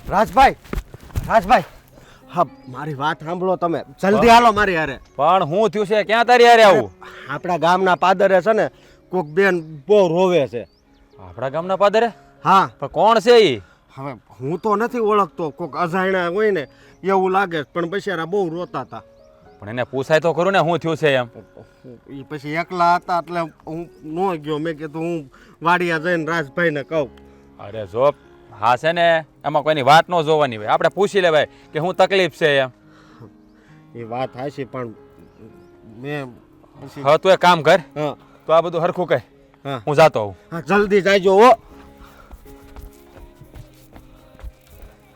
રાજભાઈ, રાજભાઈ, હા મારી વાત સાંભળો તમે, જલ્દી હાલો મારી હારે. પણ હું થયું છે? ક્યાં તારી હારે આવું? આપણા ગામના પાદરે છે ને કોક બેન બહુ રોવે છે. આપણા ગામના પાદરે? હા, પણ કોણ છે ઈ? હવે હું તો નથી ઓળખતો, કોક અજાણ્યા હોય ને એવું લાગે, પણ બિચારા બહુ રોતા હતા. પણ એને પૂછાય તો ખરું ને શું થયું છે એમ. એ પછી એકલા હતા એટલે હું ન ગયો. મેં કીધું હું વાડિયા જઈને રાજભાઈને કહું. અરે જો હા છે ને, એમાં કોઈની વાત ન જોવાની હોય, આપણે પૂછી લેવાય કે શું તકલીફ છે એમ. એ વાત હાચી, પણ મેં પછી હવે તું એક કામ કર, હા તો આ બધું હરખું કહે, હા હું જાતો આવું. હા, જલ્દી જાયજો હો.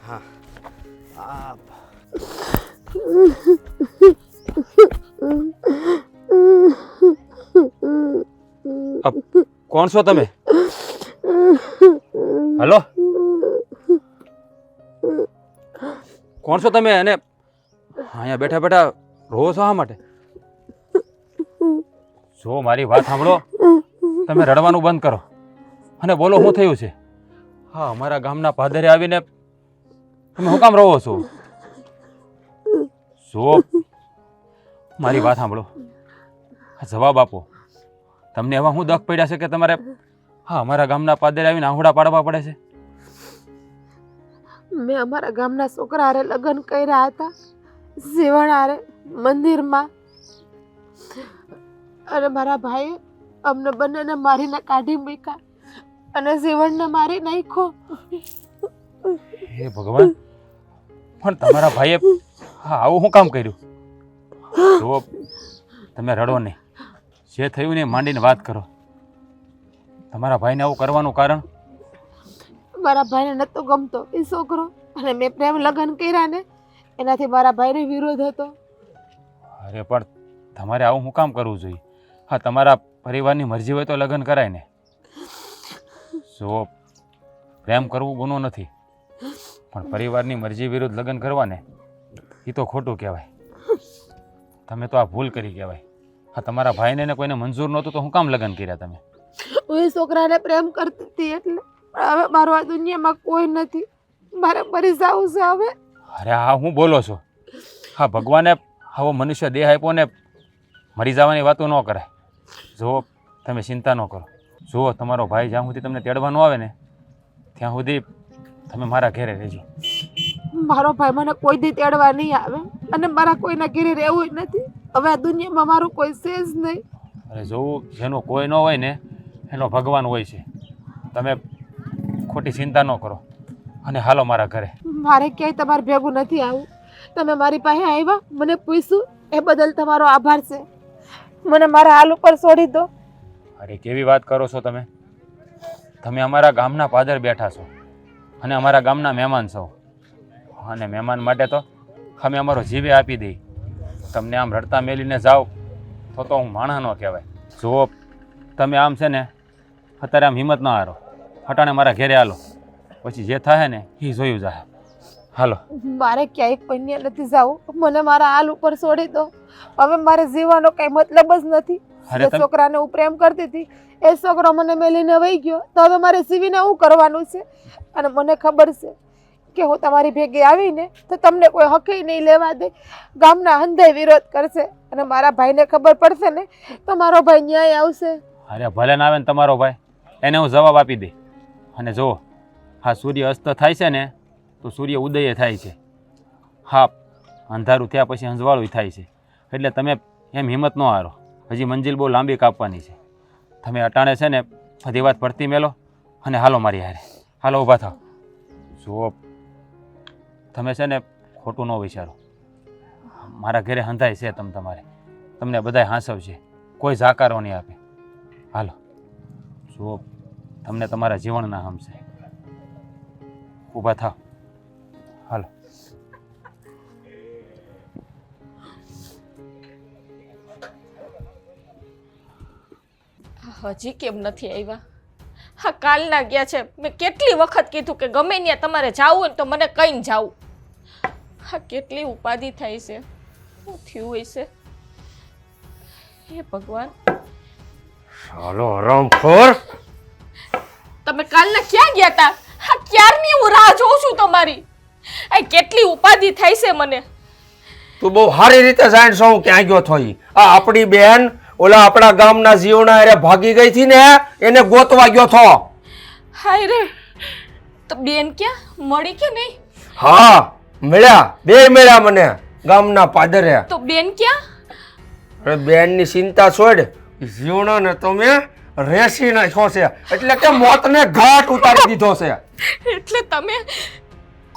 હા આ કોણ છો તમે? હલો, કોણ છો તમે? અને અહીંયા બેઠા બેઠા રોવો છો શા માટે? જો મારી વાત સાંભળો, તમે રડવાનું બંધ કરો અને બોલો શું થયું છે. હા, અમારા ગામના પાદરે આવીને તમે શું કામ રહો છો? જો મારી વાત સાંભળો, જવાબ આપો. તમને એવા શું દખ પડ્યા છે કે તમારે હા અમારા ગામના પાદરે આવીને આહુડા પાડવા પડે છે? મેં અમારા ગામના છોકરા હારે લગ્ન કર્યા હતા, સેવણ હારે મંદિરમાં, અને મારા ભાઈએ અમને બંનેને મારીને કાઢી મૂક્યા અને સેવણને મારી નાખ્યો. હે ભગવાન, પણ તમારા ભાઈએ હા આવું શું કામ કર્યું? જો તમે રડો નહીં, જે થયું ને માંડીને વાત કરો. તમારા ભાઈને આવું કરવાનું કારણ? મારા ભાઈને નહોતો ગમતો એ છોકરો, અને મેં પ્રેમ લગ્ન કર્યા ને એનાથી મારા ભાઈને વિરોધ હતો. અરે પણ તમારે આવું શું કામ કરવું જોઈએ? હા, તમારા પરિવારની મરજી હોય તો લગ્ન કરાય ને. જો પ્રેમ કરવું ગુનો નથી, પણ પરિવારની મરજી વિરુદ્ધ લગ્ન કરવા ને એ તો ખોટું કહેવાય. તમે તો આ ભૂલ કરી કહેવાય. હા, તમારા ભાઈને ને કોઈને મંજૂર નહોતું તો શું કામ લગ્ન કર્યા તમે? હું એ છોકરાને પ્રેમ કરતી હતી એટલે. પણ હવે મારો આ દુનિયામાં કોઈ નથી, મારે મરી જવું છે હવે. અરે હા, હું બોલો છો? હા, ભગવાને આવો મનુષ્ય દેહ આપ્યો ને મરી જવાની વાતો ન કરાય. જુઓ તમે ચિંતા ન કરો. જુઓ તમારો ભાઈ જ્યાં સુધી તમને તેડવા ન આવે ને ત્યાં સુધી તમે મારા ઘરે રહેજો. મારો ભાઈ મને કોઈ દી તેડવા નહીં આવે, અને મારા કોઈના ઘરે રહેવું નથી. હવે આ દુનિયામાં મારું કોઈ છે જ નહીં. અરે જોવું, જેનો કોઈ ન હોય ને એનો ભગવાન હોય છે. તમે ખોટી ચિંતા ન કરો અને હાલો મારા ઘરે. મારે ક્યાંય તમારે ભેગું નથી આવું. તમે મારી પાસે આવ્યા, મને પૂછ્યું, એ બદલ તમારો આભાર છે. મને મારા હાલ ઉપર છોડી દો. અરે કેવી વાત કરો છો તમે? તમે અમારા ગામના પાદર બેઠા છો અને અમારા ગામના મહેમાન છો, અને મહેમાન માટે તો અમે અમારો જીવે આપી દઈ. તમને આમ રડતા મેલીને જાઓ તો હું માણસ ન કહેવાય. જુઓ તમે આમ છે ને અત્યારે આમ હિંમત ન હારો, હટાણે મારા ઘેરે હાલો, પછી જે થાય ને એ જોયું જાય. હાલો. મારે ક્યાંય કોઈને નથી જવું, મને મારા હાલ ઉપર છોડી દો. હવે મારે જીવવાનો કઈ મતલબ જ નથી. અરે જે છોકરાને હું પ્રેમ કરતી હતી એ છોકરો મને મેલીને વહી ગયો, તો હવે મારે જીવીને શું કરવાનું છે? અને મને ખબર છે કે હું તમારી ભેગી આવીને તો તમને કોઈ હકે નહીં લેવા દે. ગામના હંધાઈ વિરોધ કરશે, અને મારા ભાઈને ખબર પડશે ને તો મારો ભાઈ ન્યાય આવશે. અરે ભલે ના આવે ને તમારો ભાઈ, એને હું જવાબ આપી દઈ. અને જુઓ, હા સૂર્ય અસ્ત થાય છે ને તો સૂર્ય ઉદય થાય છે. હા, અંધારું થયા પછી અંજવાળું થાય છે. એટલે તમે એમ હિંમત ન હારો, હજી મંજિલ બહુ લાંબી કાપવાની છે. તમે અટાણે છે ને બધી વાત પડતી મેલો અને હાલો મારી હારે. હાલો, ઊભા થાવ. જુઓ તમે છે ને ખોટું ન વિચારો. મારા ઘરે હંધાય છે તમારે, તમને બધાય હાંસવશે, કોઈ જાકારો નહીં આપે. હાલો, જુઓ તમને તમારા જીવનના હમ છે. ઊભા થાવ. હાલો. હજી કેમ નથી આવ્યા? હા, કાલના ગયા છે. મેં કેટલી વખત કીધું કે ગમે ત્યાં તમારે જાવું હોય ને તો મને કહીને જાવું. હા, કેટલી ઉપાધિ થાય છે. શું થયું હોય છે? હે ભગવાન. હાલો હરામખોર. તમે કાલના ક્યાં ગયા હતા? હા, ક્યારની હું રાહ જોઉં છું તમારી. આ કેટલી ઉપાધિ થાય છે મને. તું બહુ સારી રીતે જાણ છો હું ક્યાં ગયો થોઈ. આ આપણી બેન ઓલા આપણા ગામના જીવના અરે ભાગી ગઈ હતી ને એને ગોતવા ગયો થો. હાય રે, તો બેન ક્યાં મળી કે નહીં? હા મળ્યા, બે મળ્યા મને ગામના પાદરે. તો બેન ક્યાં? અરે બેનની ચિંતા છોડ, જીવનો ને તમે રેસી નાખ્યો છે, એટલે કે મોતને ઘાટ ઉતારી દીધો છે. એટલે તમે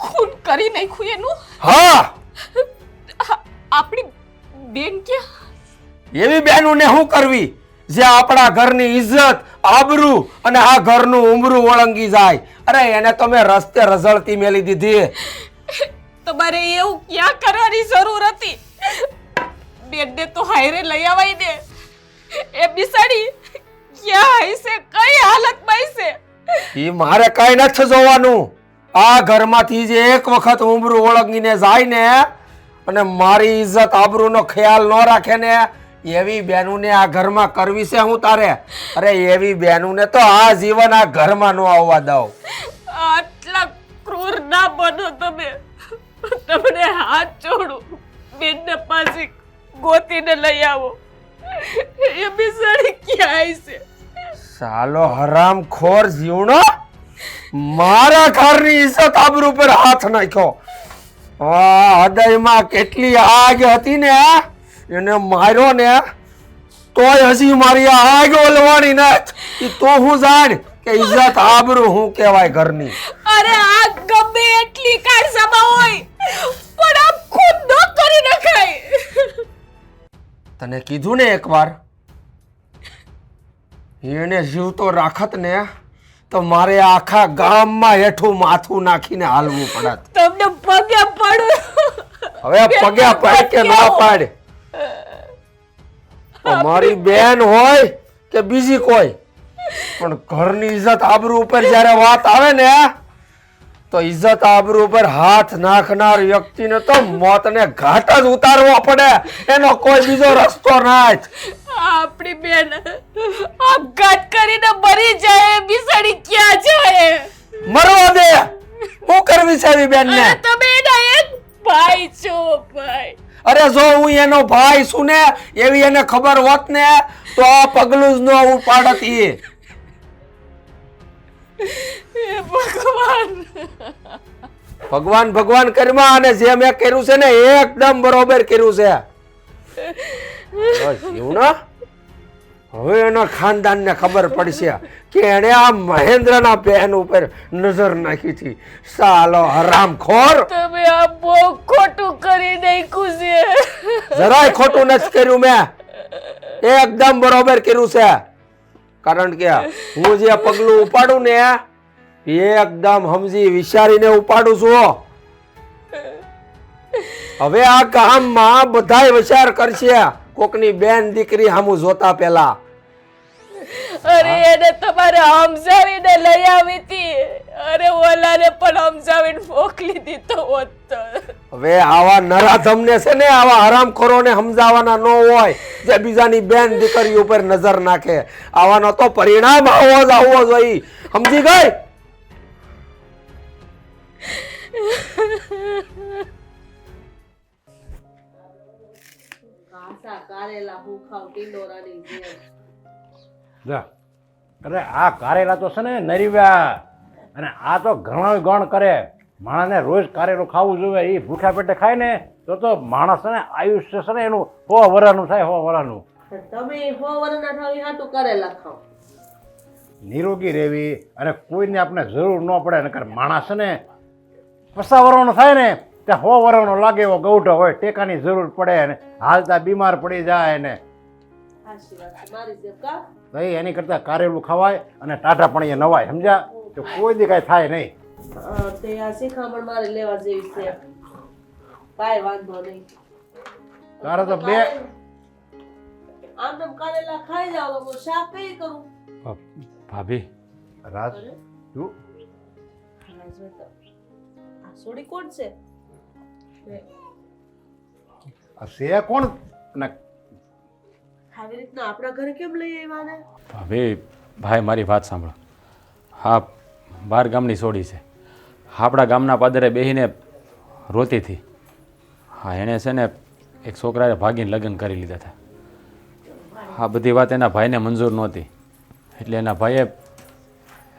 ખૂન કરી નાખ્યું એનું? હા, આપણી બેન ક્યાં? એવી બહેનોને શું કરવી જે આપણા ઘરની ઇજ્જત, આબરૂ અને આ ઘરનું ઉમરું ઓળંગી જાય. અરે એને તમે રસ્તે રઝળતી મેલી દીધી. તમારે એવું ક્યાં કરવાની જરૂર હતી? બેનને તો હાયરે લઈ આવાય ને. એ બિસાડી ક્યાં હશે, કઈ હાલતમાં હશે? ઈ મારે કઈ નથી જોવાનું. આ ઘરમાંથી જે એક વખત ઉમરું ઓળંગીને જાય ને અને મારી ઇજ્જત આબરૂનો ખ્યાલ ન રાખે ને એવી બહેનોને આ ઘરમાં કરવી છે હું તારે? અરે એવી બહેનોને તો આ જીવન આ ઘરમાં ન આવવા દઉં. આટલા ક્રૂર ના બનો તમે. તમને હાથ જોડું, બેનને પાસે ગોતીને લઈ આવો. એ બિસાડી ક્યાં છે? સાલો હરામખોર જીવનો મારા ઘરની ઇજ્જત આબરૂ પર હાથ નાખ્યો. આ હૃદયમાં કેટલી આગ હતી ને એને માર્યો ને તોય હજી મારી આગ ઓલવાની નથી. તો હું જાણ કે ઇજ્જત આબરૂ હું કહેવાય ઘરની. અરે આ ગમે એટલી કાળસામાં હોય પણ આ ખુદ ન કરી નખાય. તને કીધું ને એકવાર એને જીવતો રાખત ને તો મારે આખા ગામમાં હેઠું માથું નાખીને હાલવું પડત. તમને પગે પડું. હવે પગે પડ કે ના પાડ, મારી બેન હોય કે બીજી કોઈ, પણ ઘરની ઇજ્જત આબરૂ ઉપર જ્યારે વાત આવે ને તો ઇજ્જત આબરૂ ઉપર હાથ નાખનાર વ્યક્તિને તો મોતને ઘાટ જ ઉતારવો પડે. એનો કોઈ બીજો રસ્તો નથી. આપણી બેન આપઘાત કરીને મરી જાય, બિસાડી ક્યાં જાય? મરવા દે. શું કરવી છે એવી બેન ને? અરે તમે એના એક ભાઈ છો ભાઈ. અરે જો હું એનો ભાઈ છું ને એવી એને ખબર હોત ને તો આ પગલું જ ન ઉપાડત. હે ભગવાન. ભગવાન ભગવાન કર્યા અને જે મેં કર્યું છે ને એકદમ બરોબર કર્યું છે. હવે એના ખાનદાનને ખબર પડશે કે એને આ મહેન્દ્રના બહેન ઉપર નજર નાખી હતી. સાલો હરામખોર, તમે આ બહુ ખોટું કરી નાખ્યું છે. જરાય ખોટું નથી કર્યું મેં, એકદમ બરોબર કર્યું છે. કારણ કે હું જે પગલું ઉપાડું ને એકદમ સમજી વિચારીને ઉપાડું છું. હવે આ ગામમાં બધાય વિચાર કરશે કોકની બેન દીકરી સામું જોતા પહેલા. અરે એને તમારે સમજાવીને લઈ આવી હતી. અરે ઓલાને પણ સમજાવીને મોકલી દીધો હોત તો. હવે આવા નરાધમને છે ને આવા હરામખોરોને સમજાવવાના ન હોય જે બીજાની બેન દીકરી ઉપર નજર નાખે. આવાનો તો પરિણામ આવો જ આવવો જોઈએ. સમજી ગઈ? અરે આ કારેલા તો છે ને નરીવ્યા, અને આ તો ઘણો ગણ કરે. માણસને રોજ કારેલું ખાવું જોઈએ. એ ભૂખ્યા પેટે ખાય ને તો માણસ ને આયુષ્ય છે ને એનું 100 વર્ષનું થાય. 100 વર્ષનું તમે 100 વર્ષના થાવ એ હાટું કરેલા ખાવ. નિરોગી રહેવી અને કોઈને આપણે જરૂર ન પડે. નકર માણસ છે ને 50 વર્ષનો થાય ને ત્યાં 100 વર્ષનો લાગે એવો ગૌઢો હોય. ટેકાની જરૂર પડે અને હાલતા બીમાર પડી જાય ને મારી જેમ કા એની કરતા કારેલું ખવાય અને ટાઢા પણીએ નવાય. સમજ્યા? તો કોઈ દી કાંઈ થાય નહીં. તે આ શિખામણ મારે લેવા જેવી છે. કાંઈ વાંધો નહીં. તારે તો બે આમ તેમ કરેલા ખાઈ જાવ તો શાક કઈ કરું? ભાભી, રાત તું આ સોડી કોણ છે? આ છે કોણ? અને આવી રીતના આપણા ઘરે કેમ લઈ આવ્યા ને? ભાભી, ભાઈ મારી વાત સાંભળો. હા, 12 ગામની સોડી છે. આપણા ગામના પાદરે બેહીને રોતી હતી. હા, એણે છે ને એક છોકરાએ ભાગીને લગ્ન કરી લીધા હતા. આ બધી વાત એના ભાઈને મંજૂર નહોતી, એટલે એના ભાઈએ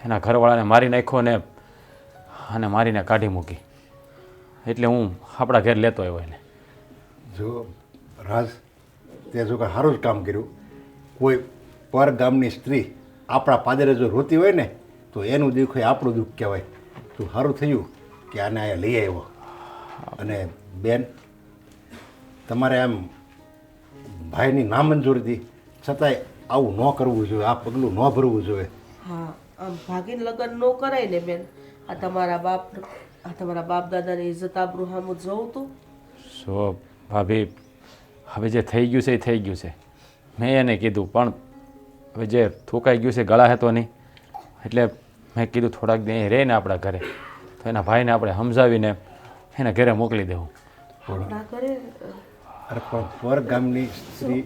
એના ઘરવાળાને મારી નાખ્યો ને અને મારીને કાઢી મૂકી. એટલે હું આપણા ઘેર લેતો આવ્યો એને. જો રાજ, તે જો કે સારું જ કામ કર્યું. કોઈ પર ગામની સ્ત્રી આપણા પાદરે જો રોતી હોય ને તો એનું દુઃખ હોય આપણું દુઃખ કહેવાય. તું સારું થયું કે આને અહીંયા લઈ આવ્યો. અને બેન, તમારે આમ ભાઈની નામંજૂરીથી છતાંય આવું ન કરવું જોઈએ, આ પગલું ન ભરવું જોઈએ. હા, આમ ભાગીને લગ્ન ન કરાય ને બેન. આ તમારા બાપ દાદાની ઇજ્જત આબરૂ સામું જોવું તું. સો ભાભી, હવે જે થઈ ગયું છે એ થઈ ગયું છે. મેં એને કીધું, પણ હવે જે થૂકાઈ ગયું છે ગળા હતો નહીં, એટલે મેં કીધું થોડાક દી અહીં રહે ને આપણા ઘરે, તો એના ભાઈને આપણે સમજાવીને એને ઘરે મોકલી દેવું. આપણા ઘરે અરે પણ પર ગામની સ્ત્રી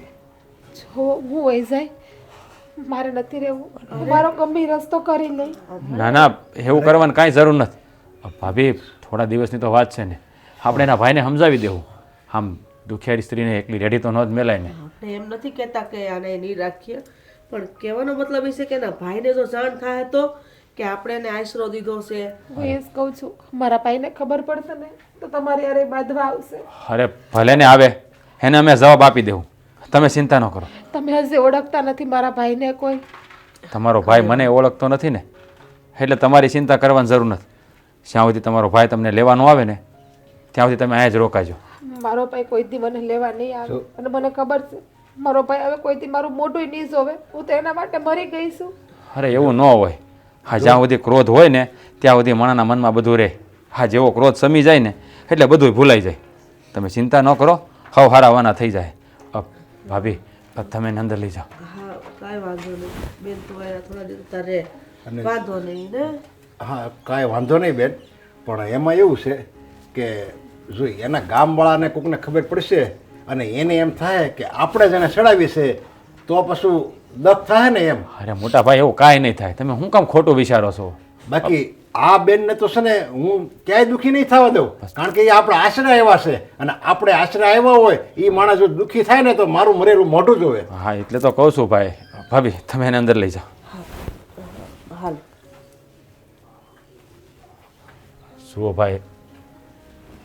જો હું વહી જાય, મારે નથી રહેવું. હું મારો ગંભીર રસ્તો કરી લઈ. ના ના, એવું કરવાની કાંઈ જરૂર નથી. ભાભી, થોડા દિવસની તો વાત છે ને, આપણે એના ભાઈને સમજાવી દેવું. આમ દુખિયારી સ્ત્રીને એકલી રેડી તો ન જ મેલાય ને. આપણે એમ નથી કહેતા કે આને નહીં રાખીએ, પણ કહેવાનો મતલબ એ છે કે એના ભાઈને જો જાણ થાય તો કે આપણે એને આશરો દીધો છે. હું એ જ કહું છું, મારા ભાઈને ખબર પડશે ને તો તમારી અરે બાંધવા આવશે. અરે ભલે ને આવે, એને અમે જવાબ આપી દેવું. તમે ચિંતા ન કરો. તમે હજી ઓળખતા નથી મારા ભાઈને કોઈ. તમારો ભાઈ મને ઓળખતો નથી ને, એટલે તમારી ચિંતા કરવાની જરૂર નથી. જ્યાં સુધી તમારો ભાઈ તમને લેવાનો આવે ને ત્યાં સુધી તમે અહીંયા જ રોકાજો. મારો ભાઈ કોઈ દી મને લેવા નહીં આવે, અને મને ખબર છે મારો ભાઈ હવે કોઈ દી મારું મોઢું નહીં જોવે. હું તો એના માટે મરી ગઈ છું. અરે એવું ન હોય. હા, જ્યાં સુધી ક્રોધ હોય ને ત્યાં સુધી માણાના મનમાં બધું રહે. હા, જેવો ક્રોધ સમી જાય ને એટલે બધું ભૂલાઈ જાય. તમે ચિંતા ન કરો, હવ હારાવાના થઈ જાય. ભાભી, તમે એને અંદર લઈ જાઓ. હા, કાંઈ વાંધો નહીં બેન, તું એના થોડા દિવસ તારે વાંધો નહીં ને. હા, કાંઈ વાંધો નહીં બેન, પણ એમાં એવું છે કે જો એના ગામવાળાને કોકને ખબર પડશે અને એને એમ થાય કે આપણે જ એને ચડાવી છે તો પછી દખ થાય ને એમ. અરે મોટા ભાઈ, એવું કાંઈ નહીં થાય. તમે શું કામ ખોટું વિચારો છો? બાકી આ બેનને તો છે ને હું ક્યાંય દુઃખી નહીં થવા દઉં, કારણ કે એ આપણા આશરા આવ્યા છે અને આપણે આશરા આવ્યા હોય એ માણસ જો દુઃખી થાય ને તો મારું મરેલું મોઢું જોવે. હા, એટલે તો કહું છું ભાઈ. ભાભી, તમે એને અંદર લઈ જાઓ. હાલ. જુઓ ભાઈ,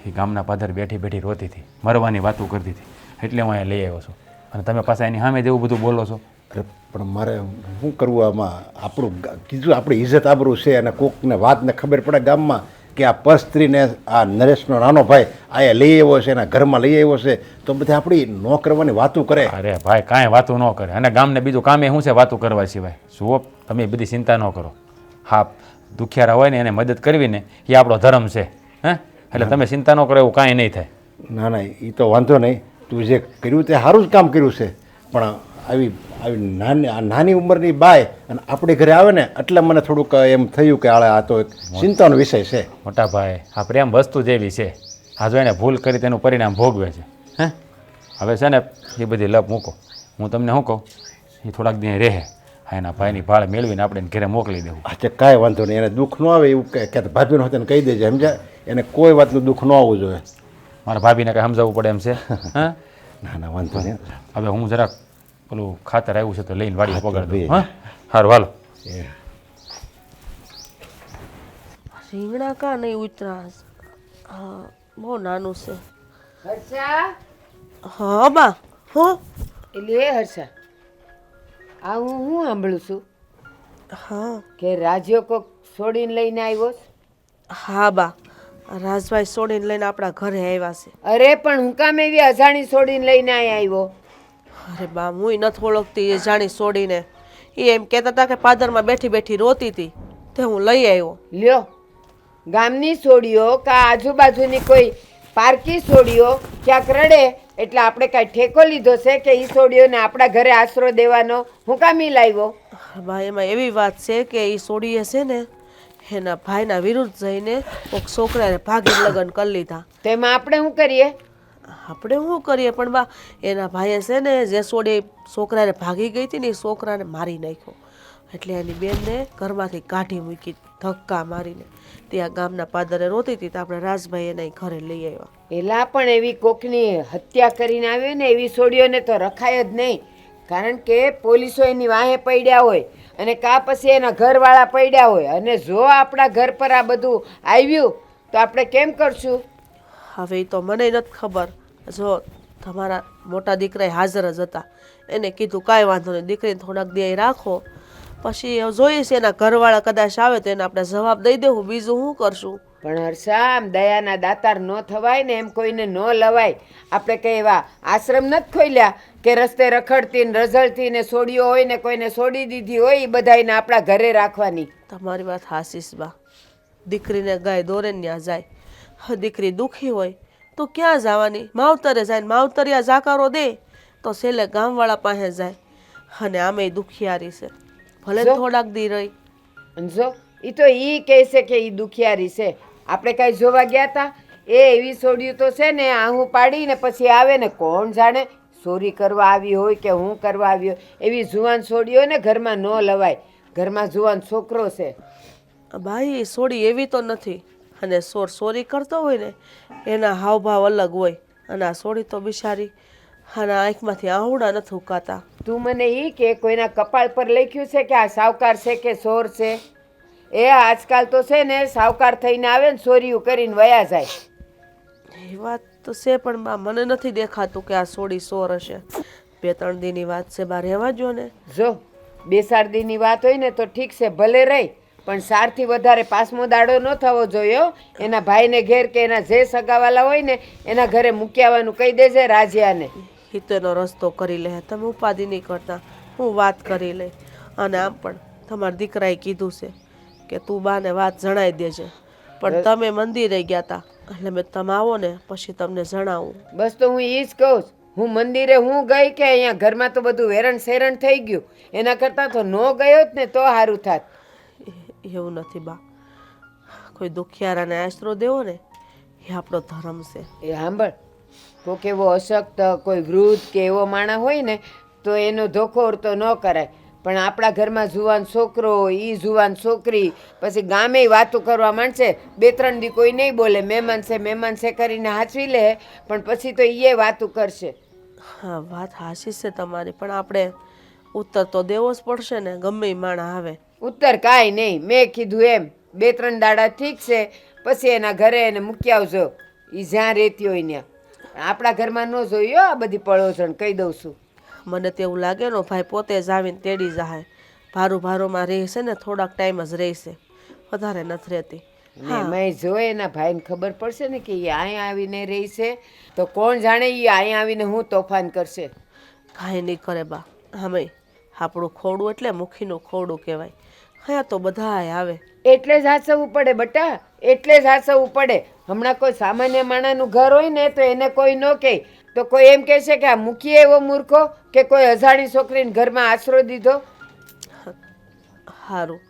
એ ગામના પાદર બેઠી બેઠી રોતી હતી, મરવાની વાતો કરતી હતી, એટલે હું અહીંયા લઈ આવ્યો છું. અને તમે પાછા એની સામે જેવું બધું બોલો છો. અરે પણ મારે શું કરવું આમાં? આપણું કીધું આપણી ઇજ્જત આબરૂ છે અને કોકને વાતને ખબર પડે ગામમાં કે આ પર સ્ત્રીને આ નરેશનો નાનો ભાઈ આયા લઈ આવ્યો છે, એના ઘરમાં લઈ આવ્યો છે, તો બધી આપણી ન કરવાની વાતો કરે. અરે ભાઈ, કાંઈ વાતું ન કરે. અને ગામને બીજું કામે શું છે વાતું કરવા સિવાય? જુઓ, તમે એ બધી ચિંતા ન કરો. હા, દુખિયારા હોય ને એને મદદ કરવી ને એ આપણો ધર્મ છે. હે, એટલે તમે ચિંતા ન કરો, એવું કાંઈ નહીં થાય. ના ના, એ તો વાંધો નહીં. તું જે કર્યું તે સારું જ કામ કર્યું છે, પણ આવી આવી નાની ઉંમરની બાય અને આપણી ઘરે આવે ને એટલે મને થોડુંક એમ થયું કે આ તો એક ચિંતાનો વિષય છે. મોટા ભાઈ, આ પ્રેમ વસ્તુ જેવી છે. આ જો એને ભૂલ કરી તેનું પરિણામ ભોગવે છે. હે, હવે છે ને એ બધી લપ મૂકો. હું તમને શું કહું, એ થોડાક દી રહે, એના ભાઈની ભાળ મેળવીને આપણે એને ઘરે મોકલી દેવું. અચ્છા, કાંઈ વાંધો નહીં. એને દુઃખ ન આવે એવું કે ભાભીનો હતો કહી દેજે, સમજ્યા? એને કોઈ વાતનું દુઃખ ન આવવું જોઈએ. મારા ભાભીને કંઈ સમજાવવું પડે એમ છે? હા, ના ના, વાંધો નહીં. હવે હું જરાક પેલું ખાતર આવ્યું છે તો લઈને વાડીએ પગાડ દઉં. હા, સારું, હાલો. રીંગણા કાં નહીં ઉતરા? હા, બહુ નાનું છે. હર્ષા, હા બા, હો. એટલે એ હર્ષા, આ હું સાંભળું છું હા કે રાજ્યો કોક છોડીને લઈને આવ્યો છે. હા બા, રાજભાઈ છોડીને લઈને આપણા ઘરે આવ્યા છે. અરે પણ હું કામ એવી અજાણી છોડીને લઈને અહીંયા આવ્યો? અરે બા, હું નથી ઓળખતી એ જાણી છોડીને. એ એમ કહેતા હતા કે પાદરમાં બેઠી બેઠી રોતી હતી તે હું લઈ આવ્યો. લ્યો, ગામની છોડીઓ કા આજુબાજુની કોઈ પારકી છોડીઓ ક્યાંક રડે એટલે આપણે કાંઈ ઠેકો લીધો છે કે એ છોડીઓને આપણા ઘરે આશરો દેવાનો હું કામ ઈ લાવ્યો? બા, એમાં એવી વાત છે કે એ છોડીએ છે ને એના ભાઈના વિરુદ્ધ જઈને કોઈક છોકરાને ભાગી લગ્ન કરી લીધા. તેમાં આપણે શું કરીએ? આપણે શું કરીએ, પણ બા એના ભાઈએ છે ને જે છોડી છોકરાને ભાગી ગઈ હતી ને એ છોકરાને મારી નાખ્યો, એટલે એની બેનને ઘરમાંથી કાઢી મૂકી. ધક્કા મારીને. ત્યાં ગામના પાદરે રોતી હતી તો આપણે રાજભાઈ એના ઘરે લઈ આવ્યા. એલા પણ એવી કોકની હત્યા કરીને આવ્યો ને એવી સોડીઓને તો રખાય જ નહીં. કારણ કે પોલીસો એની વાહે પડ્યા હોય અને કા પછી એના ઘરવાળા પડ્યા હોય, અને જો આપણા ઘર પર આ બધું આવ્યું તો આપણે કેમ કરશું? હવે એ તો મને નથી ખબર. જો તમારા મોટા દીકરા હાજર જ હતા, એને કીધું કાંઈ વાંધો નહીં, દીકરીને થોડાક દી અહીં રાખો, પછી જોઈએ છે એના ઘરવાળા કદાચ આવે તો એને આપણે જવાબ દઈ દેવું, બીજું શું કરશું? પણ હર્ષા, આમ દયાના દાતાર ન થવાય ને, એમ કોઈને ન લવાય. આપણે કઈ એવા આશ્રમ નથી ખોલ્યા કે રસ્તે રખડતી ને રઝળતી ને સોડીઓ હોય ને કોઈને સોડી દીધી હોય એ બધાને આપણા ઘરે રાખવાની. તમારી વાત હાસીસ બા. દીકરીને ગાય દોરે ને ત્યાં જાય. હવે દીકરી દુઃખી હોય તો ક્યાં જવાની? માવતરે જાય ને માવતરિયા જાકારો દે તો છેલ્લે ગામવાળા પાસે જાય. અને આમે દુખિયારી છે, ભલે થોડાક દી રહી. જો એ તો એ કહે છે કે એ દુખિયારી છે. આપણે કાંઈ જોવા ગયા હતા? એ એવી સોડિયું તો છે ને આહું પાડીને પછી આવે ને કોણ જાણે ચોરી કરવા આવી હોય કે હું કરવા આવી હોય. એવી જુવાન સોડીઓ ને ઘરમાં ન લવાય. ઘરમાં જુવાન છોકરો છે. ભાઈ સોડી એવી તો નથી, અને સોરી કરતો હોય ને એના હાવભાવ અલગ હોય, અને આ સોડી તો બિચારી અને આંખમાંથી આહુડા નથી ઉકાતા. તું મને એ કે કોઈના કપાળ પર લખ્યું છે કે આ સાવકાર છે કે ચોર છે? એ આજકાલ તો છે ને સાવકાર થઈને આવે ને ચોરીયું કરીને વયા જાય. એ વાત તો છે, પણ બા મને નથી દેખાતું કે આ સોડી ચોર હશે. 2-3 દીની વાત છે, બા રહેવા જો ને. જો 2-4 દીની વાત હોય ને તો ઠીક છે, ભલે રહી, પણ 4થી વધારે 5મો દાડો ન થવો જોઈએ. એના ભાઈને ઘેર કે એના જે સગાવાલા હોય ને એના ઘરે મૂકી આવવાનું કહી દેજે રાજીયાને. હિતેનો રસ્તો કરી લે, તમે ઉપાધિ નહીં કરતા, હું વાત કરી લે. અને આમ પણ તમારા દીકરાએ કીધું છે કે તું બાને વાત જણાવી દેજે, પણ તમે મંદિરે ગયા હતા એટલે મેં તમે આવો ને પછી તમને જણાવું. બસ તો હું એ જ કહું છું. હું મંદિરે હું ગઈ કે અહીંયા ઘરમાં તો બધું વેરણ સેરણ થઈ ગયું, એના કરતાં તો ન ગયો જ ને તો સારું થાત. એવું નથી બા, કોઈ દુખિયારાને આશરો દેવો ને એ આપણો ધર્મ છે. એ સાંભળ, કોઈક એવો અશક્ત કોઈ વૃદ્ધ કે એવો માણસ હોય ને તો એનો ધોખો તો ન કરાય. પણ આપણા ઘરમાં જુવાન છોકરો, એ જુવાન છોકરી, પછી ગામે વાતો કરવા માંડશે. 2-3 દી કોઈ નહીં બોલે, મહેમાન છે કરીને હાચવી લે, પણ પછી તો એ વાતો કરશે. હા, વાત હાચી છે તમારી, પણ આપણે ઉત્તર તો દેવો જ પડશે ને, ગમે એ માણસ આવે. ઉત્તર કાંઈ નહીં, મેં કીધું એમ 2-3 દાડા ઠીક છે, પછી એના ઘરે એને મૂકી આવજો, એ જ્યાં રહેતી હોય ત્યાં. આપણા ઘરમાં ન જોયો આ બધી પળોજણ, કહી દઉં છું. મને તો એવું લાગે ને ભાઈ પોતે જ આવીને તેડી જાય. ભારોમાં રહેશે ને થોડાક ટાઈમ જ રહેશે, વધારે નથી રહેતી. મેં જો એના ભાઈને ખબર પડશે ને કે એ અહીંયા આવીને રહી છે તો કોણ જાણે એ અહીંયા આવીને હું તોફાન કરશે. કાંઈ નહીં કરે બા. આમે આપણું ખોડું એટલે મુખીનું ખોડું કહેવાય. હા તો બધાય આવે એટલે જ હાચવવું પડે બટા, એટલે જ હાચવવું પડે. હમણાં કોઈ સામાન્ય માણસનું ઘર હોય ને તો એને કોઈ ન કહે તો કોઈ એમ કહે છે કે આ મૂકીએ એવો મૂર્ખો કે કોઈ અજાણી છોકરીને ઘરમાં આશરો દીધો. સારું,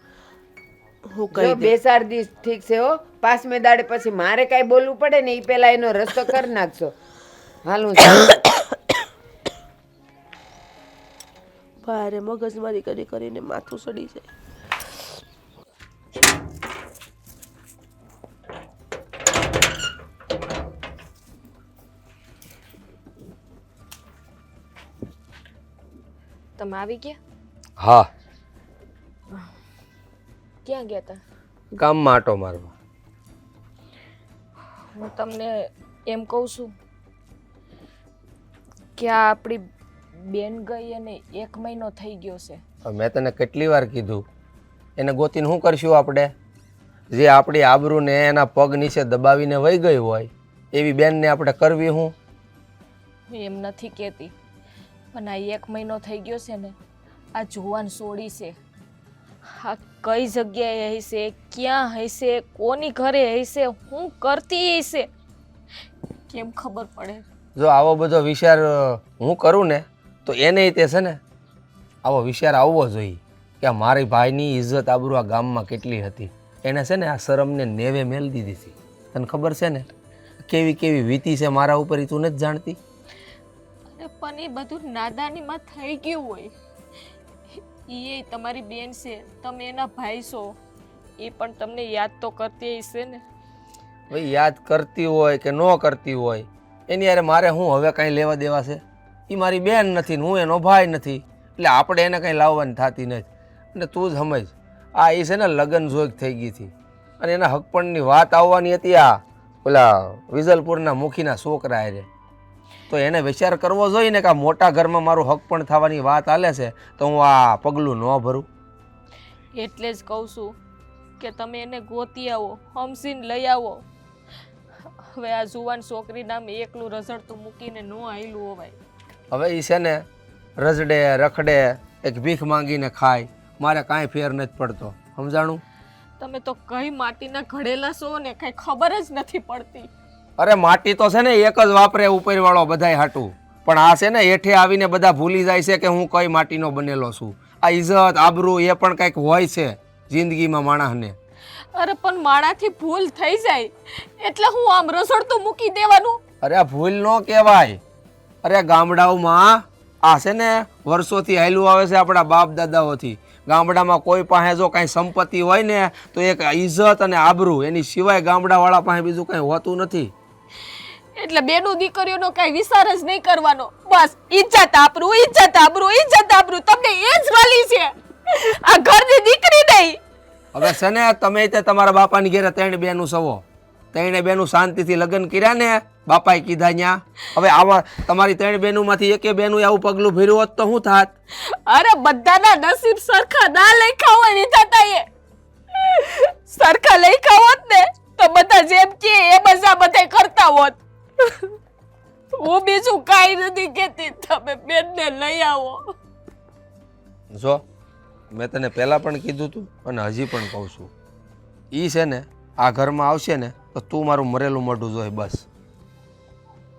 હું જો કહી 2-4 દિવસ ઠીક છે હો, 5મે દાડે પછી મારે કાંઈ બોલવું પડે ને એ પહેલા એનો રસ્તો કરી નાખજો. હાલું ભારે મગજમારી કરીને માથું સડી જાય. તમે આવી ગયા? હા, ક્યાં ગયા હતા? ગામમાં આટો મારવા. હું તમને એમ કહું છું કે આ આપણી બેન ગઈ અને 1 મહિનો થઈ ગયો છે. મેં તને કેટલી વાર કીધું, એને ગોતીને શું કરશું આપણે? જે આપણી આબરૂને એના પગ નીચે દબાવીને વહી ગઈ હોય એવી બેનને આપણે કરવી હું? હું એમ નથી કહેતી, પણ આ 1 મહિનો થઈ ગયો છે ને, આ જુવાન સોડી છે. આ કઈ જગ્યાએ હશે, ક્યાં હશે, કોની ઘરે હશે, શું કરતી હશે, કેમ ખબર પડે? જો આવો બધો વિચાર હું કરું ને તો એને તે છે ને આવો વિચાર આવવો જોઈએ કે આ મારી ભાઈની ઇજ્જત આબરૂ આ ગામમાં કેટલી હતી. એને છે ને આ શરમને નેવે મેલ દીધી હતી. તને ખબર છે ને કેવી કેવી વીતી છે મારા ઉપર, એ તું નથી જાણતી? અરે પણ એ બધું નાદાનીમાં થઈ ગયું હોય. એ તમારી બેન છે, તમે એના ભાઈ છો, એ પણ તમને યાદ તો કરતી હશે ને. ભાઈ યાદ કરતી હોય કે ન કરતી હોય એની યારે મારે હું હવે કાંઈ લેવા દેવા છે? એ મારી બેન નથી ને હું એનો ભાઈ નથી, એટલે આપણે એને કંઈ લાવવાની થતી નથી. અને તું જ સમજ, આ એ છે ને લગ્ન જોગ થઈ ગઈ હતી અને એના હકપણની વાત આવવાની હતી આ ઓલા વિજલપુરના મુખીના છોકરા હારે. તો એને વિચાર કરવો જોઈએ ને કે આ મોટા ઘરમાં મારું હકપણ થવાની વાત હાલે છે તો હું આ પગલું ન ભરું. એટલે જ કહું છું કે તમે એને ગોતી આવો, હમસીને લઈ આવો. હવે આ જુવાન છોકરી નામ એકલું રઝળતું મૂકીને ન આયલું હોવાય. હવે એ છે ને રજડે રખડે એક ભીખ માંગીને ખાય, મારે કાંઈ ફેર નથી પડતો, સમજાણું? તમે તો કઈ માટીના ઘડેલા છો ને કઈ ખબર જ નથી પડતી. અરે માટી તો છે ને એક જ વાપરે ઉપરવાળો બધાય હાટું, પણ આ છે ને હેઠે આવીને બધા ભૂલી જાય છે કે હું કઈ માટીનો બનેલો છું. આ ઇજ્જત આબરૂ એ પણ કંઈક હોય છે જિંદગીમાં માણસને. અરે પણ માણાથી ભૂલ થઈ જાય એટલે હું આમ રસોડતું મૂકી દેવાનું? અરે ભૂલ ન કહેવાય. અરે ગામડાઓમાં આ છે ને વર્ષોથી હાલ્યું આવે છે આપણા બાપ દાદાઓથી. ગામડામાં કોઈ પાસે જો કાંઈ સંપત્તિ હોય ને તો એક ઇજ્જત અને આબરૂ, એની સિવાય ગામડાવાળા પાસે બીજું કાંઈ હોતું નથી. એટલે બેનું દીકરીઓનો કઈ વિચાર જ નહીં કરવાનો, બસ ઇજ્જત આબરૂ, ઇજ્જત આબરૂ, ઇજ્જત આબરૂ. તમને એ જ વાલી છે, આ ઘરની દીકરી નહીં. હવે છે ને તમે તે તમારા બાપાની ઘેરે 3 બેનું સવો, 3 બેનું શાંતિથી લગ્ન કર્યા ને બાપાએ કીધા ન્યા. હવે આવા તમારી 3 બેનુંમાંથી એકે બેનું આવું પગલું ભર્યું હોત તો શું થાત? અરે બધાના નસીબ સરખા ના લખ્યા હોય વિધાતાએ. સરખા લખ્યા હોત ને તો બધા જેમ કે એ બધા બધા કરતા હોત. હું બીજું કાંઈ નથી કહેતી, તમે બેનને લઈ આવો. જો મેં તને પહેલાં પણ કીધું હતું અને હજી પણ કહું છું, એ છે ને આ ઘરમાં આવશે ને તો તું મારું મરેલું મોઢું જોઈ, બસ.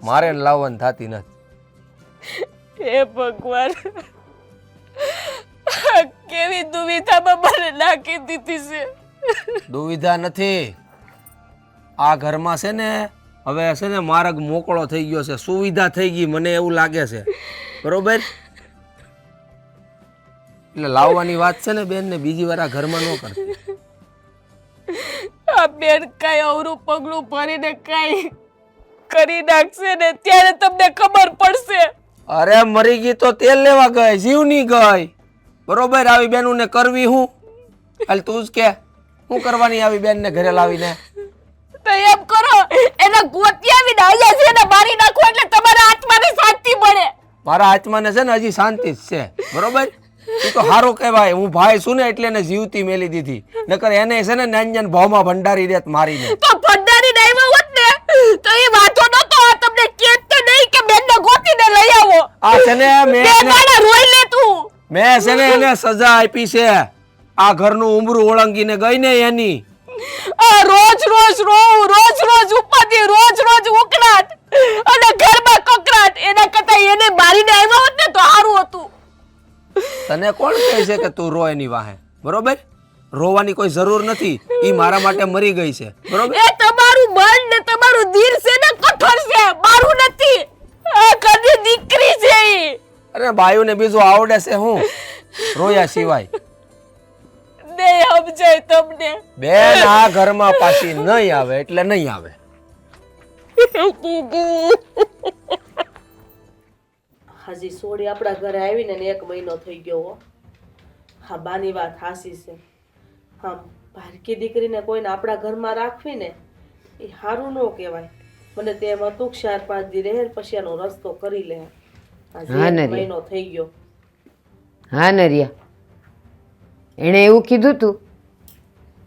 મારે લાવવાની થતી નથી. હે ભગવાન, કેવી દુવિધામાં મને નાખી દીધી છે. દુવિધા નથી, આ ઘરમાં છે ને હવે છે ને માર્ગ મોકળો થઈ ગયો છે, સુવિધા થઈ ગઈ, મને એવું લાગે છે, બરોબર? એટલે લાવવાની વાત છે ને બેન ને બીજી વાર આ ઘરમાં ન કરતી. આ બેન કઈ અવરું પગલું ભરીને કઈ કરી નાખશે ને ત્યારે તમને ખબર પડશે. અરે મરી ગઈ તો તેલ લેવા ગઈ, જીવની ગઈ, બરોબર? આવી બેનું ને કરવી હું? હાલ તું જ કે શું કરવાની આવી બેન ને ઘરે લાવીને? તો એમ કરો, એના ગોતી આવીને અહીંયા છે ને મારી નાખો એટલે તમારા આત્માને શાંતિ મળે. મારા આત્માને છે ને હજી શાંતિ જ છે, બરોબર? એ તો સારું કહેવાય, હું ભાઈ છું ને એટલે એને જીવતી મેલી દીધી, નકર એને છે ને નાન્યન ભાવમાં ભંડારી દેત મારીને. તો ભંડારી આવ્યા હોત ને તો એ વાતો નતો. આ તમને કેત તો નહીં કે બેનને ગોતીને લઈ આવો. આ છે ને બેન રોઈ લે તું. મેં છે ને એને સજા આપી છે, આ ઘરનું ઉમરું ઓળંગીને ગઈ ને એની. આ રોજ રોજ રોવું, રોજ રોજ ઉપાધિ, રોજ રોજ ઉકળાટ અને ઘરમાં કકરાટ. એના કરતા એને મારીને આવ્યા હોત ને તો સારું હતું. તને કોણ કહે છે કે તું રો એની વાહે? બરોબર? રોવાની કોઈ જરૂર નથી, ઈ મારા માટે મરી ગઈ છે, બરોબર? એ તમારું મન ને તમારું દિલ છે ને કઠોર છે, મારું નથી. આ કદી દીકરી છે ઈ. અરે બાયુને બીજું આવડે છે હું રોયા સિવાય? નહીં સમજાય તમને. બેન આ ઘરમાં પાછી નહીં આવે એટલે નહીં આવે. હજી સોડી આપણા ઘરે આવીને ને 1 મહિનો થઈ ગયો હો. હા બાની વાત હાસી છે. હા ભારકી દીકરીને કોઈને આપણા ઘરમાં રાખવી ને એ સારું ન કહેવાય. મને તેમ હતું કે 4-5 દી રહે પછી એનો રસ્તો કરી લે. હજી 1 મહિનો થઈ ગયો. હા નરિયા, એણે એવું કીધું તું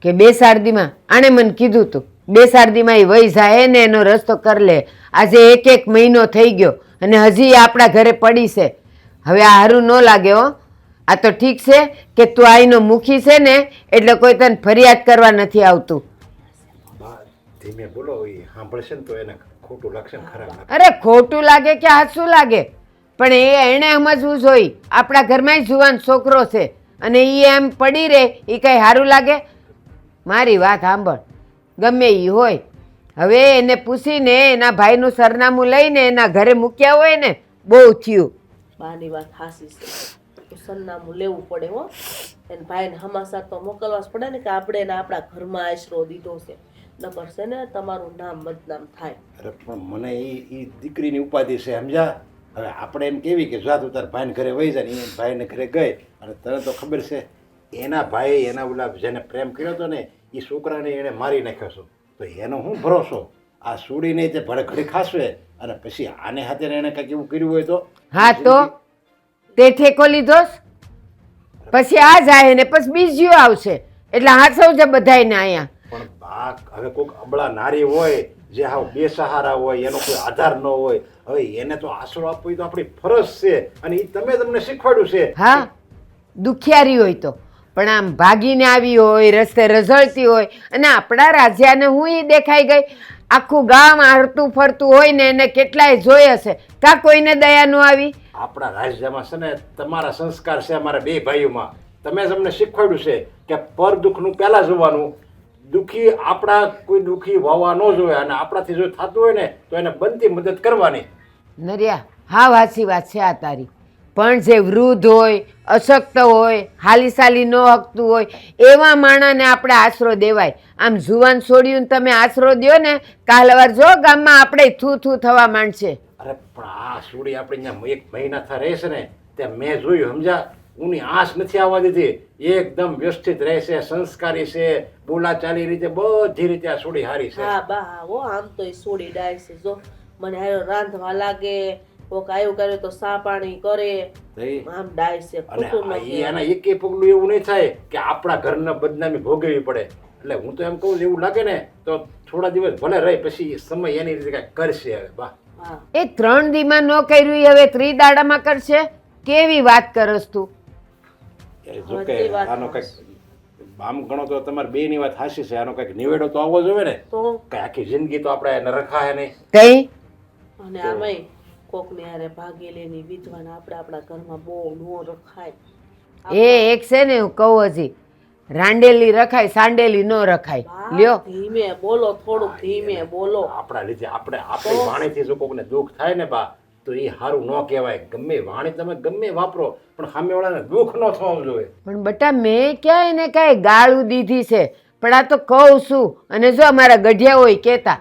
કે 2 શારદીમાં, આણે મને કીધું તું 2 શારદીમાં એ વહી જાય ને એનો રસ્તો કરી લે. આજે 1 મહિનો થઈ ગયો અને હજી આપણા ઘરે પડી છે. હવે આ હારું ન લાગે હો. આ તો ઠીક છે કે તું આઈનો મુખી છે ને એટલે કોઈ તને ફરિયાદ કરવા નથી આવતું. ધીમે બોલો, એ સાંભળશે ને તો એને ખોટું લાગશે ને ખરાબ લાગશે. અરે ખોટું લાગે કે હાચું લાગે પણ એને સમજવું જોઈએ આપણા ઘરમાં જુવાન છોકરો છે અને એ એમ પડી રહે એ કઈ સારું લાગે? મારી વાત સાંભળ, ગમે એ હોય હવે એને પૂછીને એના ભાઈનું સરનામું લઈને એના ઘરે મૂક્યા હોય ને બહુ થયું. બાની વાત હાસી છે, સરનામું લેવું પડે હો. એને ભાઈને હમાસર તો મોકલવા જ પડે ને કે આપણે એને આપણા ઘરમાં આશરો દીધો છે નકર છે ને તમારું નામ બદનામ થાય. અરે પણ મને એ દીકરીની ઉપાધિ છે સમજ્યા. હવે આપણે એમ કેવી કે જા તું તાર ભાઈને ઘરે વહી જાય ને એ ભાઈને ઘરે ગઈ અને તને તો ખબર છે એના ભાઈ એના ઓલા જેને પ્રેમ કર્યો હતો ને એ છોકરાને એણે મારી નાખ્યો છો તો એનો શું ભરોસો. આ સુડીને તે ભરે ઘડી ખાસવે અને પછી આને હાથે એને કંઈક એવું કર્યું હોય તો. હા તો તે ઠેકો લીધો પછી આ જાય ને પછી બીજું આવશે એટલે હાથવજે બધાયને અહીંયા. પણ બા હવે કોઈક અબળા નારી હોય જે હાવ બેસહારા હોય એનો કોઈ આધાર ન હોય હવે એને તો આશરો આપવો તો આપણી ફરજ છે અને એ તમે તમને શીખવાડ્યું છે. હા દુખિયારી હોય તો પણ આમ ભાગીને આવી હોય રસ્તે રઝળતી હોય અને આપણા રાજાને હું ઈ દેખાઈ ગઈ આખું ગામ હરતું ફરતું હોય ને એને કેટલાય જોઈ હશે કા કોઈને દયા ન આવી. આપણા રાજ્યમાં છે ને તમારા સંસ્કાર છે અમારા બે ભાઈઓમાં તમે જ અમને શીખવાડ્યું છે કે પર દુઃખનું પહેલાં જોવાનું. દુઃખી આપણા કોઈ દુઃખી વાવા ન જોઈએ અને આપણાથી જો થતું હોય ને તો એને બનતી મદદ કરવાની. નરિયા હા વાસી વાત છે આ તારી પણ જે વૃદ્ધ હોય અશક્ત હોય હાલી સાલી ન હકતું હોય એવા માણસને આપણે આશરો દેવાય. આમ જુવાન છોડ્યું તમે આશરો દ્યો ને કાલવાર જો ગામમાં આપણે થૂ થૂ થવા માંડશે. અરે પણ આ સુડી આપણે અહીંયા એક મહિના થા રહેશે ને ત્યાં મેં જોયું સમજા ઉની આંચ નથી આવવા દીધી. એકદમ વ્યવસ્થિત રહેશે સંસ્કારી છે બોલાચાલી રીતે બધી રીતે આ સુડી હારી છે. હા બા હો આમ તો એ સોડી ડાય છે જો મને હારો રાંધવા લાગે કોક આયું કરે તો સા પાણી કરે આમ ડાય છે. અને ખોટું ન કહેવાય. એના એકે પગલું એવું નહીં થાય કે આપણા ઘરના બદનામી ભોગવવી પડે. એટલે હું તો એમ કહું છું એવું લાગે ને તો થોડા દિવસ ભલે રહી પછી સમય એની રીતે કાંઈક કરશે હવે બા. હા એ 3 દીમાં ન કર્યું ઈ હવે 3 દાડામાં કરશે. કેવી વાત કરસ તું. જો કે આનો કંઈક આમ ગણો તો તમારી બે ની વાત હાસી છે આનો કંઈક નિવેડો તો આવવો જોઈએ ને. તો કઈ આખી જિંદગી તો આપણે એને રખાય નહીં. કઈ અને આમાંય કોકને હારે ભાગેલીની વિધવાને આપણે આપણા ઘરમાં બહુ નો રખાય. એ એક છે ને હું કહું હજી રાંડેલી રખાય સાંડેલી ન રખાય. બા, લ્યો ધીમે બોલો થોડુંક ધીમે બોલો. આપણા લીધે આપણે આપણી વાણીથી જો કોઈને દુઃખ થાય ને બા તો એ સારું ન કહેવાય. ગમે વાણી તમે ગમે વાપરો પણ સામેવાળાને દુઃખ ન થવું જોઈએ. પણ બટા મેં ક્યાં એને કાંઈ ગાળું દીધી છે પણ આ તો કહું છું. અને જો અમારા ગઢિયા હોય કહેતા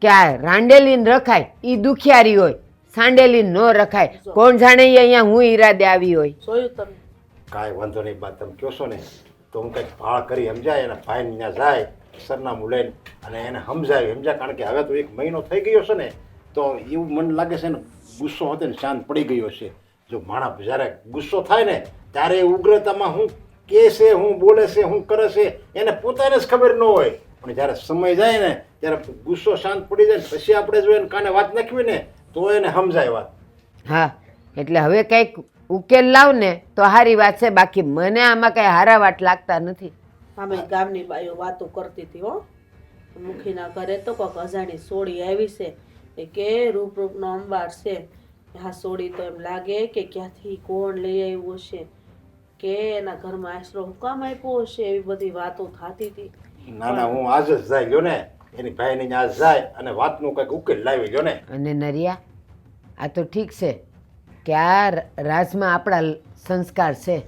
કે આ રાંડેલીને રખાય એ દુખિયારી હોય સાંડેલી ન રખાય. કોણ જાણે ઈ અહીંયા હું ઈરાદે આવી હોય. જોયું તમે કાંઈ વાંધો નહીં બા તમે કહો છો ને તો હું કંઈક ભાળ કરી સમજાય એના ભાઈને ત્યાં જાય સરનામું લઈને અને એને સમજાય કારણ કે હવે તો 1 મહિનો થઈ ગયો છે ને તો એવું મને લાગે છે ને ગુસ્સો હતો ને શાંત પડી ગયો છે. જો માણસ જ્યારે ગુસ્સો થાય ને ત્યારે એ ઉગ્રતામાં હું કે છે હું બોલે છે હું કરે છે એને પોતાને જ ખબર ન હોય પણ જ્યારે સમય જાય ને ત્યારે ગુસ્સો શાંત પડી જાય ને પછી આપણે જો એને કાને વાત નાખવી ને તો એને સમજાય વાત. હા એટલે હવે કંઈક ઉકેલ લાવ ને તો સારી વાત છે. બાકી મને આમાં કંઈ હારા વાટ લાગતા નથી. અમે ગામની બાઈઓ વાતો કરતી હતી હો મુખીના ઘરે તો કોઈક અજાણી સોડી આવી છે એ કે રૂપ રૂપનો અંબાર છે. આ સોડી તો એમ લાગે કે ક્યાંથી કોણ લઈ આવ્યું હશે કે એના ઘરમાં આશરો હું કામ આપ્યો હશે એવી બધી વાતો થતી હતી. ના ના હું આજ જ જાય ગયો ને એની ભાઈની આજ જાય અને વાતનું કંઈક ઉકેલ લાવી ગયો ને. અને નરિયા આ તો ઠીક છે કે આ રાજમાં આપણા સંસ્કાર છે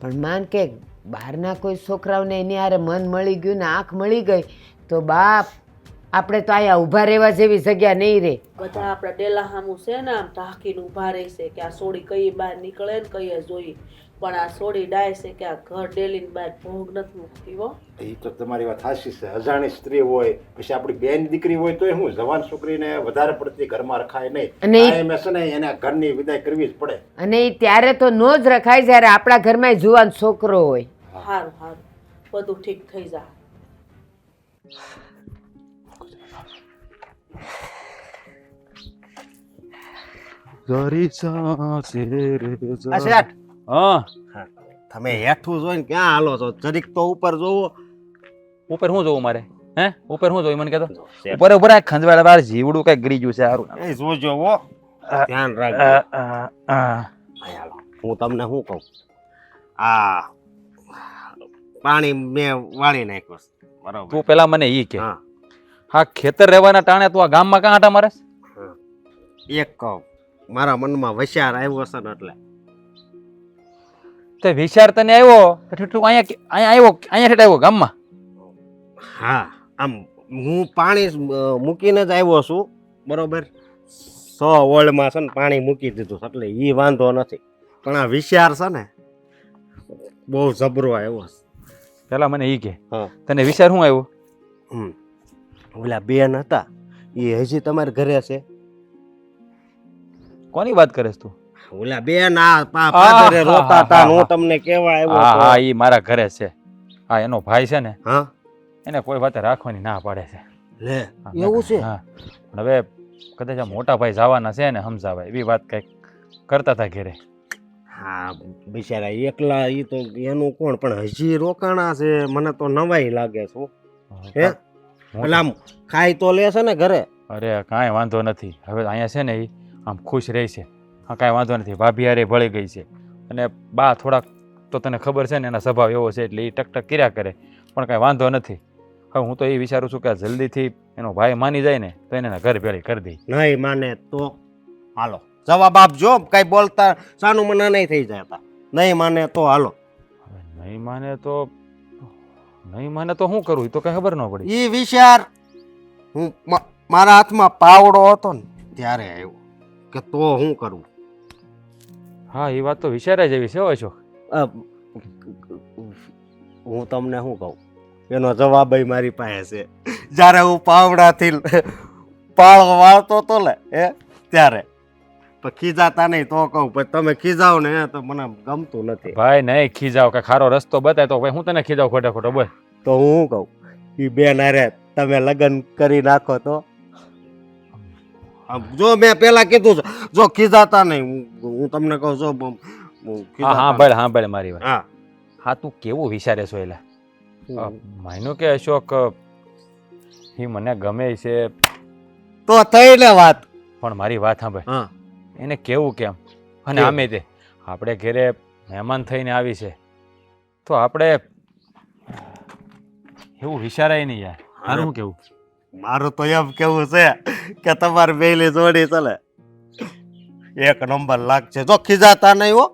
પણ માન કે બહારના કોઈ છોકરાઓને એની હારે મન મળી ગયું ને આંખ મળી ગઈ તો બાપ આપણે તો અહીંયા ઊભા રહેવા જેવી જગ્યા નહીં રહે. બધા આપણા ડેલા સામું છે ને આમ ઢાંકીને ઊભા રહેશે કે આ સોડી કઈ બહાર નીકળે ને કઈ જોઈ પણ આ સોડી ડાય છે કે આ ઘર ડેલીને બહાર ભોગ નથી મૂકતી હો. એ તો તમારી વાત સાચી છે. અજાણી સ્ત્રી હોય પછી આપણી બેન દીકરી હોય તો હું જવાન છોકરીને વધારે પડતી ઘરમાં રખાય નહીં અને એમ છે ને એને ઘરની વિદાય કરવી જ પડે. અને ઈ ત્યારે તો નો જ રખાય જ્યારે આપણા ઘરમાં જુવાન છોકરો હોય. સારું સારું બધું ઠીક થઈ જાય. આ શેઠ હા તમે હેઠું જોઈને ક્યાં હાલો છો? જરીક તો ઉપર જોવો. ઉપર શું જોવું મારે? હે ઉપર શું જોયું મને કહેતો? ઉપર ઉપર આ ખંજવાળા બાર જીવડું કઈ ગરી ગયું છે સારું. એ જોજો હો ધ્યાન રાખજો. અહીં હાલો. હું તમને શું કહું આ પાણી મેં વાળી નાખ્યું છે. બરોબર તું પેલા મને ઈ કે હા હા ખેતર રહેવાના ટાણે તું આ ગામમાં કાં આટા મારે? એક કહું મારા મનમાં વિચાર આવ્યો છે ને એટલે તો વિચાર તને આવ્યો તો ઠેઠું અહીંયા આવ્યો ગામમાં. હા આમ હું પાણી મૂકીને જ આવ્યો છું બરોબર. 100 ઓળમાં છે ને પાણી મૂકી દીધું એટલે એ વાંધો નથી, પણ આ વિચાર છે ને બહુ જબરો આવ્યો છે. પેલા મને ઈ કે હા. તને વિચાર શું આવ્યો? ઓલા બેન હતા એ હજી તમારા ઘરે છે? કોની વાત કરેસ તું? ઓલા બેન આ પાદરે રોતા હતા ને હું તમને કેવા આવ્યો હા તો. હા, ઈ મારા ઘરે છે. હા, એનો ભાઈ છે ને, હા એને કોઈ વાતે રાખવાની ના પાડે છે. લે હા, એવું છે? હા, પણ હવે કદાચ આ મોટા ભાઈ જવાના છે ને સમજાવાય એવી વાત કઈક કરતા હતા ઘરે. હા બિચારા એકલા ઈ તો એનું કોણ, પણ હજી રોકાણા છે. મને તો નવાઈ લાગે છે. હે એટલે આમ ખાઈ તો લે છે ને ઘરે? અરે કાંઈ વાંધો નથી, હવે અહીંયા છે ને એ આમ ખુશ રહે છે. હા, કાંઈ વાંધો નથી. ભાભી હારે ભળી ગઈ છે અને બા થોડાક તો તને ખબર છે ને એના સ્વભાવ એવો છે એટલે એ ટકટક કર્યા કરે, પણ કાંઈ વાંધો નથી. હવે હું તો એ વિચારું છું કે જલ્દીથી એનો ભાઈ માની જાય ને તો એને ઘર ભેળી કરી દઈ. નહીં માને તો હાલો જવાબ આપજો, કઈ બોલતા સાનું મના નહીં થઈ જતા. નહીં માને તો હાલો. હવે નહીં માને તો શું કરવું એ તો કઈ ખબર ન પડી. ઈ વિચાર હું મારા હાથમાં પાવડો હતો ને ત્યારે આવ્યો કે તો હું કરું. હા, એ વાત તો વિચાર્યા જેવી છે. હોય છો હું તમને શું કહું, એનો જવાબ મારી પાસે છે. જ્યારે હું પાવડાથી પાળો વાળતો તો લે ત્યારે પણ ખીજાતા નહીં તો કહું, પણ તમે ખીજાવ ને તો મને ગમતું નથી. ભાઈ નહીં ખીજાવ, કે ખારો રસ્તો બતાય તો ભાઈ હું તને ખીજાવ ખોટે ખોટો બોલ. તો હું કહું એ બેન હારે તમે લગ્ન કરી નાખો તો. જો મેં પેલા કીધું છે, જો ખીજાતા નહીં હું તમને કહું છું. હા ભાઈ મારી વાત. હા હા, તું કેવું વિચારે છો એલા? માન્યું કે અશોક એ મને ગમે છે તો થઈ ને વાત. પણ મારી વાત સાંભળ, હા એને કેવું કેમ? અને આમે તે આપણે ઘરે મહેમાન થઈને આવી છે તો આપણે એવું વિચારાય નહીં યાર. મારું શું કેવું? મારું તો એમ કેવું છે કે તમારી બેલી જોડી ચાલે એક નંબર લાગશે. જો ખીજાતા નહીં હો.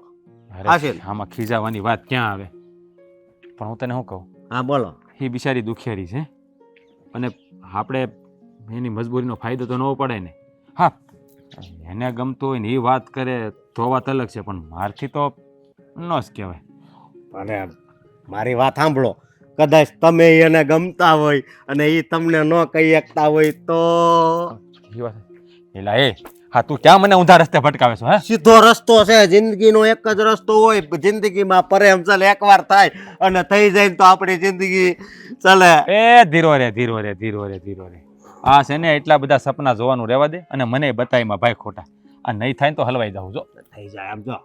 અરે આમાં ખીજાવાની વાત ક્યાં આવે? પણ હું તને શું કહું, હા બોલો. એ બિચારી દુખિયારી છે અને આપણે એની મજબૂરીનો ફાયદો તો ન પડે ને. હા, એને ગમતું હોય ને એ વાત કરે તો વાત અલગ છે, પણ મારથી તો ન જ કહેવાય. અને મારી વાત સાંભળો, કદાચ તમે એને ગમતા હોય અને એ તમને ન કહી શકતા હોય તો એ વાત એલા હા, તું ક્યાં મને ઊંધા રસ્તે ભટકાવે છો? હે, સીધો રસ્તો છે. જિંદગીનો એક જ રસ્તો હોય. જિંદગીમાં પ્રેમ ચાલે એકવાર થાય અને થઈ જાય ને તો આપણી જિંદગી ચાલે. ધીરો રે. આ છે ને એટલા બધા સપના જોવાનું રહેવા દે અને મને બતાવીમાં ભાઈ ખોટા. આ નહીં થાય ને તો હલવાઈ જાઉં. જો થઈ જાય આમ. જો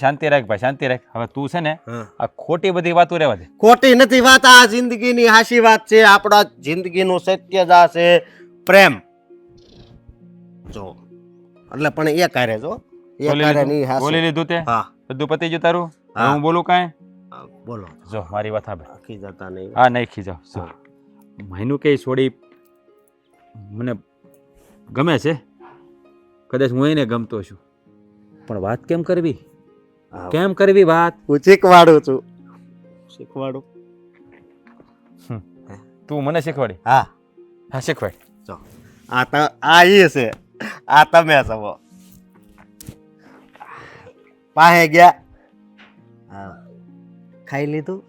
શાંતિ રાખ ભાઈ, શાંતિ રાખ. હવે તું છે ને આ ખોટી બધી વાતો રહેવા દે. ખોટી નથી વાત, આ જિંદગીની હાસી વાત છે. આપણા જિંદગીનું સત્ય જ આ છે, પ્રેમ. જો એટલે પણ એ કારે જો બોલી લીધું તે? હા બધું પતી ગયું તારું? હું બોલું કાંઈ? બોલો. જો મારી વાત સાંભળ. ખીજાતા નહીં. હા, નહીં ખીજાવ. જો માયનું કે છોડી મને ગમે છે, કદાચ હું એને ગમતો છું, પણ વાત કેમ કરવી વાત? હું શીખવાડું છું. શીખવાડું? તું મને શીખવાડી? હા હા, શીખવાડ. જો આ ઈ છે, આ તમે છો. પાસે ગયા, ખાઈ લીધું?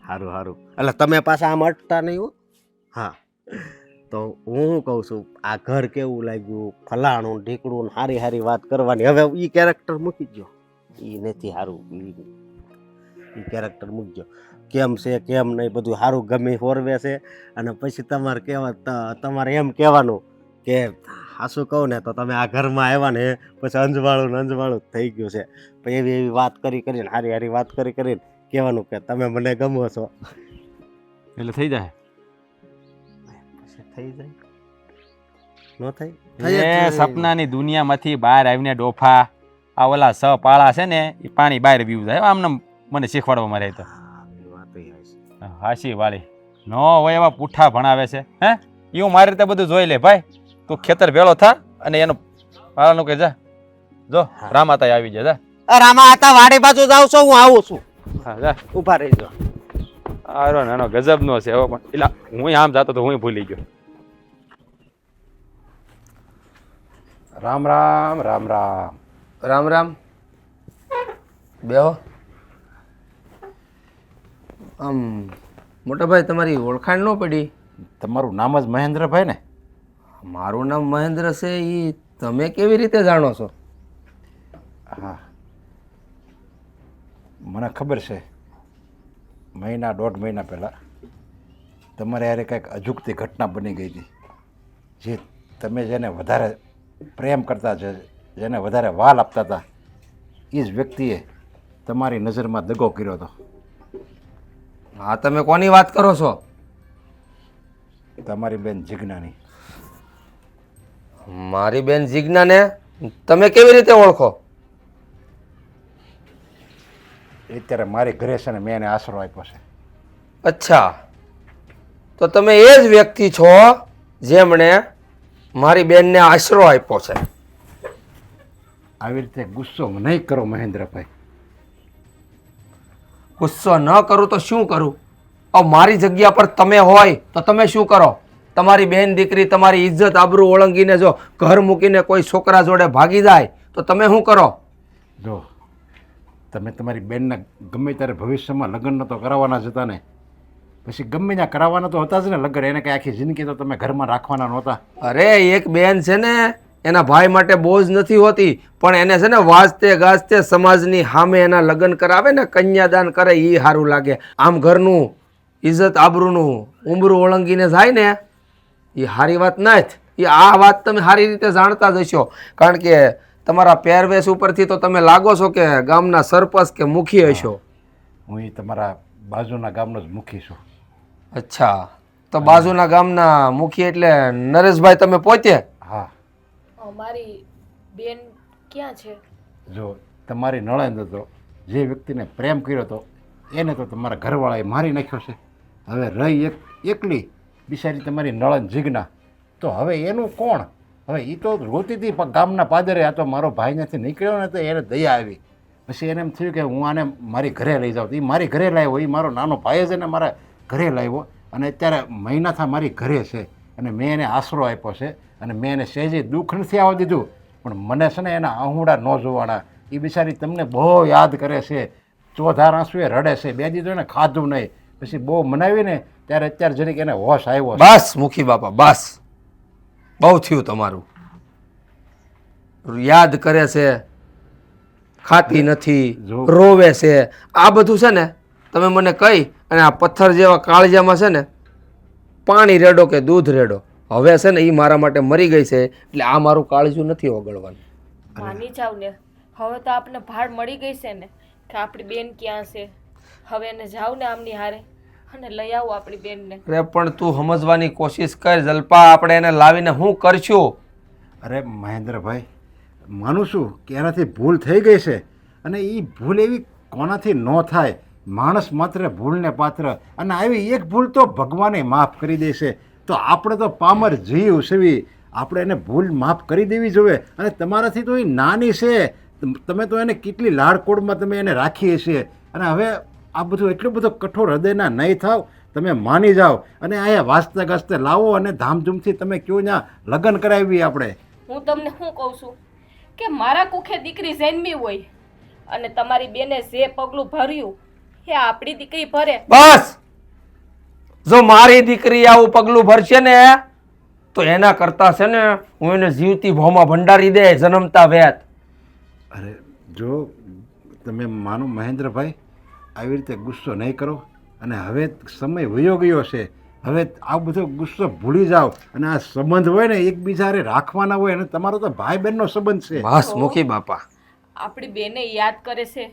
સારું. એટલે તમે પાછા આમ અટતા નહીં હો. હા, તો હું શું કહું છું, આ ઘર કેવું લાગ્યું, ફલાણું ઢીકડું, હારી વાત કરવાની. હવે ઈ કેરેક્ટર મૂકી દો, ઈ નથી સારું. ઈ કેરેક્ટર મૂકજો. કેમ છે કેમ નહીં બધું સારું ગમે ફોરવે છે. અને પછી તમારે એમ કહેવાનું કે હાસું કહું ને તો તમે આ ઘરમાં આવ્યા ને પછી અંજવાળું થઈ ગયું છે. પછી એવી વાત કરીને હારી વાત કરીને કહેવાનું કે તમે મને ગમો છો. એટલે થઈ જાય? થઈ જાય ન થાય? સપનાની દુનિયામાંથી બહાર આવીને ડોફા આ ઓલા પાળા છે ને એ પાણી બહાર પીવું જાય. આમને મને શીખવાડવા મારે તો હાસી વાળી નો હોય એવા પૂઠા ભણાવે છે. હે, એવું મારી રીતે બધું જોઈ લે ભાઈ. તું ખેતર ભેળો થા અને એનો પાલાનું કે જા જો રામાતાઈ આવી જાય જા. રામા હતા વાડી બાજુ જાવ છો, હું આવું છું. હા જા. ઉભા રહીજો. આરો નાનો ગજબનો છે હવે પણ એલા હું આમ જાતો તો હું ભૂલી ગયો. રામ રામ રામ રામ. રામ રામ. બેહો. આમ મોટા ભાઈ તમારી ઓળખાણ ન પડી. તમારું નામ જ મહેન્દ્રભાઈ ને? મારું નામ મહેન્દ્ર છે એ તમે કેવી રીતે જાણો છો? હા, મને ખબર છે. મહિના 1.5 મહિના પહેલાં તમારે યારે કંઈક અજુગતી ઘટના બની ગઈ હતી. જે તમે જેને વધારે પ્રેમ કરતા છે, જેને વધારે વાલ આપતા હતા, એ જ વ્યક્તિએ તમારી નજરમાં દગો કર્યો હતો. હા, તમે કોની વાત કરો છો? તમારી બેન જિજ્ઞાની. મારી બેન જિજ્ઞાને તમે કેવી રીતે ઓળખો? એ અત્યારે મારી ઘરે છે ને મેં એને આશરો આપ્યો છે. અચ્છા, તો તમે એ જ વ્યક્તિ છો જેમણે મારી બેનને આશરો આપ્યો છે. આવી રીતે ગુસ્સો નહીં કરો મહેન્દ્રભાઈ. ગુસ્સો ન કરું તો શું કરું? મારી જગ્યા પર તમે હોય તો તમે શું કરો? તમારી બેન દીકરી તમારી ઇજ્જત આબરૂ ઓળંગીને જો ઘર મૂકીને કોઈ છોકરા જોડે ભાગી જાય તો તમે શું કરો? જો તમે તમારી બેનના ગમે ત્યારે ભવિષ્યમાં લગ્ન નહોતો કરાવવાના જ હતા ને, પછી ગમે ત્યાં કરાવવાના તો હતા જ ને લગ્ન. એને કંઈ આખી જિંદગી તો તમે ઘરમાં રાખવાના નહોતા. અરે એક બેન છે ને એના ભાઈ માટે બોજ નથી હોતી, પણ એને છે ને વાજતે ગાજતે સમાજની સામે એના લગ્ન કરાવે ને, કન્યાદાન કરે એ સારું લાગે. આમ ઘરનું ઇજ્જત આબરૂનું ઉંબરું ઓળંગીને જાય ને એ સારી વાત ના જ. એ આ વાત તમે સારી રીતે જાણતા જ હશો, કારણ કે તમારા પહેરવેશ ઉપરથી તો તમે લાગો છો કે ગામના સરપંચ કે મુખી હશો. હું એ તમારા બાજુના ગામનો જ મુખી છું. અચ્છા, તો બાજુના ગામના મુખી એટલે નરેશભાઈ તમે પોતે? હા. અમારી બેન ક્યાં છે? જો તમારી નણંદ હતો, જે વ્યક્તિને પ્રેમ કર્યો હતો એને તો તમારા ઘરવાળાએ મારી નાખ્યો છે. હવે રહી એકલી બિચારી તમારી નણંદ જીજ્ઞા, તો હવે એનું કોણ? હવે એ તો રોતી હતી ગામના પાદરે. આ તો મારો ભાઈ ત્યાંથી નીકળ્યો ને તો એને દયા આવી. પછી એને એમ થયું કે હું આને મારી ઘરે લઈ જાઉં. એ મારી ઘરે લાવ્યો. એ મારો નાનો ભાઈ છે ને મારા ઘરે લાવ્યો, અને અત્યારે મહિનાથી મારી ઘરે છે, અને મેં એને આશરો આપ્યો છે, અને મેં એને સહેજે દુઃખ નથી આવવા દીધું. પણ મને છે ને એના આહુડા ન જોવાના. એ બિચારી તમને બહુ યાદ કરે છે, ચોધાર આંસુએ રડે છે. 2 દી તો એને ખાધું નહીં. પછી બહુ મનાવીને ત્યારે અત્યારે જરીક એને હોશ આવ્યો. બસ મુખી બાપા, બસ બહુ થયું તમારું. યાદ કરે છે, ખાતી નથી, રોવે છે, આ બધું છે ને તમે મને કહી અને આ પથ્થર જેવા કાળજામાં છે ને પાણી રેડો કે દૂધ રેડો. હવે છે ને એ મારા માટે મરી ગઈ છે, એટલે આ મારું કાળજું નથી ઓગળવાનું. માની જાવ ને, હવે તો આપને ભાડ મળી ગઈ છે ને કે આપણી બેન ક્યાં છે. હવે એને જાવ ને આમની હારે અને લઈ આવો આપણી બેનને. અરે પણ તું સમજવાની કોશિશ કર જલ્પા, આપણે એને લાવીને શું કરશું? અરે મહેન્દ્રભાઈ, માનું છું કે એનાથી ભૂલ થઈ ગઈ છે, અને એ ભૂલ એવી કોનાથી ન થાય. માણસ માત્ર ભૂલને પાત્ર, અને આવી એક ભૂલ તો ભગવાને માફ કરી દેશે. તો આપણે તો પામર જીવ સેવી, આપણે એને ભૂલ માફ કરી દેવી જોઈએ. અને તમારાથી તો એ નાની છે, તમે તો એને કેટલી લાડકોડમાં તમે એને રાખી હશે. અને હવે આ બધું એટલું બધું કઠોર હૃદયના નહીં થાવ, તમે માની જાઓ અને અહીંયા વાસ્તે ગાસ્તે લાવો અને ધામધૂમથી તમે કયો ત્યાં લગ્ન કરાવી. આપણે હું તમને શું કહું છું કે મારા કુખે દીકરી જન્મી હોય અને તમારી બેને જે પગલું ભર્યું એ આપણી દીકરી ભરે. બસ, જો મારી દીકરી આવું પગલું ભરશે ને તો એના કરતા છે ને હું એને જીવતી ભોમાં ભંડારી દે જન્મતા વેત. અરે જો તમે માનો મહેન્દ્રભાઈ, આવી રીતે ગુસ્સો નહીં કરો. અને હવે સમય વયો ગયો છે. હવે આ બધો ગુસ્સો ભૂલી જાઓ, અને આ સંબંધ હોય ને એકબીજાને રાખવાના હોય, અને તમારો તો ભાઈ બહેનનો સંબંધ છે. બસ મુખી બાપા, આપણી બેને યાદ કરે છે,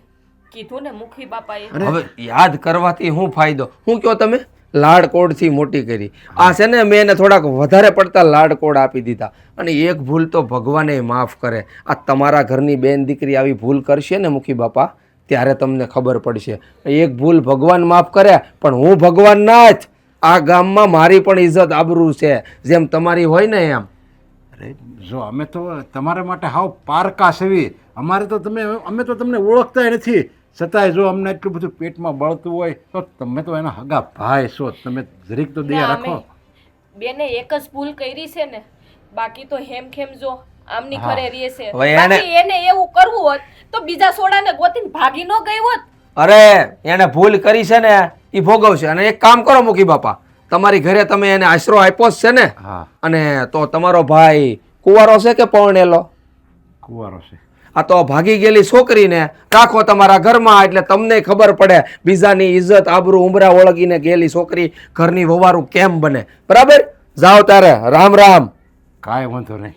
કીધું ને મુખી બાપાએ. હવે યાદ કરવાથી શું ફાયદો? શું કહો તમે? લાડકોડથી મોટી કરી. આ છે ને મેં એને થોડાક વધારે પડતા લાડકોડ આપી દીધા, અને એક ભૂલ તો ભગવાને માફ કરે. આ તમારા ઘરની બેન દીકરી આવી ભૂલ કરશે ને મુખી બાપા, ત્યારે તમને ખબર પડશે. એક ભૂલ ભગવાન માફ કરે, પણ હું ભગવાન ના જ. આ ગામમાં મારી પણ ઇજ્જત આબરૂ છે, જેમ તમારી હોય ને એમ. અરે જો અમે તો તમારા માટે હાવ પારકા સેવી, અમારે તો અમે તો તમને ઓળખતા નથી, છતાંય જો અમને એટલું બધું પેટમાં બળતું હોય તો તમે તો એના હગા ભાઈ છો, તમે જરીક તો દયા રાખો. બેને એક જ ભૂલ કરી છે ને, બાકી તો હેમખેમ જો આમની હા. ઘરે રહે છે. હવે એને- બાકી એને એવું કરવું હોત તો બીજા સોડાને ગોતીને ભાગી ન ગઈ હોત. અરે એને ભૂલ કરી છે ને એ ભોગવશે. અને એક કામ કરો મુખી બાપા, તમારી ઘરે તમે એને આશરો આપ્યો જ છે ને, હા, અને તો તમારો ભાઈ કુંવારો છે કે પરણેલો? કુંવારો છે. આ તો ભાગી ગયેલી છોકરીને રાખો તમારા ઘરમાં, એટલે તમને ખબર પડે બીજાની ઇજ્જત આબરૂ ઉમરા ઓળગીને ગયેલી છોકરી ઘરની વવારું કેમ બને. બરાબર, જાઓ તારે. રામ રામ. કાંઈ વાંધો નહીં.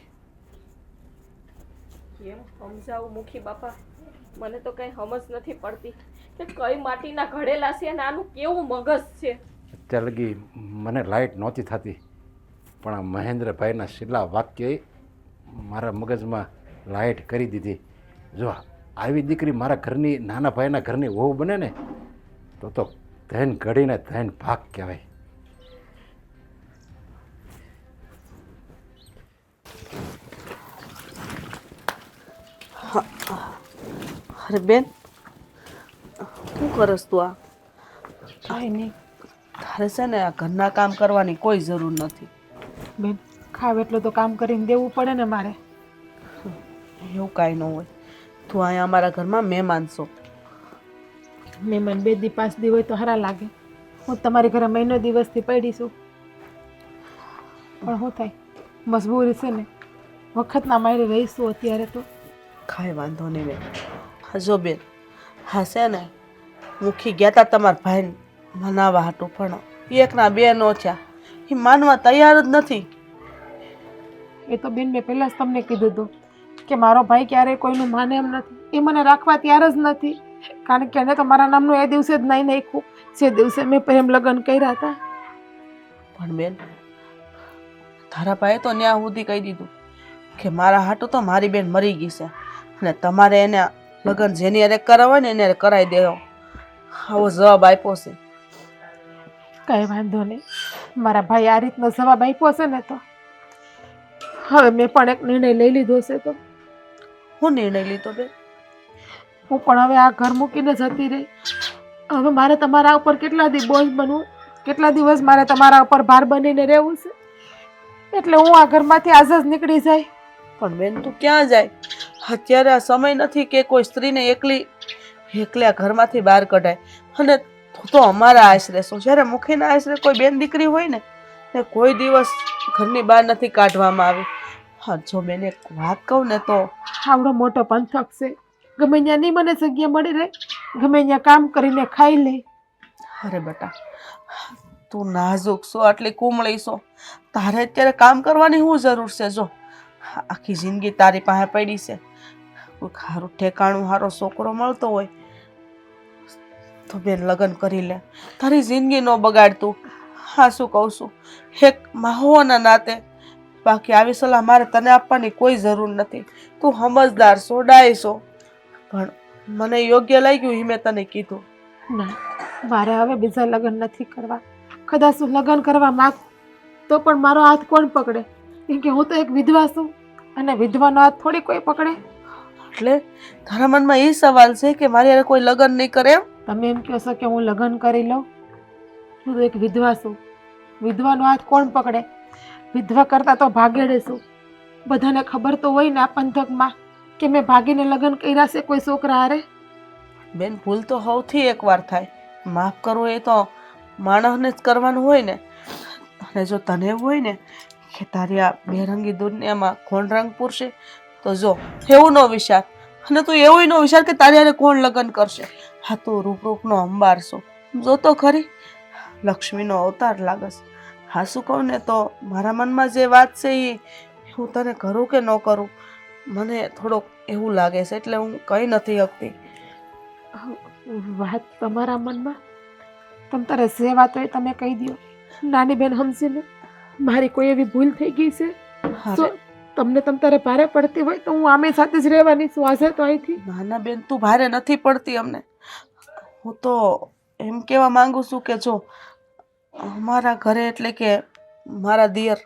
કેમ સમજાવું મુખી બાપા, મને તો કઈ સમજ નથી પડતી કે કઈ માટીના ઘડેલા છે અને આનું કેવું મગજ છે. અત્યાર લગી મને લાઇટ નહોતી થતી, પણ આ મહેન્દ્રભાઈના છેલ્લા વાક્યએ મારા મગજમાં લાઇટ કરી દીધી. જો આવી દીકરી મારા ઘરની, નાના ભાઈના ઘરની વહુ બને ને તો ધન ઘડીને ધન ભાગ કહેવાય. અરે બેન, શું કરસ તું? આ કાંઈ નહીં તારે છે ને આ ઘરના કામ કરવાની કોઈ જરૂર નથી. બેન, ખાવ એટલું તો કામ કરીને દેવું પડે ને મારે. એવું કાંઈ ન હોય. તું અહીંયા અમારા ઘરમાં મહેમાન છો. મહેમાન 2 દી 5 દી હોય તો સારા લાગે. હું તમારી ઘરે મહિનો દિવસથી પડી છું, પણ શું થાય, મજબૂરી છે ને, વખતના મારી રહીશું અત્યારે તો. કાંઈ વાંધો નહીં બેન. હા જો બેન, હા છે ને મુખી ગયા તા તમારા ભાઈને મનાવવા હાટું, પણ એકના બે નો થયા. એ માનવા તૈયાર જ નથી. એ તો બેન મેં પહેલાં જ તમને કીધું હતું કે મારો ભાઈ ક્યારેય કોઈનું માને એમ નથી. એ મને રાખવા તૈયાર જ નથી, કારણ કે એને તો મારા નામનું એ દિવસે જ નહીં નાખ્યું જે દિવસે મેં પ્રેમ લગ્ન કર્યા હતા. પણ બેન, તારા ભાઈએ તો ન્યા સુધી કહી દીધું કે મારા હાટું તો મારી બેન મરી ગઈ છે, અને તમારે એને લગ્ન જેની હારે કરાવવા ને એને હારે કરાવી દેવો. આવો જવાબ આપ્યો છે. કાંઈ વાંધો નહીં, મારા ભાઈ આ રીતનો જવાબ આપ્યો છે ને તો હવે મેં પણ એક નિર્ણય લઈ લીધો છે. તો હું નિર્ણય લીધો બેન? હું પણ હવે આ ઘર મૂકીને જતી રહી. હવે મારે તમારા ઉપર કેટલા દી બોਝ બનવું, કેટલા દિવસ મારે તમારા ઉપર ભાર બનીને રહેવું છે, એટલે હું આ ઘરમાંથી આજ જ નીકળી જાય. પણ બેન તું ક્યાં જાય? અત્યારે આ સમય નથી કે કોઈ સ્ત્રીને એકલી આ ઘરમાંથી બહાર કઢાય. અને તું તો અમારા આશરે છો. જ્યારે મુખીના આશરે કોઈ બેન દીકરી હોય ને તે કોઈ દિવસ ઘરની બહાર નથી કાઢવામાં આવી. હા જો બેન એક વાત કહું ને તો આવડો મોટો પંથક છે, ગમે ત્યાં નહીં મને જગ્યા મળી રહે, ગમે ત્યાં કામ કરીને ખાઈ લે. અરે બેટા, તું નાજુક છો, આટલી કુમળી છો, તારે અત્યારે કામ કરવાની શું જરૂર છે? જો આખી જિંદગી તારી પાસે પડી છે, કોઈ સારું ઠેકાણું સારો છોકરો મળતો હોય તો બેન લગ્ન કરી લે, તારી જિંદગી ન બગાડતું. હા શું કહું છું, એક માહોના નાતે. બાકી આવી સલાહ મારે તને આપવાની કોઈ જરૂર નથી. તું સમજદાર છો, ડાય છો, પણ મને યોગ્ય લાગ્યું એ મેં તને કીધું. ના, મારે હવે બીજા લગ્ન નથી કરવા. કદાચ હું લગ્ન કરવા માંગુ તો પણ મારો હાથ કોણ પકડે? કેમ કે હું તો એક વિધવા છું, અને વિધવાનો હાથ થોડી કોઈ પકડે. એટલે તારા મનમાં એ સવાલ છે કે મારી હારે કોઈ લગ્ન નહીં કરે એમ? તમે એમ કહો છો કે હું લગ્ન કરી લઉં? હું તો એક વિધવા છું, વિધવાનો હાથ કોણ પકડે? વિધવા કરતાં તો ભાગેડે છું. બધાને ખબર તો હોય ને આ પંથકમાં કે મેં ભાગીને લગ્ન કર્યા છે કોઈ છોકરા હારે. બેન ભૂલ તો સૌથી એકવાર થાય, માફ કરવું એ તો માણસને જ કરવાનું હોય ને. અને જો તને એવું હોય ને કે તારી આ બેરંગી દુનિયામાં કોણ રંગ પૂરશે, તો જો એવું ન વિચાર. અને તું એવું ન વિચાર કે તારી હારે કોણ લગ્ન કરશે. હા તું રૂપરૂપનો અંબાર છો, જો તો ખરી લક્ષ્મીનો અવતાર લાગસ. હા શું કહું ને તો મારા મનમાં જે વાત છે એ હું તને કરું કે ન કરું મને થોડોક એવું લાગે છે, એટલે હું કંઈ નથી શકતી. વાત તમારા મનમાં, તમ તારે જે વાત હોય તમે કહી દો. નાની બેન સમજીને મારી કોઈ એવી ભૂલ થઈ ગઈ છે તો તમને તમ તારે ભારે પડતી હોય તો હું આમે સાથે જ રહેવાની છું આજે તો અહીંથી. નાના બેન તું ભારે નથી પડતી અમને. હું તો એમ કહેવા માંગુ છું કે જો અમારા ઘરે એટલે કે મારા દિયર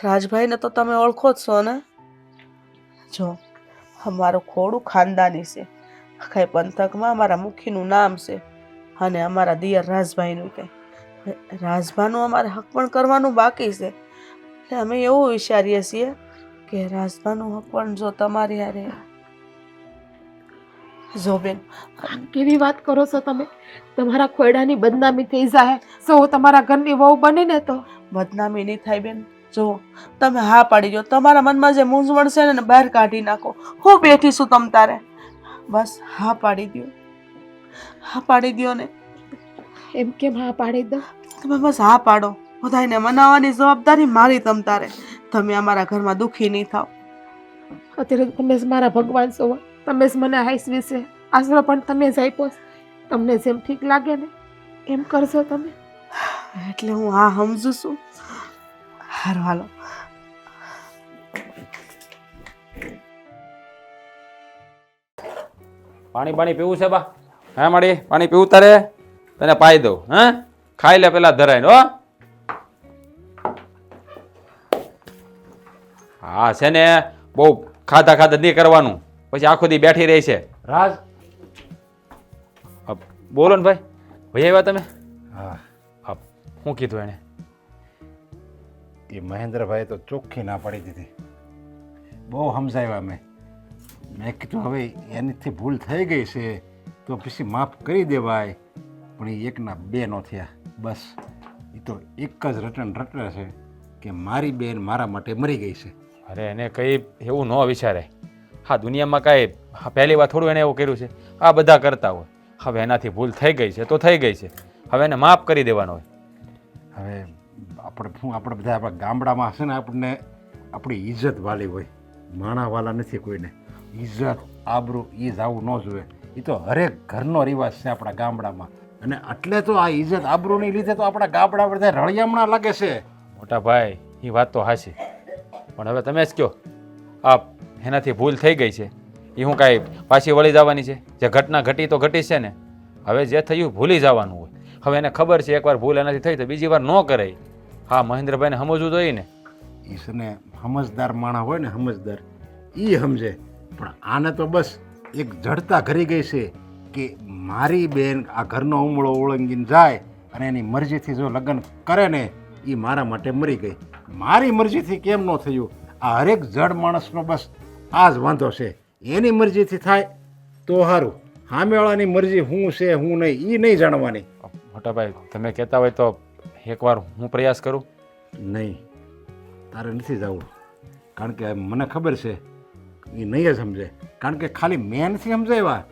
રાજભાઈને તો તમે ઓળખો જ છો ને? જો અમારું ખોડું ખાનદાની છે, આખા પંથકમાં અમારા મુખીનું નામ છે, અને અમારા દિયર રાજભાઈનું કંઈ રાજભાનું અમારે હક પણ કરવાનું બાકી છે. એટલે અમે એવું વિચારીએ છીએ કે રાજભાનું હક પણ જો તમારી હારે. જો બેન, કેવી વાત કરો છો તમે? તમારા ખોયડાની બદનામી થઈ જાય સો હું તમારા ઘરની વહુ બની ને તો બદનામી નહીં થાય બેન. જો તમે હા પાડી દો, તમારા મનમાં જે મૂંઝવણ છે ને બહાર કાઢી નાખો. હું બેઠી છું તમ તારે, બસ હા પાડી દો, હા પાડી દો ને. એમ કેમ હા પાડી દો? તમે બસ હા પાડો, બધાને મનાવવાની જવાબદારી મારી તમ તારે. તમે અમારા ઘરમાં દુઃખી નહીં થાવ. અત્યારે તમે જ મારા ભગવાન છો, તમે જ મને હાઈસવી છે, આશરો પણ તમે જ આપ્યો છે. તમને જેમ ઠીક લાગે ને એમ કરશો તમે. એટલે હું હા સમજુ છું. હારું હાલો. પાણી પીવું છે બા? હા માડી પાણી પીવું તારે? તને પાઈ દઉં. હા ખાઈ લે પેલા ધરાઈને. હો હા છે ને, બહુ ખાધા ખાધા નહીં કરવાનું, પછી આખો દી બેઠી રહી છે. રાજ. બોલો ને ભાઈ. ભાઈ આવ્યા તમે? હા, શું કીધું એને? એ મહેન્દ્રભાઈએ તો ચોખ્ખી ના પાડી દીધી. બહુ સમજાવ્યા મેં કીધું હવે એનીથી ભૂલ થઈ ગઈ છે તો પછી માફ કરી દેવાય, પણ એ એકના બે નો થયા. બસ એ તો એક જ રટણ રટે છે કે મારી બેન મારા માટે મરી ગઈ છે. અરે એને કંઈ એવું ન વિચારે. હા દુનિયામાં કાંઈ પહેલી વાર થોડું એને એવું કર્યું છે. આ બધા કરતા હોય. હવે એનાથી ભૂલ થઈ ગઈ છે તો થઈ ગઈ છે, હવે એને માફ કરી દેવાનો હોય. હવે આપણે બધા આપણા ગામડામાં હશે ને, આપણને આપણી ઇજ્જત વાલી હોય, માણા વાલા નથી કોઈને. ઇજ્જત આબરૂ એ જ આવું ન જોઈએ. એ તો હરેક ઘરનો રિવાજ છે આપણા ગામડામાં, અને એટલે તો આ ઇજ્જત આબરૂની લીધે તો આપણા ગામડા બધા રળિયામણા લાગે છે. મોટા ભાઈ એ વાત તો હાચી, પણ હવે તમે જ કહો, આ એનાથી ભૂલ થઈ ગઈ છે એ હું કાંઈ પાછી વળી જવાની છે? જે ઘટના ઘટી તો ઘટી છે ને, હવે જે થયું ભૂલી જવાનું હોય. હવે એને ખબર છે એકવાર ભૂલ એનાથી થઈ તો બીજી વાર ન કરે. હા મહેન્દ્રભાઈને સમજવું જોઈએ ને. એ છે ને સમજદાર માણસ હોય ને, સમજદાર એ સમજે. પણ આને તો બસ એક જડતા ઘરી ગઈ છે કે મારી બેન આ ઘરનો ઉમળો ઓળંગીને જાય અને એની મરજીથી જો લગ્ન કરે ને, એ મારા માટે મરી ગઈ. મારી મરજીથી કેમ ન થયું? આ હરેક જડ માણસનો બસ આ જ વાંધો છે. એની મરજીથી થાય તો સારું, સામેવાળાની મરજી શું છે શું નહીં એ નહીં જાણવાની. મોટા ભાઈ તમે કહેતા હોય તો એકવાર હું પ્રયાસ કરું. નહીં, તારે નથી જવું, કારણ કે મને ખબર છે એ નહીં જ સમજે. કારણ કે ખાલી મેં નથી સમજાવ્યા,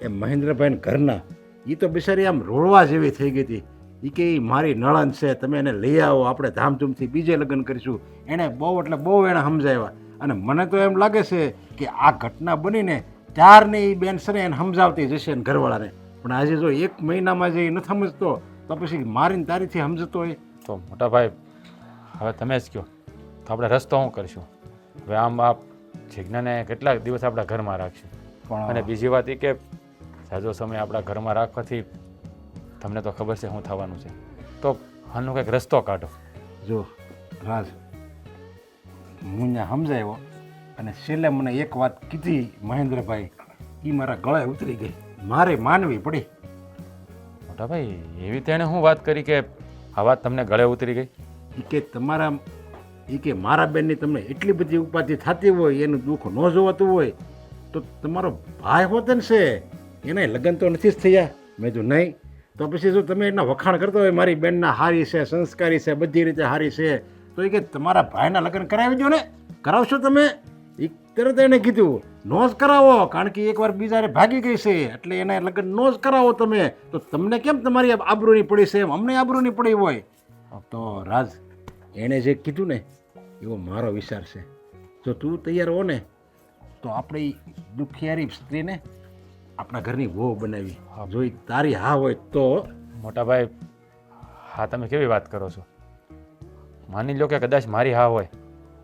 એ મહેન્દ્રભાઈ ઘરના એ તો બિચારી આમ રોળવા જેવી થઈ ગઈ હતી. એ કે એ મારી નણંદ છે, તમે એને લઈ આવો, આપણે ધામધૂમથી બીજે લગ્ન કરીશું. એણે બહુ એટલે બહુ એણે સમજાવ્યા, અને મને તો એમ લાગે છે કે આ ઘટના બનીને ત્યારની એ બેન છે એને સમજાવતી જશે એને ઘરવાળાને. પણ આજે જો 1 મહિનામાં જે એ નથી સમજતો તો પછી મારીને તારીથી સમજતો હોય. તો મોટા ભાઈ હવે તમે જ કહો તો આપણે રસ્તો શું કરીશું? હવે આમ આ જિજ્ઞાને કેટલાક દિવસ આપણા ઘરમાં રાખશું, અને બીજી વાત એ કે સાજો સમય આપણા ઘરમાં રાખવાથી તમને તો ખબર છે શું થવાનું છે, તો આનો કંઈક રસ્તો કાઢો. જો રાજ, હું ત્યાં સમજાવ્યો અને છેલ્લે મને એક વાત કીધી મહેન્દ્રભાઈ, એ મારા ગળે ઉતરી ગઈ, મારે માનવી પડી. મોટા ભાઈ એવી તેણે શું વાત કરી કે આ વાત તમને ગળે ઉતરી ગઈ? એ કે મારા બેનની તમને એટલી બધી ઉપાધિ થતી હોય, એનું દુઃખ ન જોવાતું હોય તો તમારો ભાઈ હોત ને છે એને લગ્ન તો નથી જ થયા. મેં કીધું નહીં, તો પછી જો તમે એના વખાણ કરતો હોય મારી બેનના હારી છે, સંસ્કારી છે, બધી રીતે હારી છે, તો એ કે તમારા ભાઈના લગ્ન કરાવી દો ને. કરાવશો તમે? એ તરત એને કીધું નો જ કરાવો, કારણ કે એકવાર બીજારે ભાગી ગઈ છે એટલે એને લગ્ન નો જ કરાવો તમે. તો તમને કેમ તમારી આબરૂની પડી છે એમ અમને આબરૂની પડી હોય. તો રાજ, એણે જે કીધું ને એવો મારો વિચાર છે. જો તું તૈયાર હો ને તો આપણે દુખિયારી સ્ત્રીને આપણા ઘરની વહુ બનાવી. જો ઈ તારી હા હોય તો. મોટા ભાઈ હા તમે કેવી વાત કરો છો? માની લો કે કદાચ મારી હા હોય,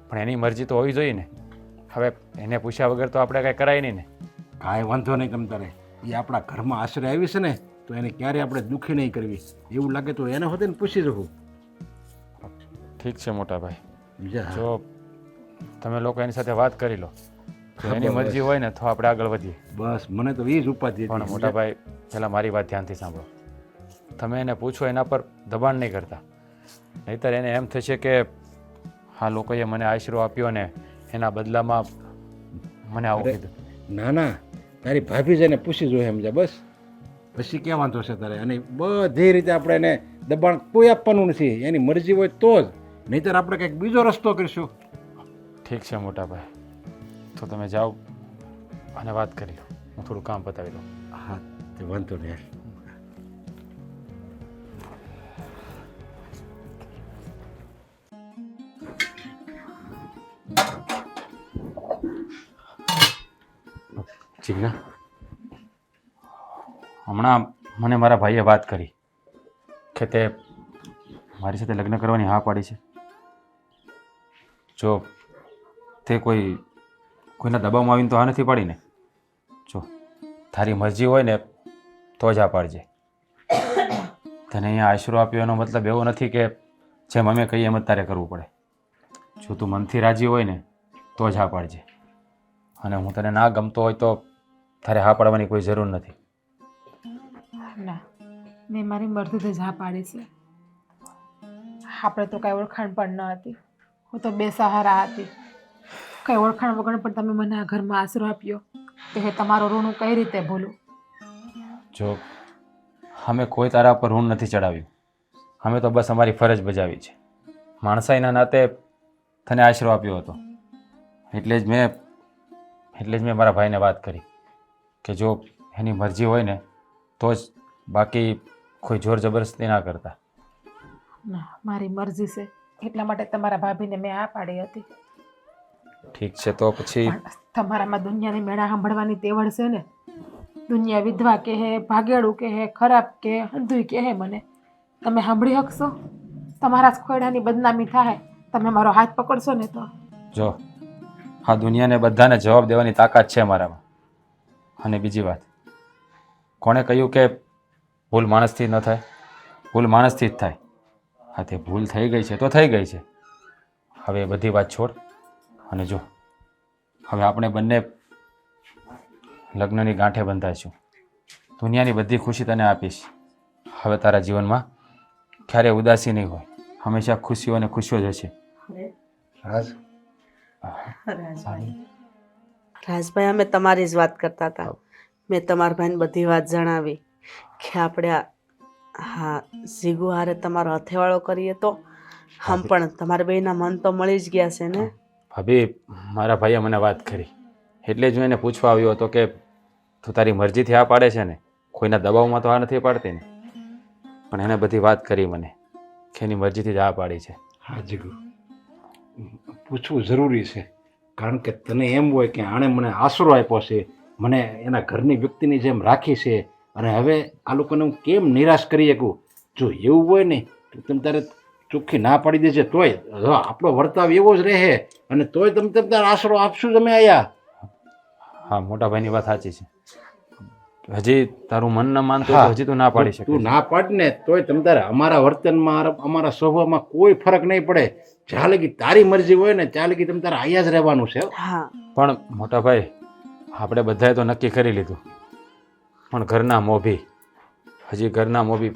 પણ એની મરજી તો હોવી જોઈએ ને. હવે એને પૂછ્યા વગર તો આપણે કાંઈ કરાય નહીં ને. કાંઈ વાંધો નહીં તમ તારે. એ આપણા ઘરમાં આશ્રય આવી છે ને તો એને ક્યારેય આપણે દુઃખી નહીં કરવી. એવું લાગે તો એને હોતે ને પૂછી જવું. ઠીક છે મોટા ભાઈ, સમજ્યા? જો તમે લોકો એની સાથે વાત કરી લો, જો એની મરજી હોય ને તો આપણે આગળ વધીએ. બસ મને તો એ જ ઉપાધિ પણ હતી. મોટા ભાઈ પહેલાં મારી વાત ધ્યાનથી સાંભળો. તમે એને પૂછો, એના પર દબાણ નહીં કરતા, નહીંતર એને એમ થશે કે આ લોકોએ મને આશરો આપ્યો ને એના બદલામાં મને આવું અરે, કીધું. ના ના, તારી ભાભી જઈને પૂછી જોઈએ સમજ્યા? બસ પછી ક્યાં વાંધો છે તારે? અને બધી રીતે આપણે એને દબાણ કોઈ આપવાનું નથી, એની મરજી હોય તો જ, નહીંતર આપણે કંઈક બીજો રસ્તો કરીશું. ઠીક છે મોટા ભાઈ, તો તમે જાઓ અને વાત કરી લો, હું થોડું કામ પતાવી લઉં. હા તે વાંધો નહીં. જીજ્ઞા, હમણાં મને મારા ભાઈએ વાત કરી કે તે મારી સાથે લગ્ન કરવાની હા પાડી છે. જો તે કોઈના દબાવમાં આવીને તો હા નથી પાડીને. જો તારી મરજી હોય ને તો જ હા પાડજે. તને અહીંયા આશરો આપ્યો એનો મતલબ એવો નથી કે જેમ અમે કહીએ એમ જ તારે કરવું પડે. જો તું મનથી રાજી હોય ને તો જ હા પાડજે, અને હું તને ના ગમતો હોય તો તારે હા પાડવાની કોઈ જરૂર નથી. ના, મેં મારી મરજીથી જ હા પાડી છે. આપણે તો કાંઈ ઓળખાણ પણ ન હતી, હું તો બેસહારા હતી. કંઈ ઓળખાણ વગર પણ તમે મને આ ઘરમાં આશરો આપ્યો, તો એ તમારો ઋણ હું કઈ રીતે ભૂલું? જો અમે કોઈ તારા પર ઋણ નથી ચડાવ્યું, અમે તો બસ અમારી ફરજ બજાવી છે. માણસાઈના નાતે તને આશરો આપ્યો હતો, એટલે જ મેં મારા ભાઈને વાત કરી કે જો એની મરજી હોય ને તો જ, બાકી કોઈ જોર જબરદસ્તી ના કરતા. ના, મારી મરજી છે એટલા માટે તમારા ભાભીને મેં આ પાડી હતી. ઠીક છે તો પછી પણ તમારામાં દુનિયાની મેળા સાંભળવાની તેવડ છે ને. દુનિયા વિધવા કહે, ભાગેડું કહે, ખરાબ કહે, અંધુય કહે, મને તમે સાંભળી શકશો? તમારા જ ખોયડાની બદનામી થાય, તમે મારો હાથ પકડશો ને તો. જો આ દુનિયાને બધાને જવાબ દેવાની તાકાત છે મારામાં. અને બીજી વાત, કોણે કહ્યું કે ભૂલ માણસથી ન થાય? ભૂલ માણસથી જ થાય. હા, તે ભૂલ થઈ ગઈ છે તો થઈ ગઈ છે. હવે એ બધી વાત છોડ અને જો હવે આપણે બંને લગ્નની ગાંઠે બંધાઈશું. દુનિયાની બધી ખુશી તને આપીશ. હવે તારા જીવનમાં ક્યારેય ઉદાસી નહીં હોય, હંમેશા ખુશીઓ અને ખુશીઓ જ હશે. રાજ, રાજભાઈ, અમે તમારી જ વાત કરતા હતા. મેં તમારા ભાઈને બધી વાત જણાવી કે આપણે હા જીગુ હારે તમારો હથેવાળો કરીએ તો આમ પણ તમારા બેયના મન તો મળી જ ગયા છે ને. ભાભી, મારા ભાઈએ મને વાત કરી એટલે જ હું એને પૂછવા આવ્યો હતો કે તું તારી મરજીથી આ પાડે છે ને, કોઈના દબાવમાં તો આ નથી પાડતી ને? પણ એને બધી વાત કરી મને કે એની મરજીથી જ આ પાડી છે. હા જીગુ, પૂછવું જરૂરી છે, કારણ કે તને એમ હોય કે આણે મને આશરો આપ્યો છે, મને એના ઘરની વ્યક્તિની જેમ રાખી છે, અને હવે આ લોકોને હું કેમ નિરાશ કરી શકું? જો એવું હોય ને તો તમે તારે ચોખ્ખી ના પાડી દેજે, તોય જો આપણો વર્તાવ એવો જ રહે, અને તોય તમે તારે આશરો આપશું તમે આયા. હા, મોટા ભાઈની વાત સાચી છે. હજી તારું મન ન માનતું હા, તો હજી તું ના પાડી શકે. તું ના પાડ ને તોય તમે તારે અમારા વર્તનમાં, અમારા સ્વભાવમાં કોઈ ફરક નહીં પડે. જ્યાં લગી તારી મરજી હોય ને ત્યાં લગી તમે તારે આયા જ રહેવાનું છે. હા, પણ મોટા ભાઈ, આપણે બધાએ તો નક્કી કરી લીધું, પણ ઘરના મોભી, હજી ઘરના મોભી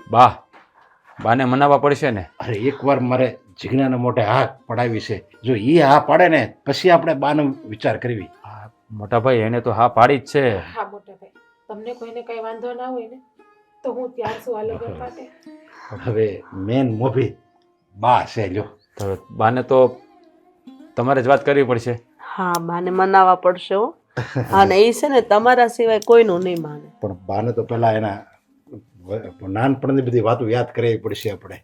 બાને મનાવવા પડશે ને. અરે એકવાર મારે જીજ્ઞાના મોઢે હા પડાવી છે, જો એ હા પાડે ને પછી આપણે બાનો વિચાર કરવી. હા, મોટા ભાઈ, એને તો હા પાડી જ છે. હા મોટા ભાઈ, તમને કોઈને કઈ વાંધો ના હોય ને તો હું ત્યાર છું આ લગ્ન માટે. હવે મેન મોભી બા છે. લ્યો, તો બાને તો તમારે જ વાત કરવી પડશે. હા, બાને મનાવવા પડશે હો. અને એ છે ને તમારા સિવાય કોઈનું નહીં માને. પણ બાને તો પેલા એના નાનપણની બધી વાતો યાદ કરવી પડશે આપણે.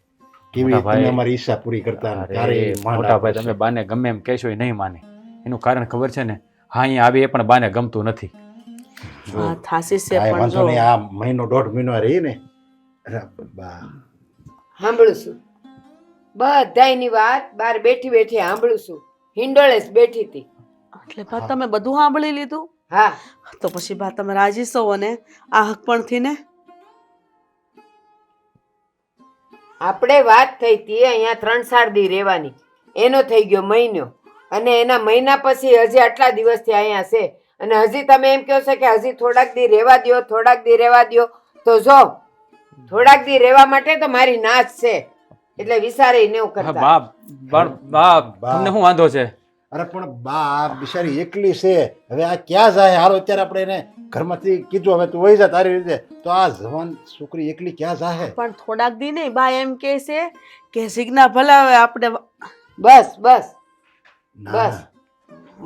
કેવી મોટા ભાઈ, તમે અમારી ઈચ્છા પૂરી કરતા ને ત્યારે અરે એ માન મોટા આપે ભાઈ, છે. તમે બાને ગમે એમ કહેશો એ નહીં માને. એનું કારણ ખબર છે ને? હા, અહીંયા આવી એ પણ બાને ગમતું નથી. હા, થાસી છે કાંઈ પણ વાંધો જો નહીં, આ મહિનો દોઢ મહિનો રહી ને. અરે બા, સાંભળું છું બધાયની વાત, બાર બેઠી બેઠી સાંભળું છું. હિંડોળે જ બેઠી હતી. એટલે બા તમે બધું સાંભળી લીધું? હા, તો પછી બા તમે રાજી છો ને આ હકપણથી ને? આપણે વાત થઈ હતી અહીંયા 3-4 દી રહેવાની, એનો થઈ ગયો મહિનો, અને એના મહિના પછી હજી આટલા દિવસથી અહીંયા છે, અને હજી તમે એમ કહો છો કે હજી થોડાક દી રહેવા દ્યો, થોડાક દી રહેવા દ્યો. તો જો થોડાક દી રહેવા માટે તો મારી નાચ છે, એટલે વિચારે ન કરતા. બા તમને શું વાંધો છે? અરે પણ બા બિચારી એકલી છે, હવે આ ક્યાં જાય? હાલો અત્યારે આપણે એને ઘરમાંથી કીધું હવે તું વહી જા તારી રીતે, તો આ જવાન છોકરી એકલી ક્યાં જાય? પણ થોડાક દી નહીં બા એમ કહે છે કે સિગ્ના ભલા હવે આપણે બસ બસ ના, બસ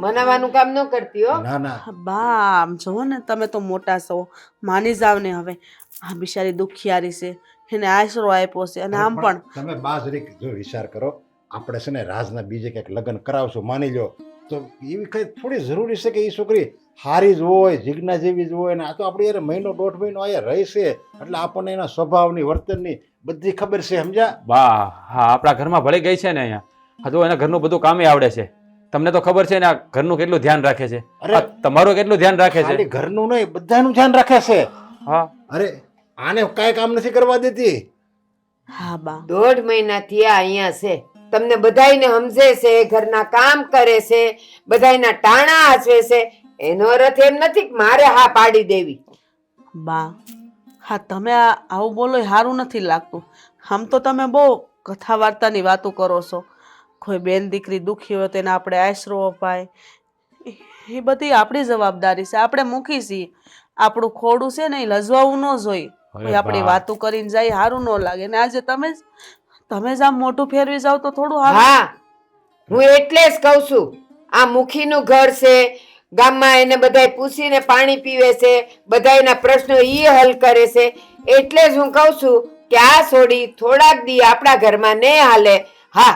મનાવાનું કામ ન કરતી હો. ના ના બા આમ જુઓ ને તમે તો મોટા છો, માની જાવ ને હવે. આ બિચારી દુખિયારી છે, એને આશરો આપ્યો છે, અને આમ પણ તમે બા જરીક જો વિચાર કરો, આપણે છે ને રાજના બીજે ક્યાંક લગ્ન કરાવશું માની લો, તો એવી કઈ થોડી જરૂરી છે કે એ છોકરી હારી જ હોય, જીજ્ઞા જેવી જ હોય, ને આ તો આપણે યાર મહિનો 1.5 મહિનો અહીંયા રહી છે, એટલે આપણને એના સ્વભાવની વર્તનની બધી ખબર છે, સમજ્યા? બા હા, આપણા ઘરમાં ભળી ગઈ છે ને અહીંયા. હા, તો એના ઘરનું બધું કામે આવડે છે. તમને તો ખબર છે ને આ ઘરનું કેટલું ધ્યાન રાખે છે. અરે, આ તમારું કેટલું ધ્યાન રાખે છે. ખાલી ઘરનું નહીં, બધાનું ધ્યાન રાખે છે. હા, અરે આને કાંઈ કામ નથી કરવા દેતી. હા બા 1.5 મહિનાથી આ અહીંયા છે, તમને બધાયને સમજે છે, ઘરના કામ કરે છે, બધાયના ટાણા હાચવે છે. એનો અર્થ એમ નથી કે મારે હા પાડી દેવી. બા હા, તમે આવું બોલો એ સારું નથી લાગતું. આમ તો તમે બહુ કથા વાર્તાની વાતો કરો છો. કોઈ બેન દીકરી દુખી હોય તેને આપણે આશરો અપાય, એ બધી આપણી જવાબદારી છે, આપણે મૂકી છીએ. આપણું ખોડું છે ને એ લજવાવું ન જોઈએ. કોઈ આપણી વાતો કરીને જાય સારું ન લાગે. ને આજે તમે જ આમ મોઢું ફેરવી જાવ તો થોડું સારું. હા, હું એટલે જ કહું છું, આ મુખીનું ઘર છે, ગામમાં એને બધાય પૂછીને પાણી પીવે છે, બધાયના પ્રશ્નો ઈ હલ કરે છે, એટલે જ હું કહું છું કે આ છોડી થોડાક દી આપણા ઘરમાં ને હાલે. હા,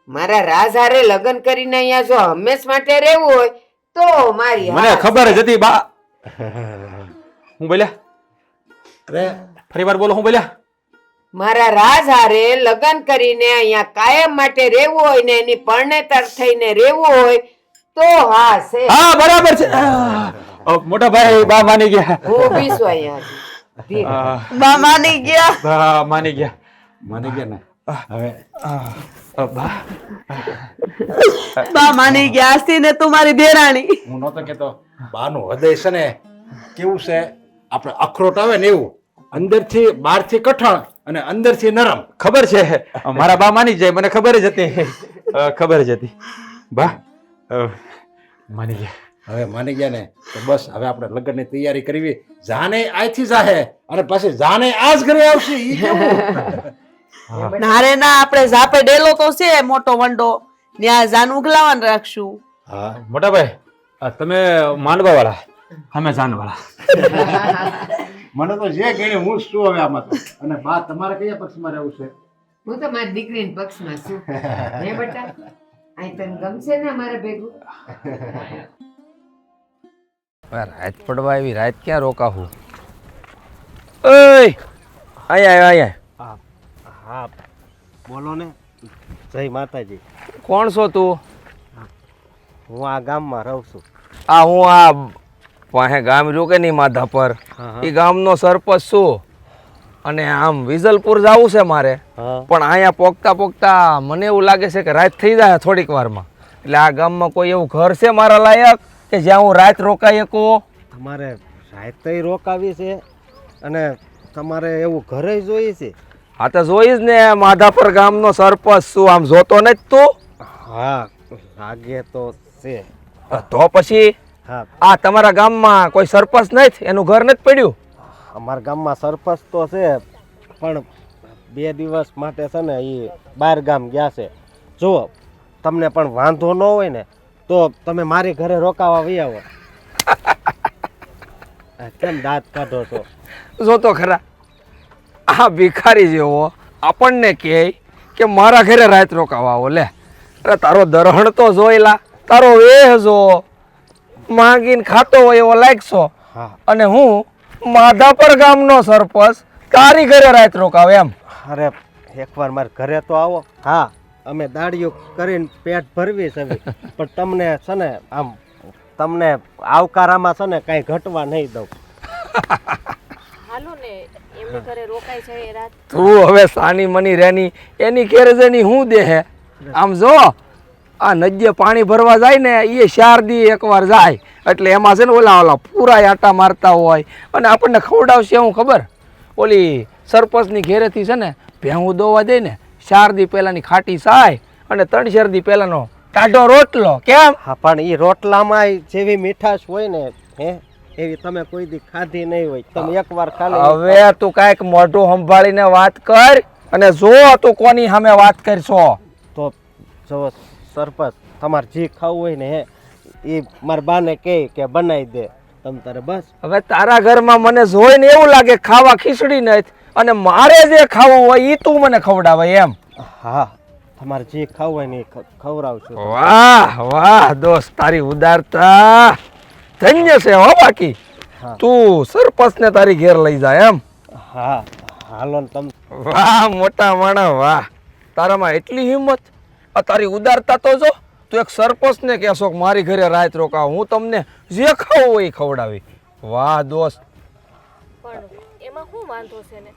મારા રાજ હારે લગ્ન કરીને અહીંયા જો હંમેશ માટે રહેવું હોય તો મારી મને હા ખબર જ હતી બા. હું બોલ્યા? અરે ફરી વાર બોલો, હું બોલ્યા? મારા રાજ હારે લગ્ન કરીને અહીંયા કાયમ માટે રહેવું હોય ને એની પરણેતર થઈને રહેવું હોય તો હા છે. હા, બરાબર છે. મોટા ભાઈ બા માની ગયા. હું ઊભી છું અહીંયા. ધીરે. બા માની ગયા. બા માની ગયા. માની ગયા ને હવે બા બા માની ગયા. આસ્તી ને તું મારી દેરાણી. હું નહોતો કેતો, બાનું હૃદય છે ને કેવું છે, આપણે અખરોટ આવે ને એવું, અંદરથી બહારથી કઠણ અને અંદરથી નરમ. ખબર છે, મારા બા માની જાય, મને ખબર જ હતી. ખબર જ હતી બા. માની ગયા. હવે માની ગયા ને તો બસ હવે આપણે લગ્નની તૈયારી કરવી. જાને આથી જાહે અને પછી જાને આ જ ઘરે આવશે. ઈ કેવું? નારે ના, આપણે ઝાપે ડેલો તો છે મોટો વંડો, ત્યાં જાન ઉગલાવાન રાખશું. હા મોટા ભાઈ, તમે માંડવા વાળા, અમે જાન વાળા. મને તો જે ગણે હું જ છું હવે આમાં તો. અને બા તમારે કયા પક્ષમાં રહેવું છે? હું તો મારી દીકરીના પક્ષમાં છું. હે બેટા, અહીં તને ગમશે ને અમારે ભેગું? રાત પડવા આવી, રાત ક્યાં રોકાવું? ઓય અહીંયા અહીંયા. હા બોલો ને. જય માતાજી. કોણ છો તું? હું આ ગામમાં રહું છું. આ હું આ પાસે ગામ રહ્યું કે નહીં માધાપર, એ ગામનો સરપંચ છું. અને આમ વિજલપુર જવું છે મારે, પણ અહીંયા પોગતા પોગતા મને એવું લાગે છે કે રાત થઈ જાય થોડીક વારમાં. એટલે આ ગામમાં કોઈ એવું ઘર છે મારા લાયક કે જ્યાં હું રાત રોકાઈ શકું? તમારે રાતે રોકાવી છે અને તમારે એવું ઘરે જોઈએ છે? હા તો જોઈશ ને, માધાપર ગામનો સરપંચ છું. આમ જોતો નથી તું? હા લાગે તો છે. તો પછી હા, આ તમારા ગામમાં કોઈ સરપંચ નથી, એનું ઘર નથી પડ્યું? અમારા ગામમાં સરપંચ તો છે, પણ 2 દિવસ માટે છે ને એ બહાર ગામ ગયા છે. જુઓ, તમને પણ વાંધો ન હોય ને તો તમે મારી ઘરે રોકાવા વી આવો. કેમ દાંત કાઢો છો? જોતો ખરા, આ ભિખારી જેવો આપણને કહે કે મારા ઘરે રાત રોકાવા આવો. લે, અરે તારો દરહણ તો જોઈલા, તારો વેહ જો, માંગીને ખાતો હોય એવો લાગશો. હા. અને હું માધાપર ગામનો સરપંચ તારી ઘરે રાત રોકાવે એમ? અરે એકવાર મારા ઘરે તો આવો. હા, અમે દાડીઓ કરીને પેટ ભરવી છે, પણ તમને છે ને આમ તમને આવકારામાં છે ને કાંઈ ઘટવા નહીં દઉં. હાલો ને, એમને ઘરે રોકાઈ જાય રાત. તું હવે સાની મની રેની એની ઘેર જેની હું દે હે. આમ જો આ નદીએ પાણી ભરવા જાય ને એ 4 દી એકવાર જાય એટલે એમાં છે ને ઓલા પૂરા આટા મારતા હોય અને આપણને ખવડાવશે હું ખબર ઓલી સરપંચની ઘેરેથી છે ને ભેહું દોવા દે ને 4 દી પહેલાની ખાટી સાય અને 3-4 દી પહેલાનો ટાઢો રોટલો કેમ હા પણ એ રોટલામાં જેવી મીઠાશ હોય ને હે એવી તમે કોઈ દી ખાધી નહીં હોય. તમે એકવાર ખાલી હવે તું કાંઈક મોઢું સંભાળીને વાત કર અને જો તું કોની સામે વાત કરશો તો જો સરપંચ તમારે જે ખાવું હોય ને હે એ મારા બાને કહે કે બનાવી દે તમ તારે બસ. હવે તારા ઘરમાં મને જોઈને એવું લાગે ખાવા ખીચડી નથી અને મારે જે ખાવું હોય એ તું મને ખવડાવે એમ. હા તમારે જે ખાવું હોય ને એ ખવડાવશું. વાહ વાહ દોસ્ત તારી ઉદારતા ધન્ય છે હો બાકી હા. તું સરપંચ ને તારી ઘેર લઈ જાય એમ. હા હાલો ને તમે. વાહ મોટા માણસ વાહ તારામાં એટલી હિંમત આ તારી ઉદારતા તો જો તું એક સરપંચ ને કહેશો કે મારી ઘરે રાત રોકાવ હું તમને જે ખાવું હોય એ ખવડાવી. વાહ દોસ્ત પણ એમાં શું વાંધો છે ને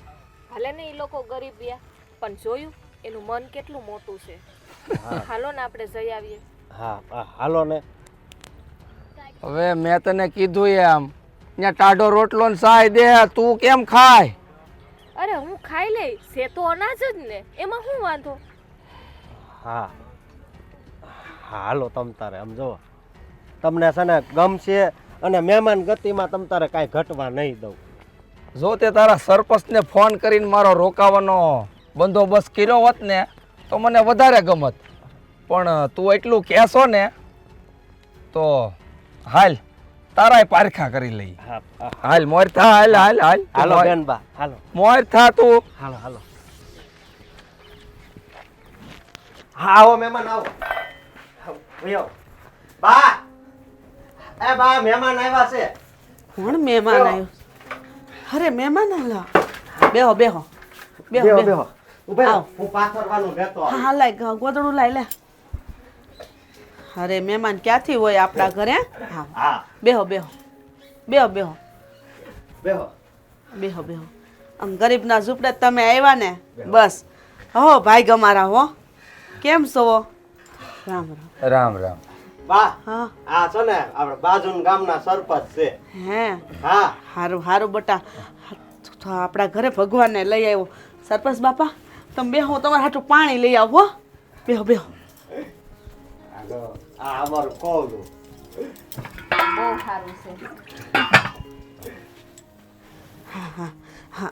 ભલે ને એ લોકો ગરીબ રહ્યા પણ જોયું એનું મન કેટલું મોટું છે. હાલો ને આપણે જઈ આવીએ. હા હાલો ને. હવે મેં તને કીધું એમ ત્યાં ટાઢો રોટલો ને સાય દે તું કેમ ખાય. અરે હું ખાઈ લઈ છે તો અનાજ જ ને એમાં શું વાંધો. હા હાલો તમ તારે આમ જો તમને છે ને ગમશે અને મહેમાન ગતિમાં તમ તારે કાંઈ ઘટવા નહીં દઉં. જો તે તારા સરપંચને ફોન કરીને મારો રોકાવાનો બંદોબસ્ત કર્યો હોત ને તો મને વધારે ગમત પણ તું એટલું કહેશો ને તો હાલ તારાય પારખા કરી લઈ. હા હાલ મોર થા હાલ હાલ હાલ હાલો બેનબા હાલો. મોર થા તું. હાલો હાલો. હા આવો મહેમાન આવો. ભયો બા એ બા મહેમાન આવ્યા છે. કોણ મહેમાન આવ્યો? અરે મહેમાન આલા બેહો બેહો બેહો બેહો બેહો બેહો ઉભા આવો. હું પાથરવાનું લેતો હા આવું. હા લાય ગોદડું લાય લે. અરે મહેમાન ક્યાંથી હોય આપણા ઘરે? હા હા બેહો બેહો બેહો બેહો બેહો. બેહો બેહો આમ ગરીબના ઝૂંપડે તમે આવ્યા ને બસ હો ભાઈ ગમારા હો કેમ છો? રામ રામ રામ રામ. બા હા આ છે ને આપણે બાજુના ગામના સરપંચ છે. હે હા હારું હારું બટા તો આપણા ઘરે ભગવાનને લઈ આવ્યો સરપંચ બાપા તમે બેહો તમારા હાટું પાણી લઈ આવો હો. બેહો બેહો આ અમારું કોવલું. બહુ સારું છે. હા હા હા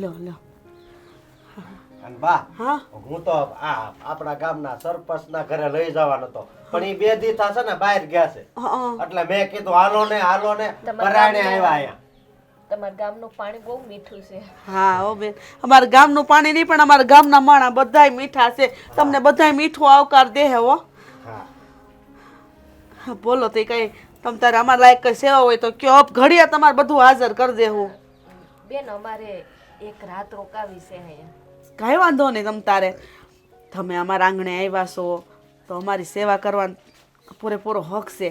લો લો અને બા હા હું તો આ આપણા ગામના સરપંચના ઘરે લઈ જવાનો હતો પણ એ 2 દી થશે ને બહાર ગયા છે હા એટલે મેં કીધું હાલો ને પરાણે આવ્યા અહીંયા. તમારા ગામનું પાણી બહુ મીઠું છે. હા હો બેન અમારા ગામનું પાણી નહીં પણ અમારા ગામના માણા બધાય મીઠા છે તમને બધાય મીઠો આવકાર દે હો. હા હા, બોલો તે કઈ તમ તારે અમારા લાયક કઈ સેવા હોય તો કયો ઘડિયા તમારે બધું હાજર કરી દેવું. બેન અમારે એક રાત રોકાવી છે અહીંયા. કાંઈ વાંધો નહીં તમ તારે તમે અમારા આંગણે આવ્યા છો તો અમારી સેવા કરવાનો પૂરેપૂરો હક છે.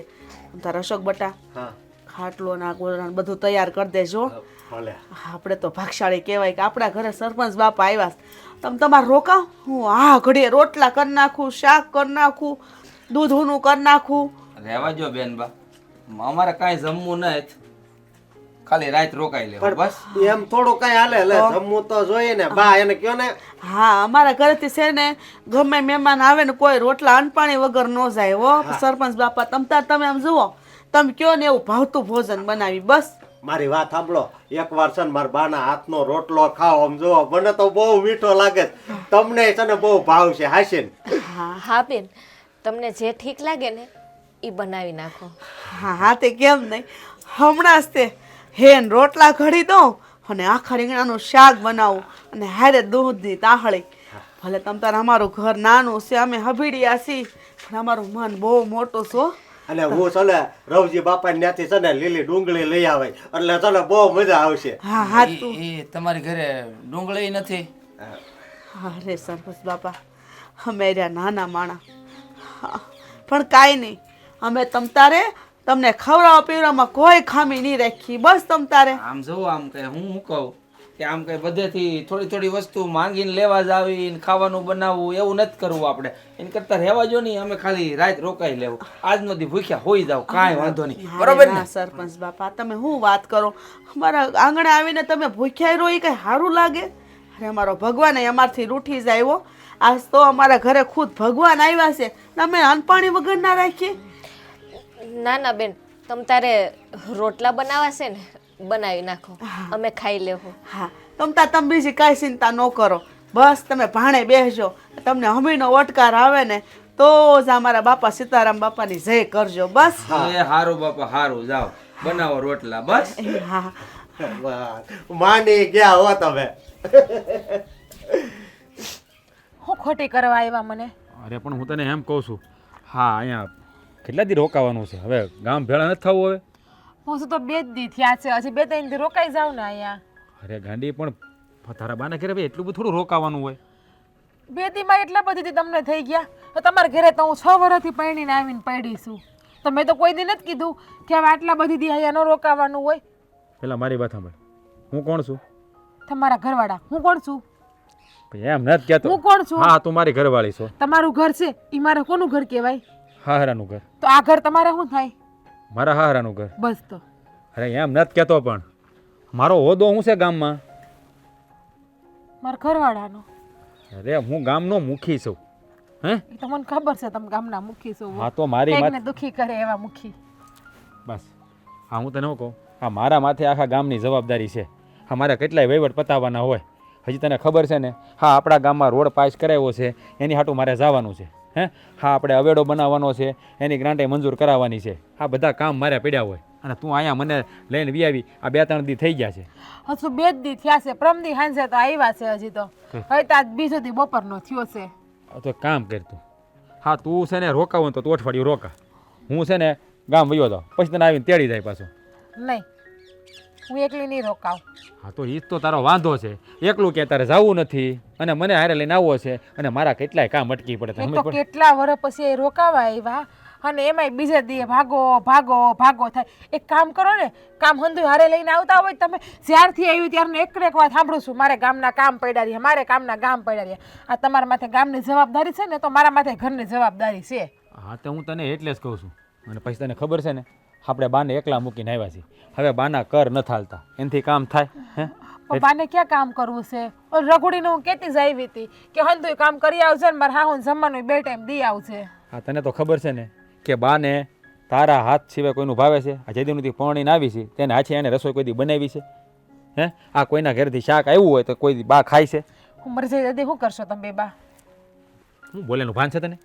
તમ તારે અશોક બટા હા ખાટલો ના ગોળા બધું તૈયાર કરી દેજો. ભલે. આપણે તો ભાગશાળી કહેવાય કે આપણા ઘરે સરપંચ બાપા આવ્યા છે. તમે તમારે રોકાવ હું હા ઘડીએ રોટલા કરી નાખું શાક કરી નાખું દૂધનું કરી નાખું. રહેવા જો બેન બા અમારે કાંઈ જમવું નથી ખાલી રાત રોકાઈ લેવું બસ. એમ થોડું કઈ હાલે લે જમવું તો જોઈએ ને બા એને કયો ને. હા અમારા ઘરેથી છે ને ગમે મહેમાન આવે ને કોઈ રોટલા અનપાણી વગર ન જાય હો સરપંચ બાપા તમે આમ જુઓ તમે કયો ને એવું ભાવતું ભોજન બનાવી બસ. મારી વાત સાંભળો એકવાર છે ને મારા બાના હાથનો રોટલો ખાઓ આમ જુઓ મને તો બહુ મીઠો લાગે છે. તમને છે ને બહુ ભાવ છે હાસીન. હા બેન તમને જે ઠીક લાગે ને એ બનાવી નાખો. હા હા તે કેમ નહીં હમણાં જ તે હેન રોટલા ઘડી દઉં અને આખા રીંગણાનું શાક બનાવું અને હારે દૂધની તાહળી. ભલે તમ તારે અમારું ઘર નાનું છે અમે હભીડિયા છીએ પણ અમારું મન બહુ મોટું છે. અને હું છે ને રવજી બાપા ત્યાંથી છે ને લીલી ડુંગળી લઈ આવે એટલે છે ને બહુ મજા આવશે. હા હા તું તમારી ઘરે ડુંગળી નથી? અરે સરપંચ બાપા અમે રહ્યા નાના માણા હા, પણ કાંઈ નહીં અમે તમ તારે તમને ખવડાવવા પીવડાવવામાં કોઈ ખામી નહીં રાખી બસ તમ તારે. આમ જો આમ કે હું કહું કે આમ કઈ બધેથી થોડી થોડી વસ્તુ માંગીને લેવા જ આવી ને ખાવાનું બનાવવું એવું નથી કરવું આપણે. એને કરતા રહેવા જો નહીં, અમે ખાલી રાત રોકાઈ લેવું, આજનો દી ભૂખ્યા હોઈ જાવ, કાંઈ વાંધો નહીં. બરોબર ને? ના સરપંચ બાપા, તમે શું વાત કરો? અમારા આંગણે આવીને તમે ભૂખ્યા રહો એ કઈ સારું લાગે? અરે અમારો ભગવાન અમારથી રૂઠી જાય હો. આજ તો અમારા ઘરે ખુદ ભગવાન આવ્યા છે, તમે અનપાણી વગર ના રાખીએ? ના ના બેન, તમ તારે રોટલા બનાવાશે ને બનાવી નાખો, અમે ખાઈ લેવું. હા, તમે બીજી કાંઈ ચિંતા ન કરો, બસ તમે ભાણે બેસજો. તમને હમીનો વટકાર આવે ને તો જ અમારા બાપા સીતારામ બાપાની જય કરજો. બસ એ હારું બાપા હારું, જાઓ બનાવો રોટલા. બસ હા, માંડી ગયા હો તમે. હું ખોટી કરવા આવ્યા મને? અરે પણ હું તને એમ કહું છું, હા અહીંયા કેટલા દી રોકાવાનું છે? હવે ગામ ભેળા નથી થવું હવે? હું તો 2 દી થયા છે, હજી 2-3 દી રોકાઈ જાવ ને અહીંયા. અરે ગાંડી, પણ તારા બાના ઘરે ભાઈ એટલું બધું થોડું રોકાવાનું હોય? 2 દીમાં એટલા બધી દી તમને થઈ ગયા તો તમારા ઘરે તો હું 6 વર્ષથી પરણીને આવીને પડીશું. તો મેં તો કોઈ દી નથી કીધું કે હવે આટલા બધી દી અહીંયા ન રોકાવાનું હોય. પેલા મારી વાત સાંભળ, હું કોણ છું? તમારા ઘરવાળા. હું કોણ છું? એમ નથી કહેતો. હું કોણ છું? હા, તું મારી ઘરવાળી છો. તમારું ઘર છે એ મારે કોનું ઘર કહેવાય? હાહરાનું ઘર. તો આ ઘર તમારે શું થાય? મારા હાહરાનું ઘર. બસ તો. અરે એમ નથી કહેતો, પણ મારો હોદ્દો શું છે ગામમાં? મારા ઘરવાળાનો. અરે હું ગામનો મુખી છું. હે? એ તો મને ખબર છે તમે ગામના મુખી છો. હા તો મારી એકને દુખી કરે એવા મુખી. બસ હા, હું તને શું કહું, હા મારા માથે આખા ગામની જવાબદારી છે. હા, મારે કેટલાય વહીવટ પતાવવાના હોય. હજી તને ખબર છે ને, હા આપણા ગામમાં રોડ પાસ કરાવ્યો છે, એની હાટું મારે જવાનું છે. હે, હા આપણે અવેડો બનાવવાનો છે, એની ગ્રાન્ટે મંજૂર કરાવવાની છે. આ બધા કામ મારે પડ્યા હોય અને તું અહીંયા મને લઈને વી આવી. આ 2-3 દી થઈ ગયા છે. હજુ 2 દી થયા છે, પ્રમદી હાંજે તો આવ્યા છે હજી તો. હવે તો આજ બીજો દી બપોરનો થયો છે. તો એક કામ કર તું, હા તું છે ને રોકાવું તો તું અઠવાડિયું રોકા, હું છે ને ગામ વયો જાઉં, પછી તને આવીને તેડી જાય પાછો. નહીં, હું એકલી નહીં રોકાવ. હા તો એ જ તો તારો વાંધો છે, એકલું કે તારે જવું નથી અને મને હારે લઈને આવવો છે અને મારા કેટલાય કામ અટકી પડે. એક તો કેટલા વર્ષ પછી એ રોકાવા આવ્યા અને એમાંય બીજે દી ભાગો ભાગો ભાગો થાય. એક કામ કરો ને, કામ હંધુય હારે લઈને આવતા હોય તમે. જ્યારથી આવ્યું ત્યારનો એક વાત સાંભળું છું, મારે ગામના કામ પડ્યા રહ્યા, મારે કામના ગામ પડ્યા રહ્યા. આ તમારા માથે ગામની જવાબદારી છે ને, તો મારા માથે ઘરની જવાબદારી છે. હા તો હું તને એટલે જ કહું છું. અને પછી તને ખબર છે ને, આપણે બાને એકલા મૂકીને આવ્યા છીએ. હવે બાના કર ન હાલતા, એનાથી કામ થાય? હે, બાને ક્યાં કામ કરવું છે? રઘુડીને હું કેતી જ આવી હતી કે હંધુય કામ કરી આવશે ને મારે હાહું જમવાનું 2 ટાઈમ દી આવશે. હા તને તો ખબર છે ને કે બાને તારા હાથ સિવાય કોઈનું ભાવે છે? આ જે દીનું પરણીને આવી છે તેને હાથે એને રસોઈ કોઈ દી બનાવી છે? હે, આ કોઈના ઘરેથી શાક આવ્યું હોય તો કોઈ દી બા ખાય છે? હું મરી જાય દાદી, શું કરશો તમે 2 બા? હું બોલેનું ભાન છે તને?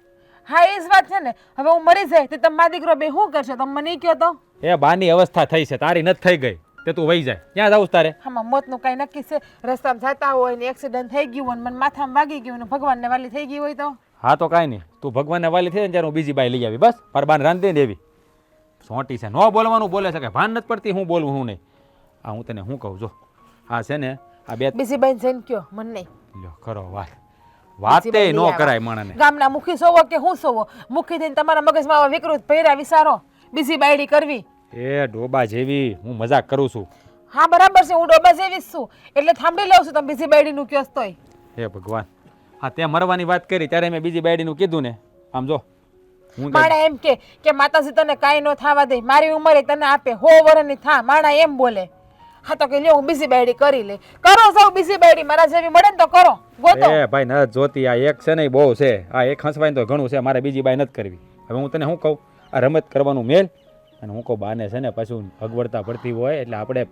હા એ જ વાત છે ને. હવે હું મરી જાય તો તમે મા દીકરો 2 શું કરશો? તમે મને કહો તો. એ બાની અવસ્થા થઈ છે, તારી નથી થઈ ગઈ તે તું વહી જાય. ક્યાં જાવું તારે? આમાં મોતનું કાંઈ નક્કી છે? રસ્તામાં જતા હોય ને એક્સિડન્ટ થઈ ગયું હોય ને મને માથામાં વાગી ગયું ને ભગવાનને વાલી થઈ ગઈ હોય તો? હા તો કાંઈ નહીં, તું ભગવાનને વાલી થઈ ને ત્યારે હું બીજી બાઈ લઈ આવી. બસ મારા બાને રાંધી દે દેવી. સોંટી છે, ન બોલવાનું બોલે છે, કે ભાન નથી પડતી હું બોલું હું નહીં. હા હું તને શું કહું, જો આ છે ને આ 2 બીજી બેન જઈને કયો, મને નહીં. લ્યો ખરો વાતે ન કરાય માણસને. ગામના મુખી સોવો કે હું સોવો? મુખી થઈને તમારા મગજમાં આવા વિકૃત ભૈરા વિચારો બીજી બાયડી કરવી. એ ડોબા જેવી હું મજાક કરું છું. હા બરાબર છે, હું ડોબા જેવી જ છું એટલે થાંભળી લઉં છું તમે બીજી બાયડીનું કયો તોય. હે ભગવાન, હા તે મરવાની વાત કરી ત્યારે મેં બીજી બાયડીનું કીધું ને. આમ જો હું માણા એમ કે માતાજી તને કાંઈ ન થવા દે, મારી ઉંમરે તને આપે 100 વર્ષની થા. માણા એમ બોલે. હા તો કે લ્યો હું બીજી બાયડી કરી લે. કરો સૌ બીજી બાયડી, મારા જેવી મળે ને તો કરો, ગોતો. એ ભાઈ ન જોતી, આ એક છે ને બહુ છે, આ એક હંસવાય તો ઘણું છે, મારે બીજી બાઈ નથી કરવી. હવે હું તને શું કહું, આ રમત કરવાનું મેલ અને હું કહું બાને છે ને પાછું અગવડતા પડતી હોય એટલે આપણે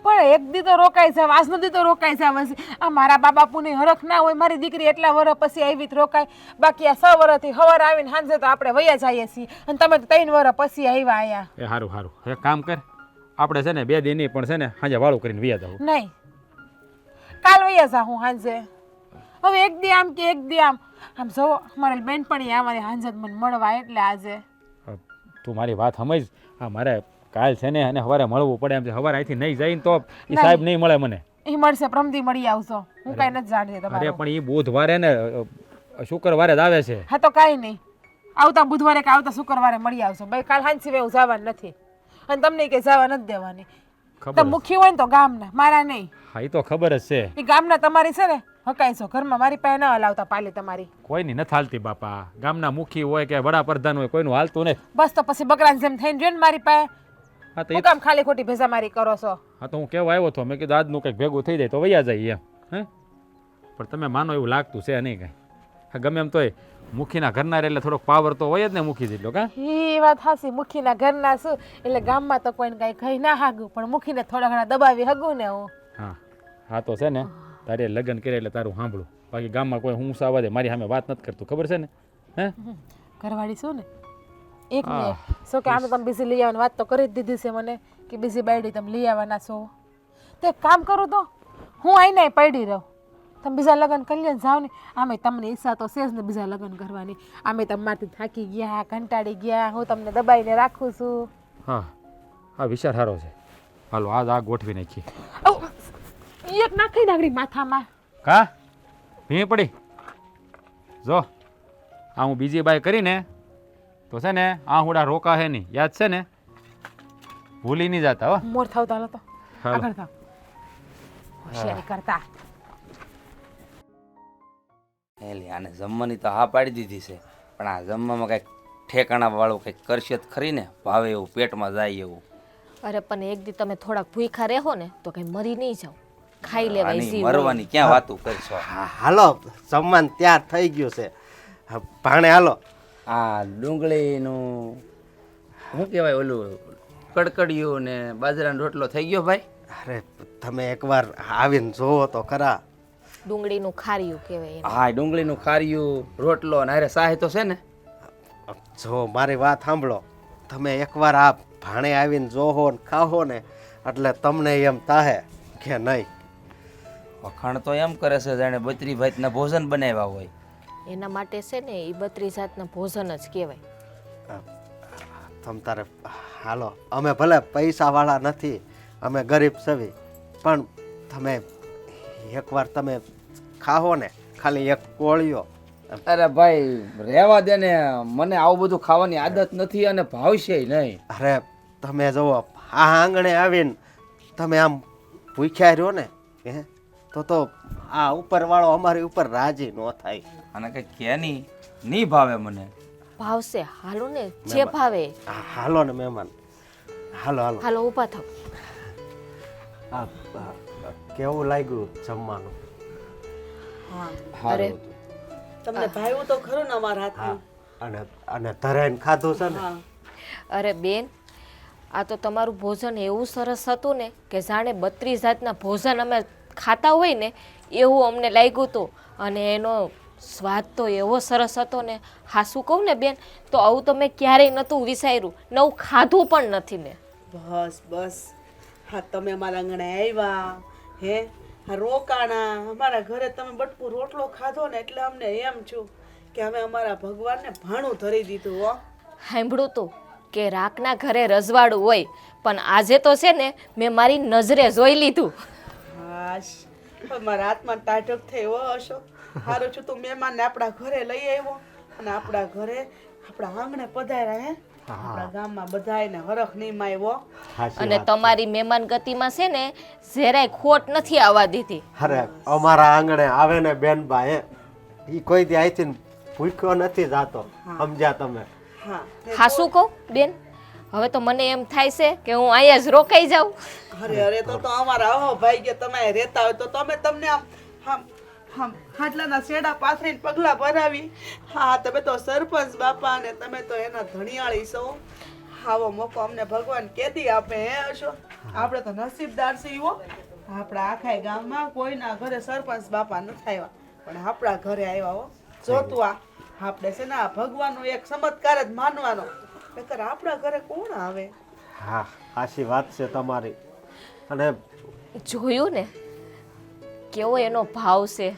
પણ એક દી તો રોકાઈ છે, વાસનો દી તો રોકાઈ છે. આ મારા બા બાપુની હરખ ના હોય, મારી દીકરી એટલા વર્ષ પછી આવી તો રોકાય. બાકી આ 6 વર્ષથી હવાર આવીને સાંજે તો આપણે વયા જઈએ છીએ અને તમે તો 3 વર્ષ પછી આવ્યા અહીંયા. એ સારું સારું, હવે કામ કર, આપણે છે ને 2 દિન પણ છે ને સાંજે વાળું કરીને વયા જવું. નહીં, કાલ વયા જા હું સાંજે. હવે એક દી આમ કે એક દી આમ જો મારી બેનપણી આવવાની સાંજે મને મળવા એટલે આજે. તું મારી વાત સમજ. હા મારે કાલ છે ને અને સવારે મળવું પડે એમ છે. સવારે અહીંથી નહીં જઈને તો એ સાહેબ નહીં મળે મને. એ મળશે, પ્રમદી મળી આવશો. હું કાંઈ નથી જાણતી અરે તમારે. પણ એ બુધવારે ને શુક્રવારે જ આવે છે. હા તો કાંઈ નહીં, આવતા બુધવારે કે આવતા શુક્રવારે મળી આવશો. ભાઈ કાલ સાંજ સિવાય હું જવાનું નથી અને તમને કંઈ જવા નથી દેવાની. ખબર મુખી હોય ને તો ગામના, મારા નહીં. હા એ તો ખબર જ છે. એ ગામના તમારી છે ને હકાઈશો ઘરમાં, મારી પાસે ન હલાવતા પાલી તમારી. કોઈની નથી હાલતી બાપા. ગામના મુખી હોય કે વડાપ્રધાન હોય કોઈનું હાલતું નહીં. બસ તો પછી બકરાની જેમ થઈને જોઈને મારી પાસે હા તો હું કામ ખાલી ખોટી ભેસામારી કરો છો? હા તો હું કહેવા આવ્યો હતો, મેં કીધું આજનું કંઈક ભેગું થઈ જાય તો વૈયા જાય એમ. હે પણ તમે માનો એવું લાગતું છે નહીં કાંઈ. હા ગમે એમ તોય મુખીના ઘરના એટલે થોડોક પાવર તો હોય જ ને મુખી જેટલો. કા એ વાત હાસી, મુખીના ઘરના શું એટલે ગામમાં તો કોઈને કાંઈ કહી ના હાગું, પણ મુખીને થોડા ઘણા દબાવી હગું ને હું. હા હા તો છે ને તારે લગ્ન કરે એટલે તારું સાંભળું. બાકી ગામમાં કોઈ હું સાવા દે મારી સામે વાત નથી કરતું, ખબર છે ને? હે ઘરવાળી શું ને એક ને શું કે આમે તમે બીજી લઈ આવવાની વાત તો કરી જ દીધી છે મને કે બીજી બાયડી તમે લઈ આવવાના છો. તો એક કામ કરું તો હું આઈને પડી રહું, તમે બીજા લગ્ન કરી લે જાઓ ને. આમે તમને ઈચ્છા તો છે જ ને બીજા લગ્ન કરવાની. આમે તમારથી થાકી ગયા, કંટાળી ગયા, હું તમને દબાઈને રાખું છું. હા હા વિચાર સારો છે. હાલો આજ આ ગોઠવી નાખીએ. એક નાખી નાગડી માથામાં. કા ભીં પડી જો આ હું બીજી બાય કરીને તો છે ને આ હુડા રોકા હે નહીં, યાદ છે ને? ભૂલી નહીં જતા હો. મોર થાવ તો હાલો તો હાલો. આગળ થાવ, હોશિયારી કરતા. એલી આને જમવાની તો હા પાડી દીધી છે, પણ આ જમવામાં કંઈક ઠેકાણા વાળું કંઈક કરશે જ ખરી ને, ભાવે એવું પેટમાં જાય એવું. અરે પણ એક દી તમે થોડાક ભૂખ્યા રહો ને તો કઈ મરી નહીં જાવ, ખાઈ લેવાય. આની જીવ હોય. મરવાની ક્યાં વાતું કરશો? હા હાલો સન્માન તૈયાર થઈ ગયું છે. ભાણે હાલો. આ ડુંગળીનું શું કહેવાય ઓલું કડકડિયું ને બાજરાનો રોટલો થઈ ગયો ભાઈ? અરે તમે એકવાર આવીને જોવો તો ખરા. ડુંગળીનું ખાર્યું કહેવાય એને. હા ડુંગળીનું ખાર્યું રોટલો અને હારે સાહે તો છે ને. જો મારી વાત સાંભળો, તમે એકવાર આ ભાણે આવીને જોહો ને ખાહો ને એટલે તમને એમ થાહે કે નહીં. વખાણ તો એમ કરે છે જાણે બત્રી ભાતના ભોજન બનાવ્યા હોય. એના માટે છે ને એ 32 જાતના ભોજન જ કહેવાય. તમ તારે હાલો, અમે ભલે પૈસાવાળા નથી, અમે ગરીબ સવી, પણ તમે એકવાર તમે ખાહો ને ખાલી એક કોળિયો. અરે ભાઈ રહેવા દે ને, મને આવું બધું ખાવાની આદત નથી અને ભાવશે નહીં. અરે તમે જુઓ આ આંગણે આવીને તમે આમ ભૂખ્યા રહ્યો ને હે તો આ ઉપરવાળો અમારી ઉપર રાજી ન થાય. અને કંઈ કે નહીં ભાવે મને. ભાવશે, હાલો ને જે ભાવે. હાલો ને મહેમાન, હાલો હાલો. હાલો ઊભા થાવ. આ કેવું લાગ્યું જમવાનું? અરે તમને ભાવ્યું તો ખરું ને અમારા હાથનું? અને અને ધરાઈને ખાધું છે ને? અરે બેન, આ તો તમારું ભોજન એવું સરસ હતું ને કે જાણે 32 જાતના ભોજન અમે ખાતા હોય ને એવું અમને લાગ્યું હતું. અને એનો સ્વાદ તો એવો સરસ હતો ને, હા શું કહું ને બેન, તો આવું તો મેં ક્યારેય નહોતું વિચાર્યું, નવું ખાધું પણ નથી મેં. બસ બસ, હા તમે અમારા આંગણે આવ્યા હે, હા રોકાણા અમારા ઘરે, તમે બટકું રોટલો ખાધો ને એટલે અમને એમ છું કે અમે અમારા ભગવાનને ભાણું ધરી દીધું. હો સાંભળ્યું તું કે રાખના ઘરે રજવાડું હોય, પણ આજે તો છે ને મેં મારી નજરે જોઈ લીધું. હાશ, મારા હાથમાં ટાઢક થયો હશો. સારું છું તું મહેમાનને આપણા ઘરે લઈ આવ્યો અને આપણા ઘરે આપણા આંગણે પધાર્યા. હે આપણા ગામમાં બધાયને હરખ નહીં આવ્યો. અને તમારી મહેમાન ગતિમાં છે ને જરાય ખોટ નથી આવવા દીધી. અરે અમારા આંગણે આવે ને બેનબા એ કોઈ દી અહીંથી ભૂખ્યો નથી જાતો, સમજ્યા તમે? હા શું કહું બેન, હવે તો મને એમ થાય છે કે હું અહીંયા જ રોકાઈ જાઉં. અરે અરે તો અમારા અહો ભાઈ કે તમે રહેતા હોય તો તમે તમને આમ ખાટલાના શેડા પાથરીને પગલા ભરાવી. હા તમે તો સરપંચ બાપા ને તમે તો એના ધણિયાળી છો. આવો મોકો અમને ભગવાન કેદી આપે હે હશો? આપણે તો નસીબદાર છીએ. આપણા આખા ગામમાં કોઈના ઘરે સરપંચ બાપા નથી આવ્યા, પણ આપણા ઘરે આવ્યા. હો જોતું આ આપણે છે ને આ ભગવાનનો એક ચમત્કાર જ માનવાનો. નકર આપણા ઘરે કોણ આવે? હા સાચી વાત છે તમારી. અને જોયું ને કેવો એનો ભાવ છે.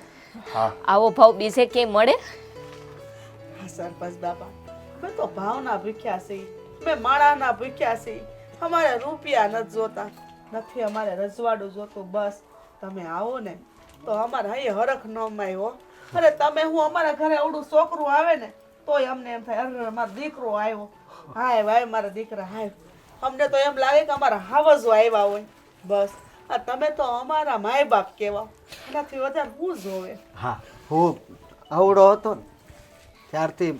આવો ભાવ બીજે ક્યાંય મળે? હા સરપંચ બાપા, અમે તો ભાવના ભૂખ્યા છીએ, અમે માળાના ભૂખ્યા છીએ. અમારે રૂપિયા નથી જોતા, નથી અમારે રજવાડું જોતું. બસ તમે આવો ને તો અમારે અહીં હરખ ન માય. અરે તમે હું અમારા ઘરે આવડું છોકરું આવે ને તોય અમને એમ થાય અરે મારો દીકરો આવ્યો, હાય વાય મારા દીકરા હાય. અમને તો એમ લાગે કે અમારા હાવજો આવ્યા હોય. બસ આ તમે તો અમારા માય બાપ કહેવા, એનાથી વધારે હું જોવે. હા, હું આવડો હતો ને ત્યારથી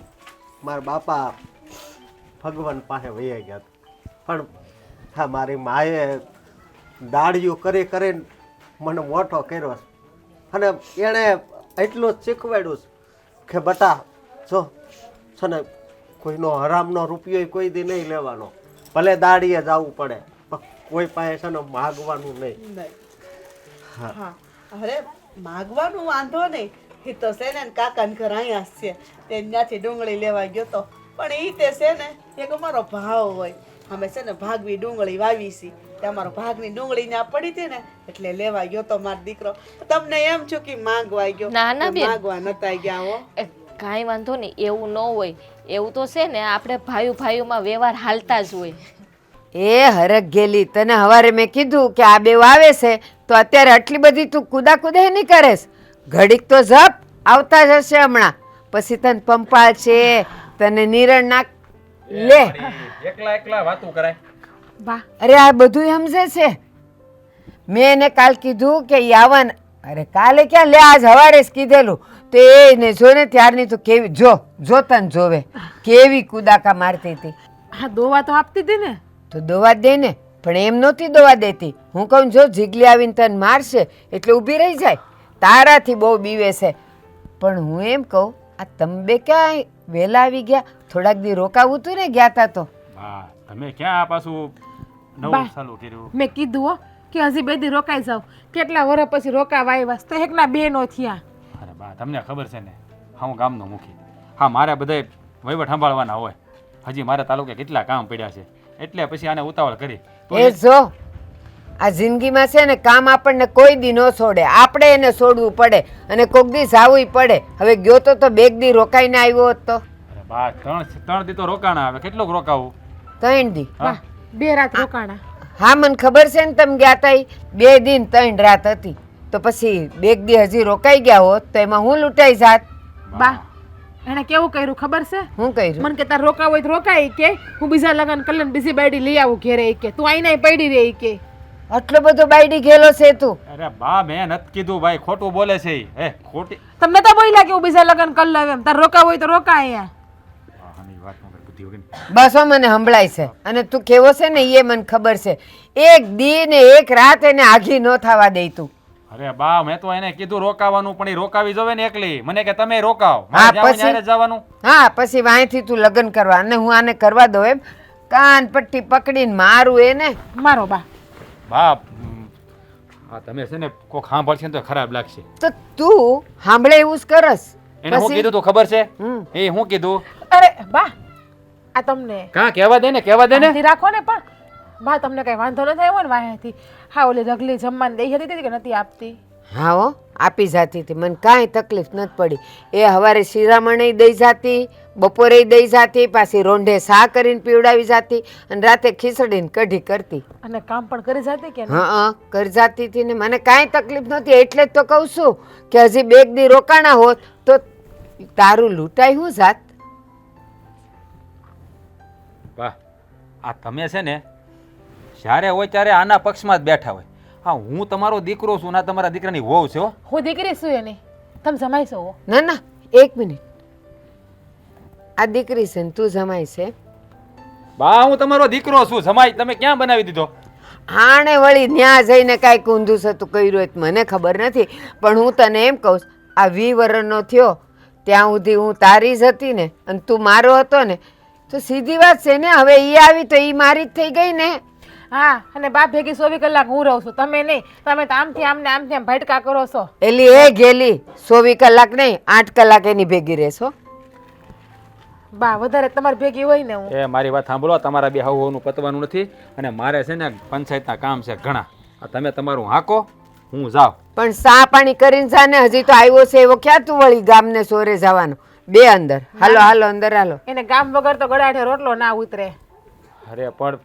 મારા બાપા ભગવાન પાસે વહી ગયા હતા. પણ હા, મારી માએ દાડિયું કરી કરીને મને મોટો કર્યો છે. અને એણે એટલું જ શીખવાડ્યું છે કે બટા જો છે ને કોઈનો હરામનો રૂપિયો કોઈ દી નહીં લેવાનો, ભલે દાડીએ જવું પડે પણ કોઈ પાસે છે ને માગવાનું નહીં. નહીં. હા. હા, અરે માગવાનું વાંધો નહીં, એ તો છે ને કાકાને ઘર અહીંયા જ છે, તે ત્યાંથી ડુંગળી લેવા ગયો તો. પણ એ તે છે ને એક અમારો ભાવ હોય, અમે છે ને ભાગવી ડુંગળી વાવી છી, તે અમારો ભાગની ડુંગળી ત્યાં પડી હતી ને એટલે લેવા ગયો તો મારો દીકરો. તમને એમ છું કે માંગવા ગયો, ના, ના બેન. માંગવા નતા ગયા હો. કાંઈ વાંધો નહીં, એવું ન હોય. એવું તો છે ને આપણે ભાઈઓમાં વ્યવહાર હાલતા જ હોય. એ હરખ ગેલી, તને હવારે મેં કીધું કે આ બે આવે છે તો અત્યારે આટલી બધી તું કુદા નહીં કરેશ. ઘડીક તો જપ આવતા જ હશે હમણાં, પછી તને પંપાળ છે, તને નિરણ નાખ લે. એકલા એકલા વાતું કરાય. બા અરે આ બધું સમજે છે. મેં એને કાલ કીધું કે ઈ આવવાના. અરે કાલે ક્યાં લે, આજ હવારે જ કીધેલું. તો એને જો ને ત્યારની તો કેવી જો તને જોવે કેવી કુદાકા મારતી હતી. હા, દોવા તો આપતી હતી ને. તો દવા દે ને, પણ એમ નહોતી દવા દેતી. હું કહું જો જીગલી આવીને તને મારશે એટલે ઊભી રહી જાય, તારાથી બહુ બીવે છે. પણ હું એમ કહું આ તમે બે ક્યાં વહેલા આવી ગયા? થોડાક દી રોકાવું તું ને ગયા તા તો. હા, તમે ક્યાં આ પાછું બા. નવું ચાલુ કર્યું? મેં કીધું હો કે હજી બે દી રોકાઈ જાવ. કેટલા વર્ષ પછી રોકાવા આવ્યા તો એકના બે નો થયા. અરે બા, તમને ખબર છે ને, હા હું ગામનો મુખી. હા, મારે બધાય વહીવટ સંભાળવાના હોય. હજી મારા તાલુકે કેટલા કામ પડ્યા છે, એટલે પછી આને ઉતાવળ કરી. તો એ જો આ જિંદગીમાં છે ને કામ આપણને કોઈ દી ન છોડે, આપણે એને છોડવું પડે અને કોક દી જાવું પડે. હવે ગયો તો બે દી રોકાઈને આવ્યો હોત તો. અરે બા, ત્રણ દી તો રોકાણા, હવે કેટલું રોકાવું? 3 દી. હા? 2 રાત રોકાણા. હા, મને ખબર છે ને તમે ગયા તા ઈ. 2 દિન 3 રાત હતી તો પછી 2 દી હજી રોકાઈ ગયા હોત તો એમાં હું લૂંટાઈ જાત. બા એને કેવું કર્યું ખબર છે? હું કર્યું? મને કે તાર રોકાવ હોય તો રોકાય કે હું બીજા લગન કલ્યાણ બીજી બાયડી લઈ આવું ઘેરે કે તું આઈને પડી રહી કે. આટલો બધો બાયડી ગયેલો છે તું? અરે બા, મેં નથી કીધું ભાઈ, ખોટું બોલે છે ઈ. હે ખોટી તમને તો બોલ્યા કે હું બીજા લગન કરી લઉં એમ. તાર રોકાવ હોય તો રોકાય અહીંયા. આની વાત ન કર, બુદ્ધિ વગરની. બસ હો, મને સંભળાય છે અને તું કેવો છે ને એ મને ખબર છે. 1 દી ને 1 રાત એને આઘી ન થવા દે તું. અરે બા, મેં તો એને કીધું રોકાવાનું, પણ એ રોકાવી જોવે ને એકલી. મને કે તમે રોકાવ, હા, મારે પછી? જ્યાં જવાનું. હા, પછી વાંયથી તું લગ્ન કરવા અને હું આને કરવા દઉં એમ? કાન પટ્ટી પકડીને મારું એને. મારો બા બા, હા તમે છે ને કોક સાંભળશે ને તો ખરાબ લાગશે. તો તું સાંભળે એવું જ કરસ. એને શું કીધું તો ખબર છે? હમ. એ શું કીધું? અરે બા આ તમને કાં કહેવા દે ને, કહેવા દે ને. શાંતિ રાખો ને. પણ બા તમને કઈ વાંધો ન થયો ને વાયાથી? હા, ઓલી રગલી જમવાનું દઈ હતી કે નથી આપતી? હા હો, આપી જાતી હતી, મને કાંઈ તકલીફ નથી પડી. એ હવારે શિરામણે દઈ જાતી, બપોરે દઈ જાતી, પાછી રોંઢે સા કરીને પીવડાવી જાતી અને રાતે ખીચડીને કઢી કરતી. અને કામ પણ કરી જતી કે નહીં? હા, કરી જાતી હતી ને મને કાંઈ તકલીફ નહોતી. એટલે જ તો કહું છું કે હજી 2 દી રોકાણા હોત તો તારું લૂંટાઈ હું જાત. વાહ, આ તમે છે ને જ્યારે હોય ત્યારે આના પક્ષમાં જ બેઠા હોય. હા, હું તમારો દીકરો છું, ના તમારા દીકરાની વહુ છે હો. હું દીકરી છું એની, તમે જમાઈ છો. ના ના, 1 મિનિટ. આ દીકરી છે ને તું જમાય છે? બા, હું તમારો દીકરો છું. જમાઈ તમે ક્યાં બનાવી દીધો? આણે વળી ન્યા જઈને કાંઈક ઊંધું સતું કર્યું હોય તો મને ખબર નથી, પણ હું તને એમ કહું છું, આ 20 વર્ષનો થયો ત્યાં સુધી હું તારી જ હતી ને અને તું મારો હતો ને, તો સીધી વાત છે ને. હવે ઈ આવી તો ઈ મારી જ થઈ ગઈ ને. હા, અને બાપ ભેગી 24 કલાક હું રહું છું, તમે નહીં. તમે તો આમથી આમ ભટકા કરો છો. એલી એ ગેલી 24 કલાક નહીં, 8 કલાક એની ભેગી રહેશો. બા વધારે તમારી ભેગી હોય ને હું. એ મારી વાત સાંભળો, તમારા બે હાવું પતવાનું નથી અને મારે છે ને પંચાયતના કામ છે ઘણા. આ તમે તમારું હાકો, હું જાઉં. પણ સા પાણી કરીને જા ને. હજી તો આવ્યો છે એવો ક્યાં તું વળી ગામને સોરે જવાનો? બે અંદર. હાલો હાલો અંદર હાલો. એને ગામ વગર તો ગળાઢે રોટલો ના ઉતરે. અરે પણ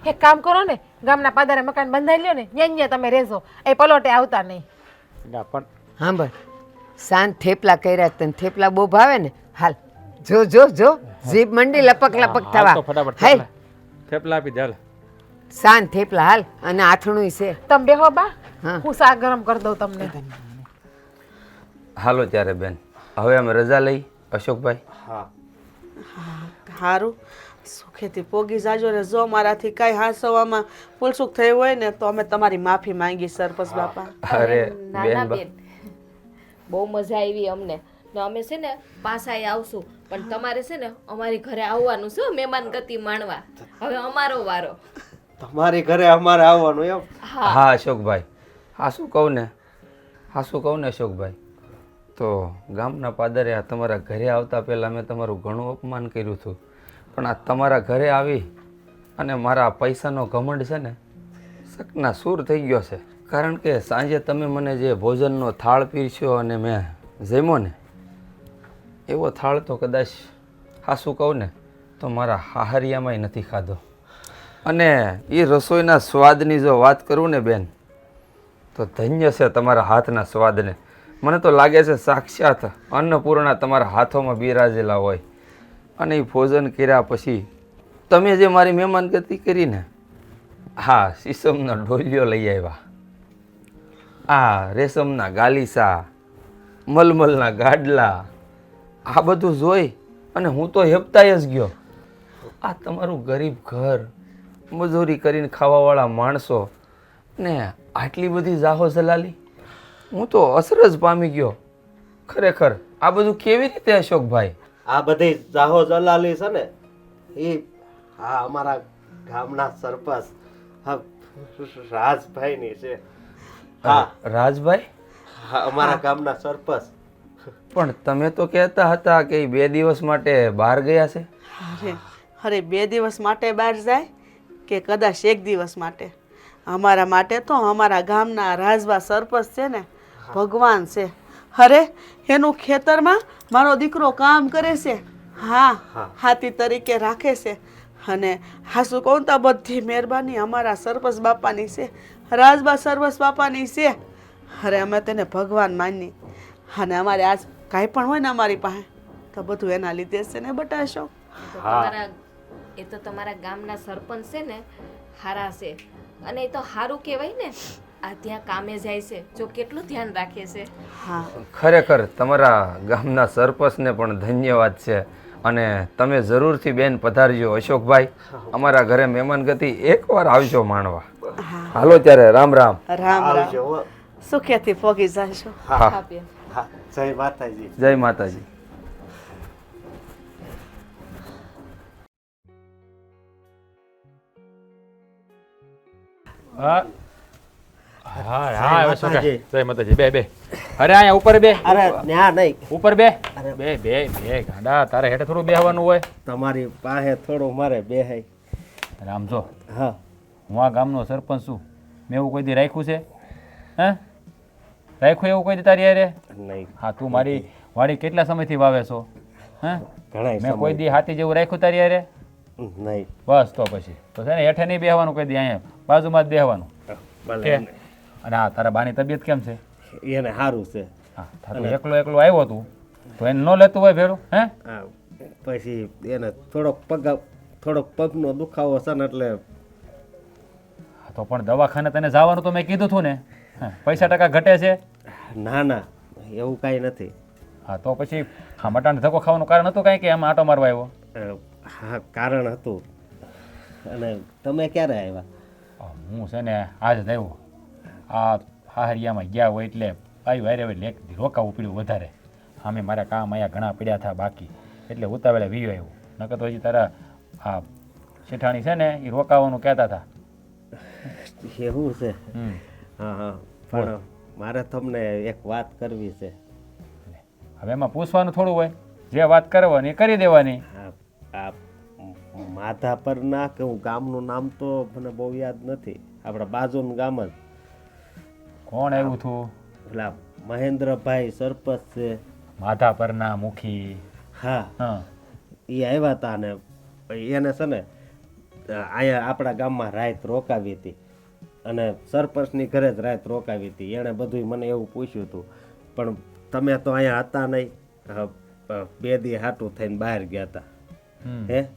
એક કામ કરો ને, ગામના પાદરે મકાન બંધાઈ લ્યો ને, ત્યાં તમે રહેજો. એ પલોટે આવતા નહીં. ના, પણ હા ભાઈ, શાંત થેપલા કર્યા તને થેપલા બહુ ભાવે ને? હાલ જો જો જો જીભ મંડી લપક લપક હાલ થવા. તો ફટાફટ હાલ. થેપલા આપી દે હાલ. શાંત થેપલા હાલ અને આથણું છે. તમે બેહો બા, હા. હું શાક ગરમ કરી દઉં તમને. હાલો ત્યારે બેન, હવે અમે રજા લઈ. અશોકભાઈ, હા સારું સુખેથી પોગી જાજો ને જો મારાથી કાંઈ હાસવામાં ભૂલચૂક થઈ હોય ને તો અમે તમારી માફી માંગી સરપંચ બાપા. અરે નાના બેન બેન બહુ મજા આવી અમને ને અમે છે ને પાછા આવશું પણ તમારે છે ને અમારી ઘરે આવવાનું છે મહેમાન ગતિ માણવા. હવે અમારો વારો. તમારી ઘરે અમારે આવવાનું એમ? હા અશોકભાઈ, હા શું કહું ને અશોકભાઈ, તો ગામના પાદરે આ તમારા ઘરે આવતા પહેલાં મેં તમારું ઘણું અપમાન કર્યું હતું, પણ આ તમારા ઘરે આવી અને મારા પૈસાનો ઘમંડ છે ને શકના સૂર થઈ ગયો છે. કારણ કે સાંજે તમે મને જે ભોજનનો થાળ પીરસ્યો અને મેં જમ્યો ને એવો થાળ તો કદાચ હાસું કહું ને તો મારા હાહરિયામાંય નથી ખાધો. અને એ રસોઈના સ્વાદની જો વાત કરું ને બેન તો ધન્ય છે તમારા હાથના સ્વાદને. મને તો લાગે છે સાક્ષાત અન્નપૂર્ણા તમારા હાથોમાં બિરાજેલા હોય. અને એ ભોજન કર્યા પછી તમે જે મારી મહેમાનગતિ કરીને હા શીશમનો ઢોલિયો લઈ આવ્યા, આ રેશમના ગાલીસા, મલમલના ગાડલા, આ બધું જોઈ અને હું તો હેપતાય જ ગયો. આ તમારું ગરીબ ઘર, મજૂરી કરીને ખાવાવાળા માણસો ને આટલી બધી જાહો જલાલી, હું તો અસરજ પામી ગયો. ખરેખર આ બધું કેવી રીતે અશોકભાઈ? આ બધી જાહો જલાલી છે ને એ હા અમારા ગામના સરપંચ હા રાજભાઈની છે. હા રાજભાઈ, હા અમારા ગામના સરપંચ. પણ તમે તો કહેતા હતા કે ઈ 2 દિવસ માટે બહાર ગયા છે. અરે 2 દિવસ માટે બહાર જાય કે કદાચ 1 દિવસ માટે, અમારા માટે તો અમારા ગામના રાજવા સરપંચ છે ને ભગવાન છે. અરે એનું ખેતરમાં મારો દીકરો કામ કરે છે, હા હાથી તરીકે રાખે છે. અને હાસુ કહું તો બધી મહેરબાની અમારા સરપંચ બાપાની છે, રાજબા સરપંચ બાપાની છે. અરે અમે તેને ભગવાન માની. અને અમારે આજ કાંઈ પણ હોય ને અમારી પાસે તો બધું એના લીધે છે ને બટાશો. એ તો તમારા ગામના સરપંચ છે ને હારા છે અને એ તો હારું કહેવાય ને. આ ત્યાં કામે જાય છે જો કેટલું ધ્યાન રાખે છે. હા ખરેખર તમારા ગામના સરપંચને પણ ધન્યવાદ છે. અને તમે જરૂરથી બેન પધારજો અશોકભાઈ, અમારા ઘરે મહેમાનગતિ એકવાર આવજો માણવા. હાલો ત્યારે રામ રામ. રામ રામ, આવજો હો. સુખેથી પોગી જશો. હા હા બેન. હા જય માતાજી. જય માતાજી. હા હા હા હવે શું માતાજી. કહે? જય માતાજી. બે બે અરે અહીંયા ઉપર બે, અરે ન્યા નહીં, ઉપર બે બે બે બે ગાંડા, તારે હેઠે થોડું બેહવાનું હોય. તમારી પાસે થોડું મારે બેહાય. રામ જો, હા હું આ ગામનો સરપંચ છું, મેં એવું કોઈ દી રાખ્યું છે? હે રાખ્યું એવું કોઈ દી તારી હારે? નહીં હા તું મારી વાડી કેટલા સમયથી વાવે છો? હે ઘણાય મેં કોઈ સમય દી હાથી જેવું રાખ્યું તારી હારે? નહીં. બસ તો પછી તો છે ને હેઠે નહીં બેહવાનું કોઈ દી, અહીંયા બાજુમાં જ બેહવાનું. ભલે કે? અને હા તારા બાની તબિયત કેમ છે? એને સારું છે. હા તારું એકલો એકલો આવ્યો તું તો એને ન લેતું હોય ભેળું? હે હા પછી એને થોડોક પગનો દુખાવો છે ને એટલે હા, તો પણ દવાખાને તને જવાનું તો મેં કીધું હતું ને. હા, પૈસા ટકા ઘટે છે? ના ના એવું કાંઈ નથી. હા તો પછી હા મટાણ ધક્કો ખાવાનું કારણ હતું કાંઈ કે એમ આટો મારવા આવ્યો? હા કારણ હતું. અને તમે ક્યારે આવ્યા? હું છે ને આજ જ આવ્યો. આ હાહરિયામાં ગયા હોય એટલે આવ્યું હારે એટલે એક દી રોકાવું પડ્યું વધારે. આમે મારા કામ અહીંયા ઘણા પડ્યા હતા બાકી, એટલે ઉતાવળે વીયો આવ્યો. નકર તો હજી તારા આ શેઠાણી છે ને એ રોકાવાનું કહેતા હતા. એવું છે? હમ હા હા પણ મારે તમને એક વાત કરવી છે. હવે એમાં પૂછવાનું થોડું હોય, જે વાત કરવાની એ કરી દેવાની. આ માધાપરના કે હું ગામનું નામ તો મને બહુ યાદ નથી, આપણા બાજુનું ગામ જ. કોણ આવ્યું હતું? પેલા મહેન્દ્રભાઈ સરપંચ છે. માધાપરના મુખી? હા હા એ આવ્યા હતા ને એને છે ને અહીંયા આપણા ગામમાં રાત રોકાવી હતી અને સરપંચની ઘરે જ રાત રોકાવી હતી. એણે બધું મને એવું પૂછ્યું હતું પણ તમે તો અહીંયા હતા નહીં, 2 દી હાટું થઈને બહાર ગયા હતા. હમ. હે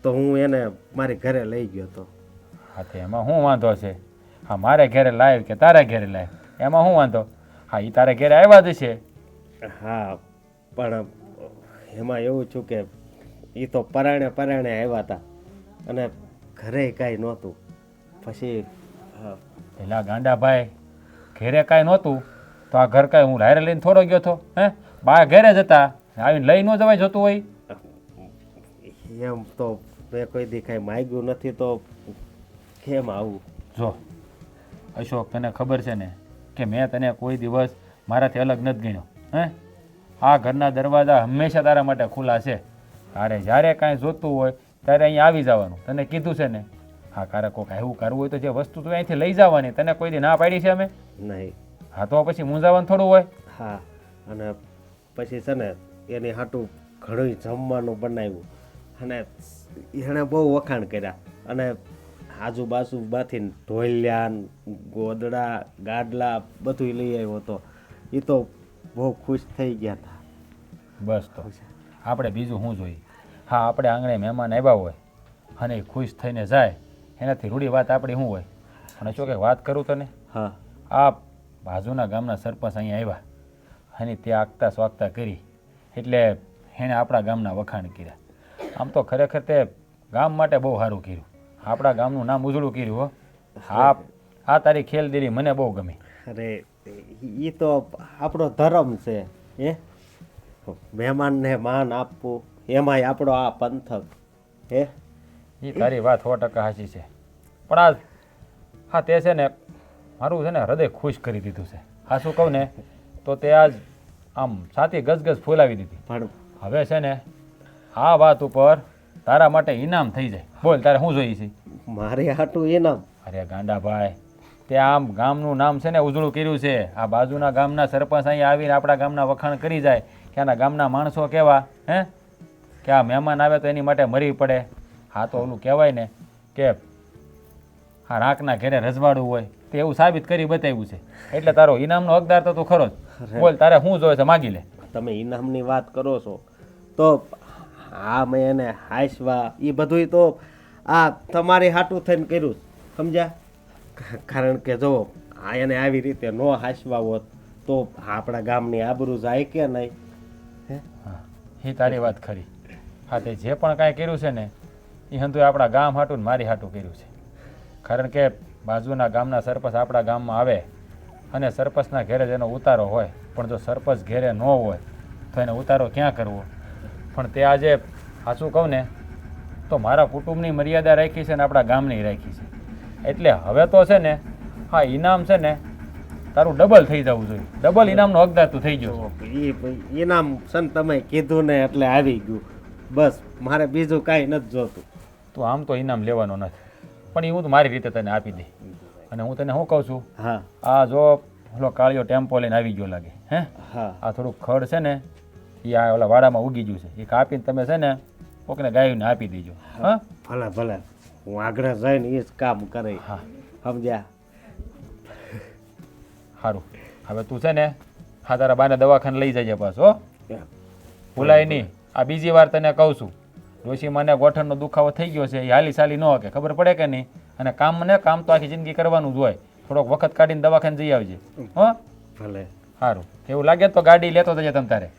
તો હું એને મારી ઘરે લઈ ગયો હતો હા તો એમાં શું વાંધો છે? હા મારે ઘેરે લાવ કે તારે ઘેરે લાવ એમાં શું વાંધો? હા એ તારે ઘેરે આવ્યા જ છે. હા પણ એમાં એવું છું કે એ તો પરાણે આવ્યા હતા અને ઘરે કાંઈ નહોતું. પછી પેલા ગાંડા ભાઈ ઘેરે કાંઈ નહોતું તો આ ઘર કાંઈ હું લાયરે લઈને થોડો ગયો હતો? હે બા ઘેરે જ હતા, આવીને લઈ ન જવાય જતું હોય? એમ તો મેં કોઈ દી કાંઈ માગ્યું નથી તો કેમ આવું? જો અશોક, તને ખબર છે ને કે મેં તને કોઈ દિવસ મારાથી અલગ નથી ગણ્યો. હે આ ઘરના દરવાજા હંમેશા તારા માટે ખુલ્લા છે. તારે જ્યારે કાંઈ જોતું હોય ત્યારે અહીંયા આવી જવાનું, તને કીધું છે ને. હા કારે કોઈક એવું કરવું હોય તો જે વસ્તુ તું અહીંથી લઈ જવાની, તને કોઈ દી ના પાડી છે અમે? નહીં. હા તો પછી મૂંઝાવાનું થોડું હોય. હા અને પછી છે ને એની હાટું ઘણું જમવાનું બનાવ્યું અને એણે બહુ વખાણ કર્યા અને આજુબાજુમાંથી ઢોલિયા ગોદડા ગાડલા બધું લઈ આવ્યો હતો. એ તો બહુ ખુશ થઈ ગયા હતા. બસ તો આપણે બીજું શું જોઈએ? હા આપણે આંગણે મહેમાન આવ્યા હોય અને એ ખુશ થઈને જાય એનાથી રૂડી વાત આપણી શું હોય? અને શું કે વાત કરું તને? હા આ બાજુના ગામના સરપંચ અહીંયા આવ્યા અને ત્યાં આગતા સ્વાગતા કરી એટલે એણે આપણા ગામના વખાણ કર્યા. આમ તો ખરેખર તે ગામ માટે બહુ સારું કર્યું, આપણા ગામનું નામ ઉજળું કર્યું હો. હા આ તારી ખેલદિલી મને બહુ ગમી. અરે એ તો આપણો ધર્મ છે. હે મહેમાનને માન આપવું એમાંય આપણો આ પંથક. હે એ તારી વાત 100% સાચી છે. પણ આ હા તે છે ને મારું છે ને હૃદય ખુશ કરી દીધું છે. હા શું કહું ને તો તે આજ આમ છાતી ગજગજ ફૂલાવી દીધી. પણ હવે છે ને આ વાત ઉપર તારા માટે ઇનામ થઈ જાય. બોલ તારે શું જોઈએ છે? મારે હાટું ઇનામ? અરે ગાંડાભાઈ, તે આમ ગામનું નામ છે ને ઉજળું કર્યું છે. આ બાજુના ગામના સરપંચ અહીંયા આવીને આપણા ગામના વખાણ કરી જાય કે આના ગામના માણસો કેવા, હે કે આ મહેમાન આવે તો એની માટે મરી પડે. હા તો ઓલું કહેવાય ને કે હા રાકના ઘેરે રજવાડું હોય તે એવું સાબિત કરી બતાવ્યું છે. એટલે તારો ઇનામનો હકદાર તો તું ખરો જ. બોલ તારે શું જોઈએ છે માગી લે. તમે ઇનામની વાત કરો છો તો આ મેં એને હાંસવા એ બધુંય તો આ તમારી હાટું થઈને કર્યું, સમજ્યા? કારણ કે જો આ એને આવી રીતે ન હાંસવા હોત તો આપણા ગામની આબરૂ જાય કે નહીં? હા એ તારી વાત ખરી. હા તે જે પણ કાંઈ કર્યું છે ને એ હંધુએ આપણા ગામ હાટું ને મારી હાટું કર્યું છે. કારણ કે બાજુના ગામના સરપંચ આપણા ગામમાં આવે અને સરપંચના ઘેરે જ એનો ઉતારો હોય, પણ જો સરપંચ ઘેરે ન હોય તો એને ઉતારો ક્યાં કરવો? પણ તે આજે સાચું કહું ને તો મારા કુટુંબની મર્યાદા રાખી છે ને આપણા ગામની રાખી છે. એટલે હવે તો છે ને હા ઇનામ છે ને તારું ડબલ થઈ જવું જોઈએ. ડબલ ઇનામનો હકદાર તું થઈ ગયો. એ ઇનામ છે ને તમે કીધું ને એટલે આવી ગયું. બસ મારે બીજું કાંઈ નથી જોતું. તું આમ તો ઇનામ લેવાનો નથી, પણ એ હું તો મારી રીતે તને આપી દઈ. અને હું તને શું કહું છું, હા આ જો ઓલો કાળિયો ટેમ્પો લઈને આવી ગયો લાગે, હે હા આ થોડુંક ખડ છે ને એ આ ઓલા વાડામાં ઉગી ગયું છે, એ કાપીને તમે છે ને કોકને ગાયોને આપી દેજો. હા ભલે ભલે, હું આગળ જઈને એ જ કામ કરે. હા સમજ્યા? સારું. હવે તું છે ને હા તારા બાને દવાખાને લઈ જજે પાછો, ભૂલાય નહીં. આ બીજી વાર તને કહું છું, ડોશીમાને ગોઠણનો દુખાવો થઈ ગયો છે, એ હાલી સાલી ન કે ખબર પડે કે નહીં. અને કામ તો આખી જિંદગી કરવાનું જ હોય, થોડોક વખત કાઢીને દવાખાને જઈ આવજે. હો ભલે. સારું. એવું લાગે તો ગાડી લેતો જજે તમ તારે.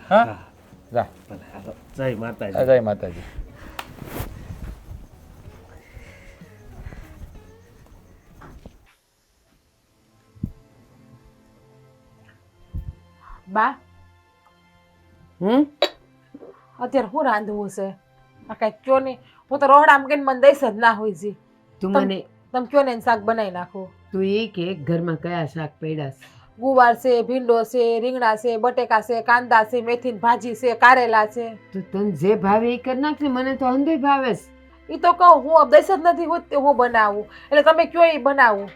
હા જા. ભલે હાલો. જય માતાજી. જય માતાજી. બા અત્યારે શું રાંધવું છે? આ કાંઈક કયો નહીં. હું તો રોહડામાં ગઈને મને દઈશ જ ના હોય જી. તું મને તમે કયો ને એને શાક બનાવી નાખો. તું એ કે ઘરમાં કયા શાક પડ્યા છે? ગુવાર છે, ભીંડો છે, રીંગણા છે, બટેકા છે, કાંદા છે, મેથીની ભાજી છે, કારેલા છે. તો તને જે ભાવે એ કરી નાખ ને, મને તો અંધોય ભાવે છે. એ તો કહું હું દઈશ જ નથી હોત હું બનાવું, એટલે તમે કયો એ બનાવું.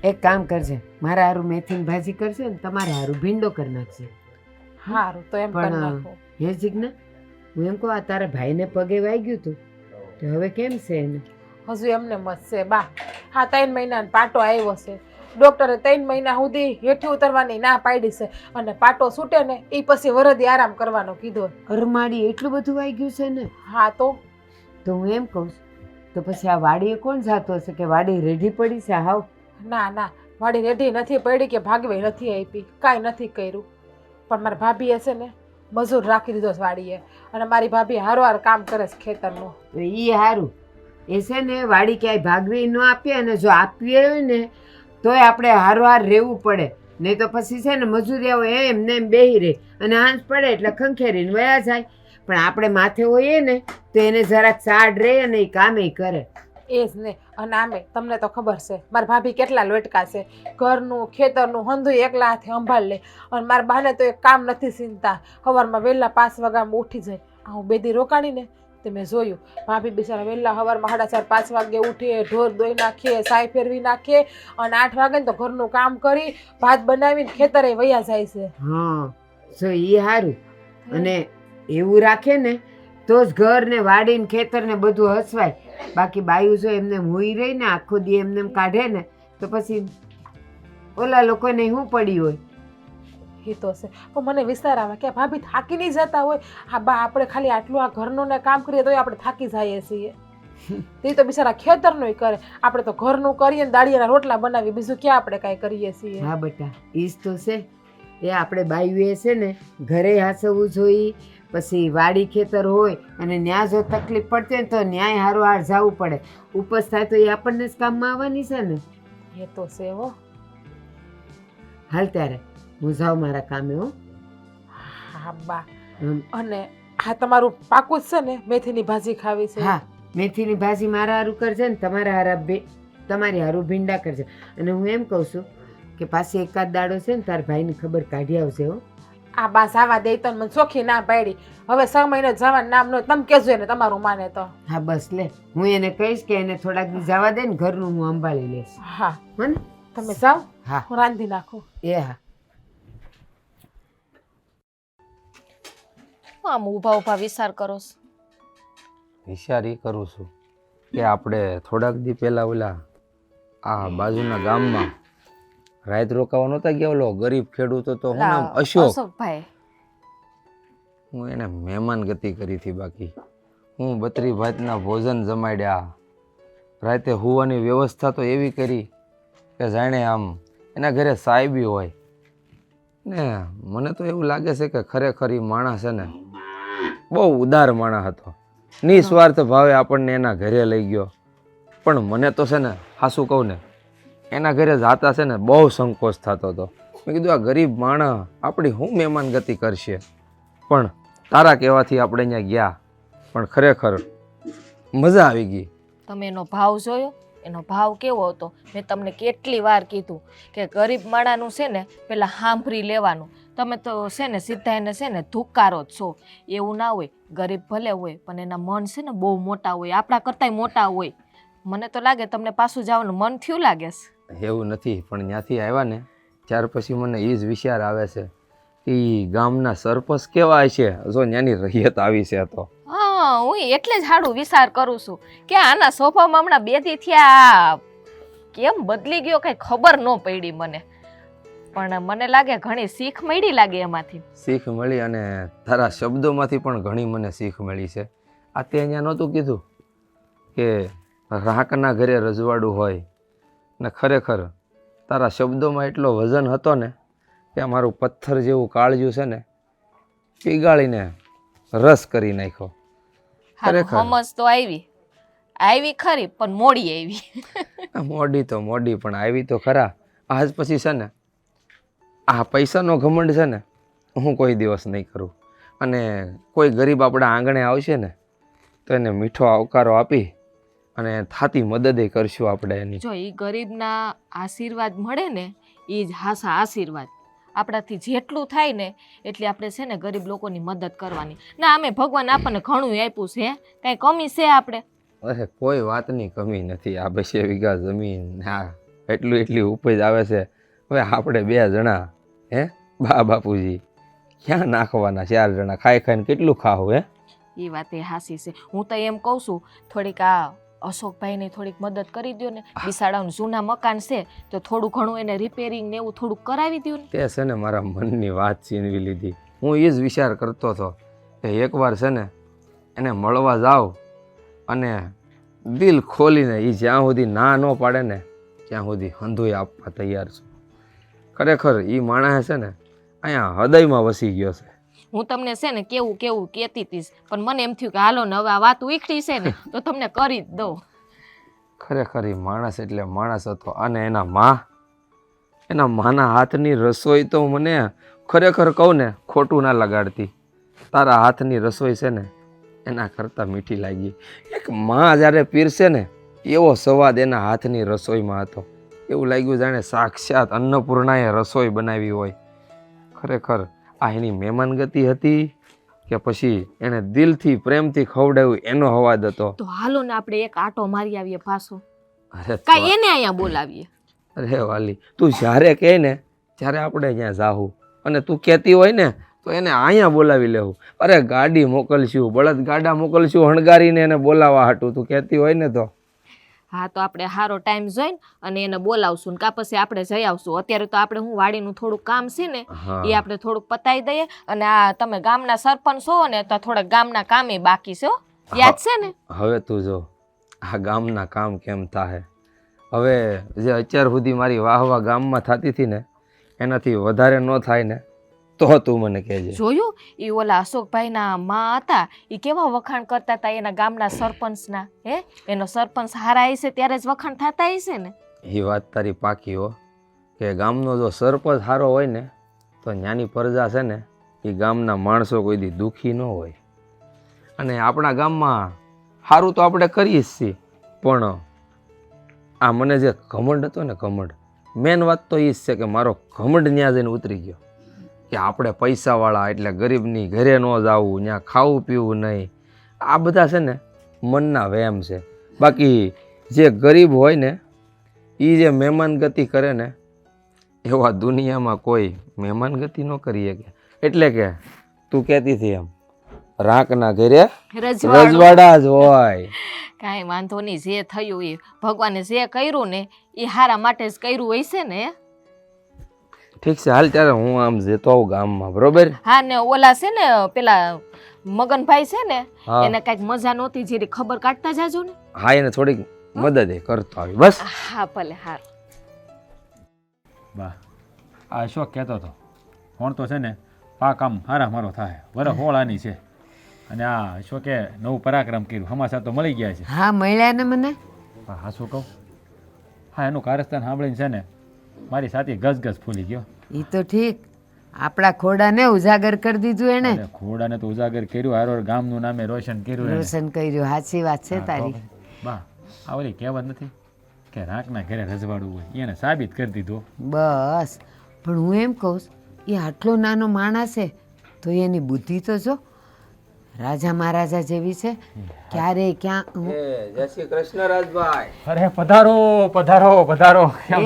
એક કામ કરજે, મારા હારું મેથીની ભાજી કરશે ને તમારે હારું ભીંડો કરી નાખશે. સારું તો એમ કરી નાખો. હે જીજ્ઞા, હું એમ કહું આ તારા ભાઈને પગે વાગ્યું તું તો હવે કેમ છે એને? હજુ એમને મત છે બા. હા 3 મહિનાનો પાટો આવ્યો છે. ડૉક્ટરે 3 મહિના સુધી હેઠી ઉતરવાની ના પાડી છે અને પાટો છૂટે ને એ પછી વરદી આરામ કરવાનો કીધો. અરમાડી એટલું બધું વાગ્યું છે ને? હા તો હું એમ કહું તો પછી આ વાડીએ કોણ જાતો હશે કે વાડી રેઢી પડી છે હાવ? ના ના, વાડી રેઢી નથી પડી કે ભાગવે નથી આપી, કાંઈ નથી કર્યું. પણ મારી ભાભીએ છે ને મજૂર રાખી દીધો છે વાડીએ, અને મારી ભાભી હારવાર કામ કરે છે ખેતરનું. તો એ સારું. એ છે ને વાડી ક્યાંય ભાગવી ન આપીએ, અને જો આપીએ હોય ને તોય આપણે હારવાર રહેવું પડે. નહીં તો પછી છે ને મજૂરિયાઓ એમને એમ બેહી રહે અને હાંસ પડે એટલે ખંખેરીને વયા જાય. પણ આપણે માથે હોઈએ ને તો એને જરાક સાડ રહે અને એ કામે કરે. એ જ ને. અને આમે તમને તો ખબર છે મારી ભાભી કેટલા લોટકા છે, ઘરનું ખેતરનું હંધું એકલા હાથે સંભાળ લે. અને મારા બાને તો એક કામ નથી ચિંતા, સવારમાં વહેલા 5 વાગ્યામાં ઉઠી જાય. હું બેદી રોકાણીને તે મેં જોયું, ભાભી બિચારા વહેલા સવારમાં 4:30 5 વાગે ઉઠીએ, ઢોર દોઈ નાખીએ, સાય ફેરવી નાખીએ, અને 8 વાગે ને તો ઘરનું કામ કરી ભાત બનાવીને ખેતરે વયા જાય છે. હા, જો એ સારું. અને એવું રાખે ને તો જ ઘર ને વાડી ને ખેતર ને બધું હસવાય. બાકી બાયું જો એમને હોઈ રહી ને આખો દી એમને એમ કાઢે ને તો પછી ઓલા લોકોને શું પડી હોય. એ તો છે. પણ મને વિચાર આવે કે ભાભી થાકી નહીં જતા હોય? હા બા, આપણે ખાલી આટલું આ ઘરનું ને કામ કરીએ તોય આપણે થાકી જઈએ છીએ. તે તો બિચારા ખેતરનું કરે, આપણે તો ઘરનું કરીએ ને દાળિયાના રોટલા બનાવીએ, બીજું ક્યાં આપણે કાંઈ કરીએ છીએ. હા બેટા, ઈ જ તો છે. એ આપણે બાયુએ છે ને ઘરે હાસવવું જોઈએ, પછી વાડી ખેતર હોય અને ન્યા જો તકલીફ પડતી ને તો ન્યાય હારોહાર જવું પડે. ઉપસ થાય તો એ આપણને જ કામમાં આવવાની છે ને. એ તો છે હો. હાલ ત્યારે હું જાઉં મારા કામે. હો હા બા. અને હા, તમારું પાકું જ છે ને મેથીની ભાજી ખાવી છે? હા, મેથીની ભાજી મારા હારું કરજે ને તમારા હારા તમારી હારું ભીંડા કરજે. અને હું એમ કહું છું કે પાછી એકાદ દાડો છે ને તારા ભાઈની ખબર કાઢી આવશે. હો આ બા જવા દે તો મને ચોખ્ખી ના પાડી. હવે 6 મહિને જવાનું નામ ન, તમે કહેજો એને તમારું માને તો. હા બસ લે, હું એને કહીશ કે એને થોડાક દી જવા દે ને, ઘરનું હું સંભાળી લઈશ. હા હો ને? તમે જાઓ, હા હું રાંધી નાખું. એ હા. આમ ઊભા ઊભા વિચાર કરો છો? વિચાર એ કરું છું કે આપણે થોડાક દી પહેલાં ઓલા આ બાજુના ગામમાં રાત રોકાવા નહોતા ગયા, ઓલો ગરીબ ખેડૂતો તો હું નામ અશોકભાઈ, હું એને મહેમાન ગતિ કરી હતી. બાકી હું 32 ભાતના ભોજન જમાડ્યા, રાતે હુવાની વ્યવસ્થા તો એવી કરી કે જાણે આમ એના ઘરે સાહેબી હોય ને. મને તો એવું લાગે છે કે ખરેખર એ માણસ છે ને બહુ ઉદાર માણસ હતો, નિસ્વાર્થ ભાવે આપણને એના ઘરે લઈ ગયો. પણ મને તો છે ને હાસું કહું ને, એના ઘરે જાતા છે ને બહુ સંકોચ થતો હતો. મેં કીધું આ ગરીબ માણસ આપણી શું મહેમાન ગતિ કરશે. પણ તારા કહેવાથી આપણે અહીંયા ગયા, પણ ખરેખર મજા આવી ગઈ. તમે એનો ભાવ જોયો? એનો ભાવ કેવો હતો? મેં તમને કેટલી વાર કીધું કે ગરીબ માણાનું છે ને પેલા સાંભળી લેવાનું. તમે તો છે ને સીધા એને છે ને ધુકારો જ છો. એવું ના હોય, ગરીબ ભલે હોય પણ એના મન છે ને બહુ મોટા હોય, આપણા કરતાંય મોટા હોય. મને તો લાગે તમને પાછું જવાનું મન થયું લાગે છે. એવું નથી, પણ ત્યાંથી આવ્યા ને ત્યાર પછી મને એ જ વિચાર આવે છે કે ગામના સરપંચ કેવા છે જો ત્યાંની રહિયત આવી છે તો. હા, હું એટલે જ હાડું વિચાર કરું છું કે આના સ્વભાવમાં હમણાં 2 દી થયા કેમ બદલી ગયો કઈ ખબર ન પડી મને. પણ મને લાગે ઘણી શીખ મળી લાગે એમાંથી. શીખ મળી, અને તારા શબ્દોમાંથી પણ ઘણી મને શીખ મળી છે. આ તે અહીંયા નહોતું કીધું કે રાકના ઘરે રજવાડું હોય, ને ખરેખર તારા શબ્દોમાં એટલો વજન હતો ને કે મારું પથ્થર જેવું કાળજું છે ને પીગાળીને રસ કરી નાખ્યો. ખરેખર સમજ તો આવી ખરી પણ મોડી આવી. મોડી તો મોડી પણ આવી તો ખરા. આજ પછી છે ને આ પૈસાનો ઘમંડ છે ને હું કોઈ દિવસ નહીં કરું. અને કોઈ ગરીબ આપણા આંગણે આવશે ને તો એને મીઠો આવકારો આપી અને થાતી મદદે કરશું આપણે એની. જો એ ગરીબના આશીર્વાદ મળે ને એ જ હાસા આશીર્વાદ. આપણાથી જેટલું થાય ને એટલે આપણે છે ને ગરીબ લોકોની મદદ કરવાની. ના અમે ભગવાન આપણને ઘણું આપ્યું છે, કાંઈ કમી છે આપણે? અરે કોઈ વાતની કમી નથી. આ 2 વીઘા જમીન, હા એટલી ઉપજ આવે છે. હવે આપણે 2 જણા બા બાપુજી ક્યાં નાખવાના? 4 જણા ખાઈ ખાઈને કેટલું ખાવું? એ વાત એ હાસી છે. હું તો એમ કહું છું થોડીક આ અશોકભાઈને થોડીક મદદ કરી દો ને. બિસાડાનું જૂના મકાન છે તો થોડું ઘણું એને રિપેરિંગ ને એવું થોડુંક કરાવી દો ને. તે છે ને મારા મનની વાત છીનવી લીધી. હું એ જ વિચાર કરતો હતો કે એકવાર છે ને એને મળવા જાવ અને દિલ ખોલીને એ જ્યાં સુધી ના ન પાડે ને ત્યાં સુધી હંધુય આપવા તૈયાર છું. ખરેખર એ માણસ છે ને અહીંયા હૃદયમાં વસી ગયો છે. હું તમને છે ને કેવું કેવું કહેતી હતી પણ મને એમ થયું કે હાલો ને હવે આ વાત ઉખડી છે ને તો તમને કરી જ દઉં. ખરેખર એ માણસ એટલે માણસ હતો. અને એના માના હાથની રસોઈ તો મને ખરેખર કહું ને ખોટું ના લગાડતી. તારા હાથની રસોઈ છે ને એના કરતાં મીઠી લાગી. એક માં જ્યારે પીરસે ને એવો સ્વાદ એના હાથની રસોઈમાં હતો. એવું લાગ્યું જાણે સાક્ષાત અન્નપૂર્ણાએ રસોઈ બનાવી હોય. ખરેખર આ એની મહેમાનગતિ હતી કે પછી એને દિલથી પ્રેમથી ખવડાવ્યું એનો અવાજ હતો. તો હાલો ને આપણે એક આટો મારી આવીએ પાછો. અરે કાંઈ એને અહીંયા બોલાવીએ. અરે વાલી, તું જ્યારે કહે ને ત્યારે આપણે ત્યાં જાહું. અને તું કહેતી હોય ને તો એને અહીંયા બોલાવી લેવું. અરે ગાડી મોકલશું, બળદ ગાડા મોકલશું હણગારીને એને બોલાવવા હાટું. તું કહેતી હોય ને તો હા તો આપણે સારો ટાઈમ જોઈને અને એને બોલાવશું ને કા પછી આપણે જઈ આવશું. અત્યારે તો આપણે હું વાડીનું થોડુંક કામ છે ને એ આપણે થોડુંક પતાવી દઈએ. અને આ તમે ગામના સરપંચ છો ને તો થોડાક ગામના કામે બાકી છે હો. યાદ છે ને? હવે તું જો આ ગામના કામ કેમ થાય. હવે જે અત્યાર સુધી મારી વાહવા ગામમાં થતી હતી ને એનાથી વધારે ન થાય ને તો તું મને કહેજે. જોયું એ ઓલા અશોકભાઈના માં હતા એ કેવા વખાણ કરતા હતા એના ગામના સરપંચના. હે એનો સરપંચ હારા હશે ત્યારે જ વખાણ થતા હશે ને. એ વાત તારી પાકી હો કે ગામનો જો સરપંચ સારો હોય ને તો ન્યાની પ્રજા છે ને એ ગામના માણસો કોઈ દી દુઃખી ન હોય. અને આપણા ગામમાં સારું તો આપણે કરીએ જ છીએ પણ આ મને જે ઘમંડ હતો ને ઘમંડ, મેન વાત તો એ જ છે કે મારો ઘમંડ ત્યાં જઈને ઉતરી ગયો કે આપણે પૈસાવાળા એટલે ગરીબની ઘરે ન જવું, ત્યાં ખાવું પીવું નહીં. આ બધા છે ને મનના વહેમ છે. બાકી જે ગરીબ હોય ને એ જે મહેમાનગતિ કરે ને એવા દુનિયામાં કોઈ મહેમાનગતિ ન કરી શકે. એટલે કે તું કહેતી હતી એમ રાંકના ઘરે રજવાડા જ હોય. કાંઈ વાંધો નહીં, જે થયું એ ભગવાને જે કર્યું ને એ હારા માટે જ કર્યું હશે ને. ઠીક છે, હાલ ત્યારે હું આમ જતો આવું ગામમાં, બરોબર? હા ને ઓલા છે ને પેલા મગનભાઈ છે ને એને કઈક મજા નહોતી જેરી ખબર કાઢતા જાજો ને. હા, એને થોડીક મદદ એ કરતો આવી બસ. હા ભલે. હાર બા આ અશોક કહેતો હતો કોણ તો છે ને પાક આમ હારા મારો થાય વર હોળાની છે. અને આ અશોકે નવું પરાક્રમ કર્યું, હમાસા તો મળી ગયા છે. હા મળ્યા ને મને. હા શું કહું, હા એનું કારસ્તાન સાંભળીને છે ને મારી સાથે ગસગસ ફૂલી ગયો. એ તો ઠીક, આપણા ખોડાને ઉજાગર કરી દીધું એને. અરે ખોડાને તો ઉજાગર કર્યું, હારો ગામનું નામે રોશન કર્યું એને. રોશન કર્યું, સાચી વાત છે તારી. બા આ ઓલી કહેવત નથી કે રાંકના ઘરે રજવાડું હોય, એને સાબિત કરી દીધું. બસ, પણ હું એમ કહું એ આટલો નાનો માણસ છે તો એની બુદ્ધિ તો જો રાજા મહારાજા જેવી છે. ક્યારે ક્યાં જય શ્રી કૃષ્ણ રાજભાઈ. અરે પધારો પધારો પધારો.